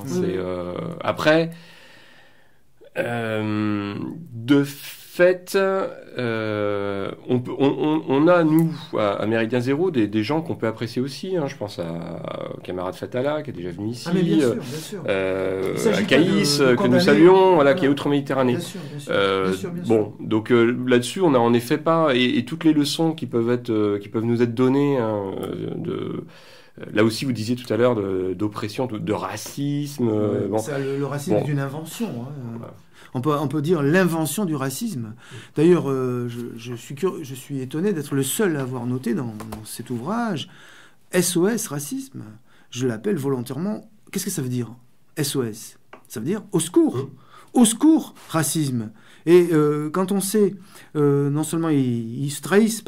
Après, de fait, on a, nous, à Méridien Zéro, des gens qu'on peut apprécier aussi. Je pense au camarade Fatala, qui est déjà venu ici, bien sûr. À Caïs, que nous saluons, qui est outre-Méditerranée. Bien sûr. Bon, donc là-dessus, on n'a en effet pas... Et toutes les leçons qui peuvent nous être données... Là aussi, vous disiez tout à l'heure d'oppression, de racisme. Le racisme est une invention. On peut dire l'invention du racisme. D'ailleurs, je suis étonné d'être le seul à avoir noté dans cet ouvrage SOS racisme. Je l'appelle volontairement. Qu'est-ce que ça veut dire SOS? Ça veut dire au secours. Au secours, racisme. Et quand on sait, non seulement ils se trahissent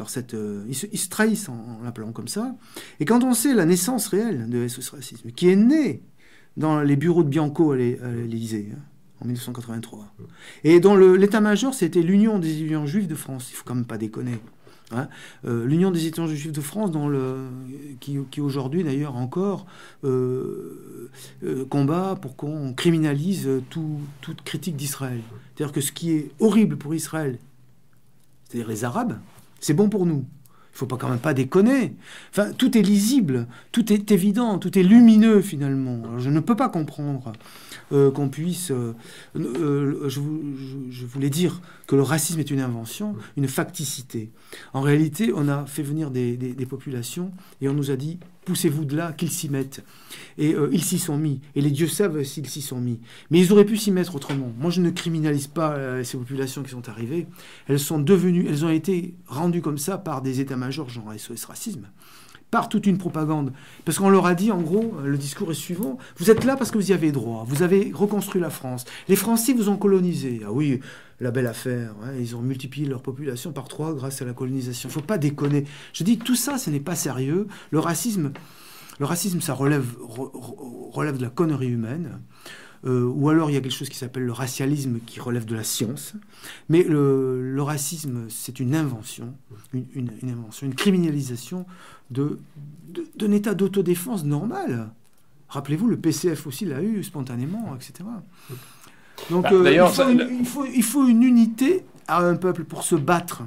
ils se trahissent en l'appelant comme ça, et quand on sait la naissance réelle de SOS Racisme, qui est née dans les bureaux de Bianco à l'Élysée, en 1983, et dont l'état-major, c'était l'Union des étudiants juifs de France, il faut quand même pas déconner. L'Union des étudiants juifs de France, qui aujourd'hui d'ailleurs encore combat pour qu'on criminalise toute critique d'Israël. C'est-à-dire que ce qui est horrible pour Israël, c'est-à-dire les Arabes, c'est bon pour nous. Il ne faut quand même pas déconner. Enfin, tout est lisible, tout est évident, tout est lumineux finalement. Alors, je ne peux pas comprendre qu'on puisse... je voulais dire que le racisme est une invention, une facticité. En réalité, on a fait venir des populations et on nous a dit « poussez-vous de là, qu'ils s'y mettent ». Et ils s'y sont mis. Et les dieux savent s'ils s'y sont mis. Mais ils auraient pu s'y mettre autrement. Moi, je ne criminalise pas ces populations qui sont arrivées. Elles ont été rendues comme ça par des états-majors genre SOS Racisme, par toute une propagande. Parce qu'on leur a dit, en gros, le discours est suivant, vous êtes là parce que vous y avez droit, vous avez reconstruit la France. Les Français vous ont colonisé. Ah oui, la belle affaire, ils ont multiplié leur population par 3 grâce à la colonisation. Il ne faut pas déconner. Je dis, tout ça, ce n'est pas sérieux. Le racisme, ça relève de la connerie humaine. Ou alors il y a quelque chose qui s'appelle le racialisme qui relève de la science. Mais le racisme, c'est une invention, une criminalisation d'un état d'autodéfense normal. Rappelez-vous, le PCF aussi l'a eu spontanément, etc. Donc il faut une unité à un peuple pour se battre.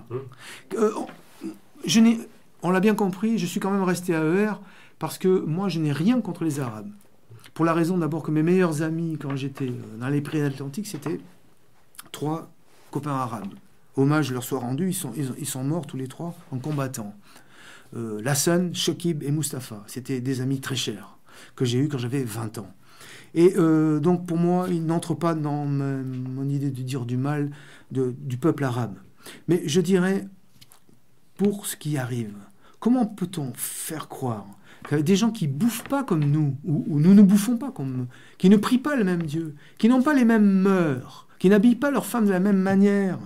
On l'a bien compris, je suis quand même resté à ER parce que moi je n'ai rien contre les Arabes. Pour la raison d'abord que mes meilleurs amis, quand j'étais dans les Pyrénées-Atlantiques, c'était 3 copains arabes. Hommage leur soit rendu, ils sont morts tous les 3 en combattant. Lassan, Shokib et Mustapha, c'était des amis très chers que j'ai eus quand j'avais 20 ans. Et donc pour moi, ils n'entrent pas dans mon idée de dire du mal du peuple arabe. Mais je dirais, pour ce qui arrive, comment peut-on faire croire des gens qui bouffent pas comme nous, ou nous ne bouffons pas comme eux, qui ne prient pas le même Dieu, qui n'ont pas les mêmes mœurs, qui n'habillent pas leurs femmes de la même manière,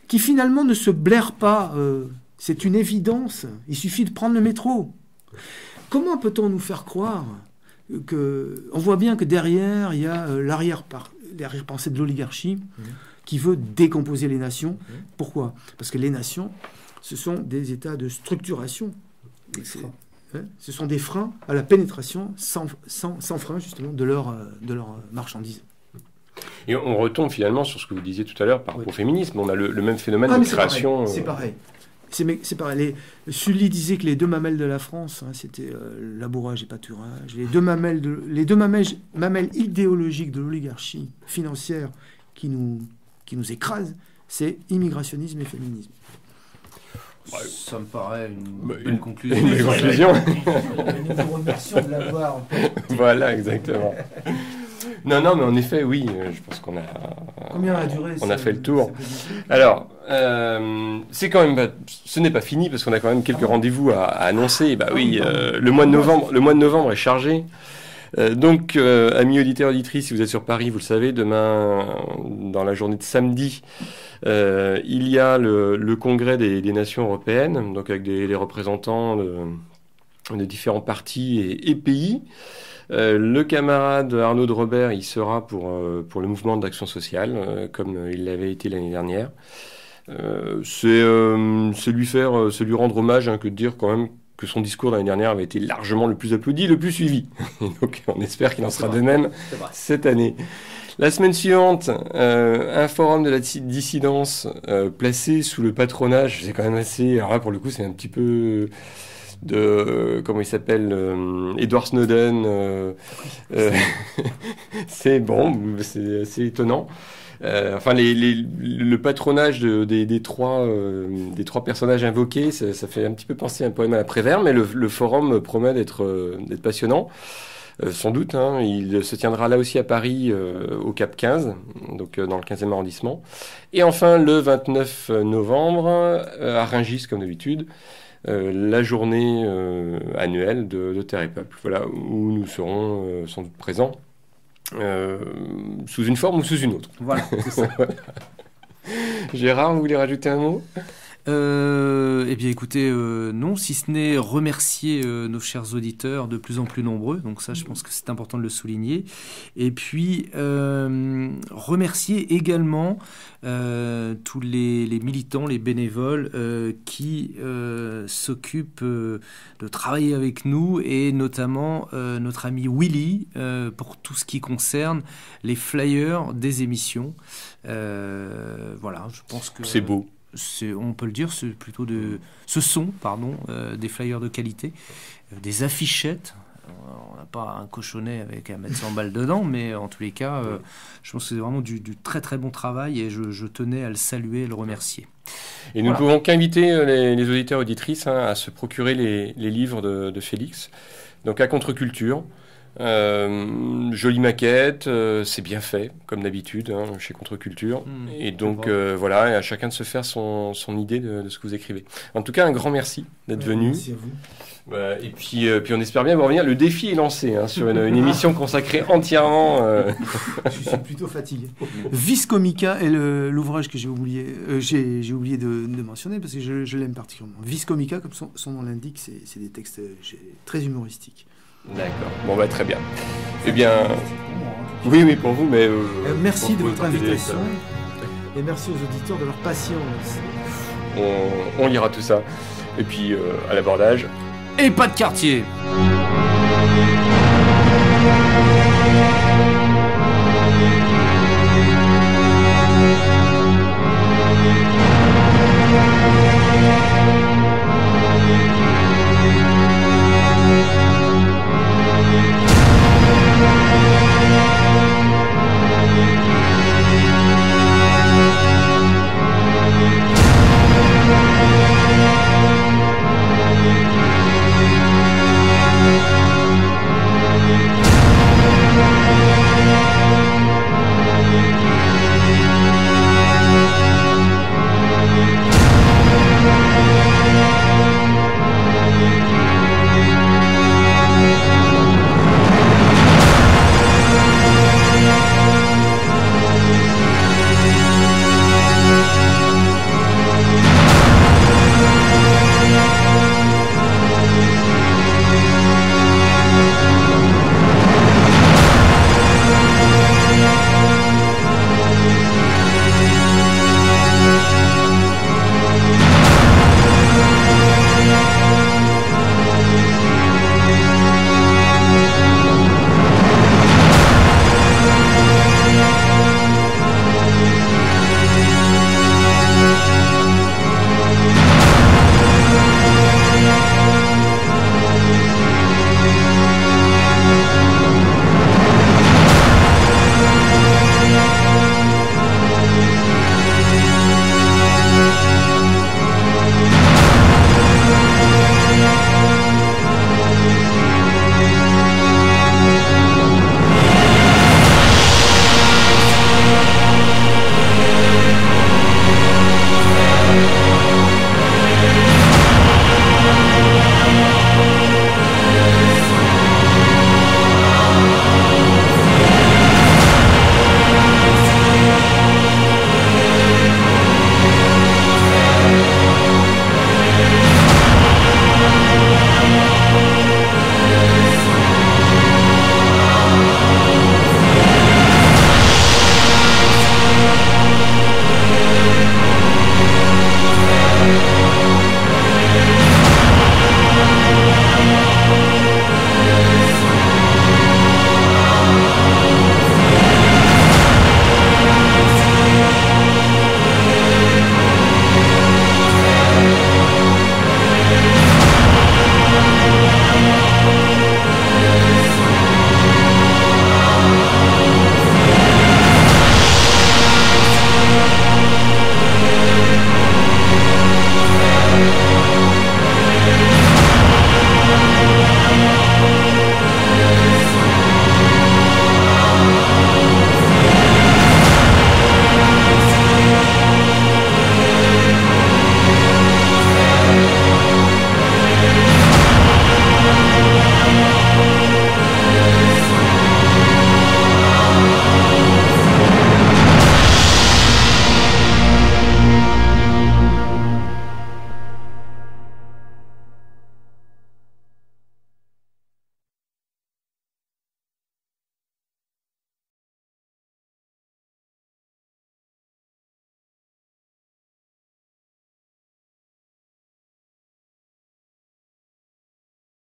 qui finalement ne se blairent pas, c'est une évidence, il suffit de prendre le métro. Comment peut-on nous faire croire on voit bien que derrière, il y a l'arrière-pensée de l'oligarchie qui veut décomposer les nations. Pourquoi ? Parce que les nations, ce sont des états de structuration. Ce sont des freins à la pénétration sans frein, justement, de leur marchandise. Et on retombe finalement sur ce que vous disiez tout à l'heure par rapport au féminisme. On a le même phénomène de création. C'est pareil. C'est pareil. Sully disait que les 2 mamelles de la France, c'était labourage et pâturage. Les deux mamelles idéologiques de l'oligarchie financière qui nous écrasent, c'est immigrationnisme et féminisme. Ça me paraît une belle conclusion. Une belle conclusion. Nous vous remercions de l'avoir. Voilà, exactement. Non, mais en effet, oui, je pense qu'on a... Combien a duré On a fait le tour. Alors, c'est quand même... ce n'est pas fini, parce qu'on a quand même quelques rendez-vous à annoncer. Le mois de novembre est chargé. Donc, amis auditeurs, auditrices, si vous êtes sur Paris, vous le savez, demain, dans la journée de samedi, Il y a le congrès des Nations européennes, donc avec les représentants de différents partis et pays. Le camarade Arnaud de Robert, il sera pour le mouvement d'action sociale, comme il l'avait été l'année dernière. C'est lui rendre hommage, hein, que de dire quand même que son discours l'année dernière avait été largement le plus applaudi, le plus suivi. Et donc on espère qu'il en sera de même cette année. La semaine suivante, un forum de la dissidence placé sous le patronage, c'est quand même assez... Alors là, pour le coup, c'est un petit peu de... Comment il s'appelle, Edward Snowden. C'est bon, c'est assez étonnant. Enfin, le patronage des trois personnages invoqués, ça fait un petit peu penser à un poème à la Prévert, mais le forum promet d'être passionnant. Sans doute, hein, il se tiendra là aussi à Paris, au Cap 15, donc dans le 15e arrondissement. Et enfin, le 29 novembre, à Rungis, comme d'habitude, la journée annuelle de Terre et Peuple, voilà, où nous serons sans doute présents, sous une forme ou sous une autre. Voilà, c'est ça. Gérard, vous voulez rajouter un mot ? Eh bien écoutez, non, si ce n'est remercier nos chers auditeurs de plus en plus nombreux, donc ça je pense que c'est important de le souligner, et puis remercier également tous les militants, les bénévoles qui s'occupent de travailler avec nous, et notamment notre ami Willy pour tout ce qui concerne les flyers des émissions. Voilà, je pense que... C'est beau. On peut le dire, ce sont des flyers de qualité, des affichettes. On n'a pas un cochonnet avec à mettre 100 balles dedans, mais en tous les cas, je pense que c'est vraiment du très très bon travail, et je tenais à le saluer et le remercier. Et nous ne pouvons qu'inviter les auditeurs et auditrices, hein, à se procurer les livres de Félix, donc à Contre-Culture. Jolie maquette, c'est bien fait comme d'habitude, hein, chez Contre-Culture, et donc voilà, et à chacun de se faire son idée de ce que vous écrivez. En tout cas, un grand merci d'être venu. Merci à vous. Et puis on espère bien vous revenir. Le défi est lancé, hein, sur une émission consacrée entièrement. Je suis plutôt fatigué. Vis Comica est l'ouvrage que j'ai oublié de mentionner, parce que je l'aime particulièrement. Vis Comica, comme son nom l'indique, c'est des textes très humoristiques. D'accord. Bon, très bien. Eh bien, oui, pour vous, mais... merci de votre invitation, et merci aux auditeurs de leur patience. On lira tout ça. Et puis, à l'abordage... Et pas de quartier.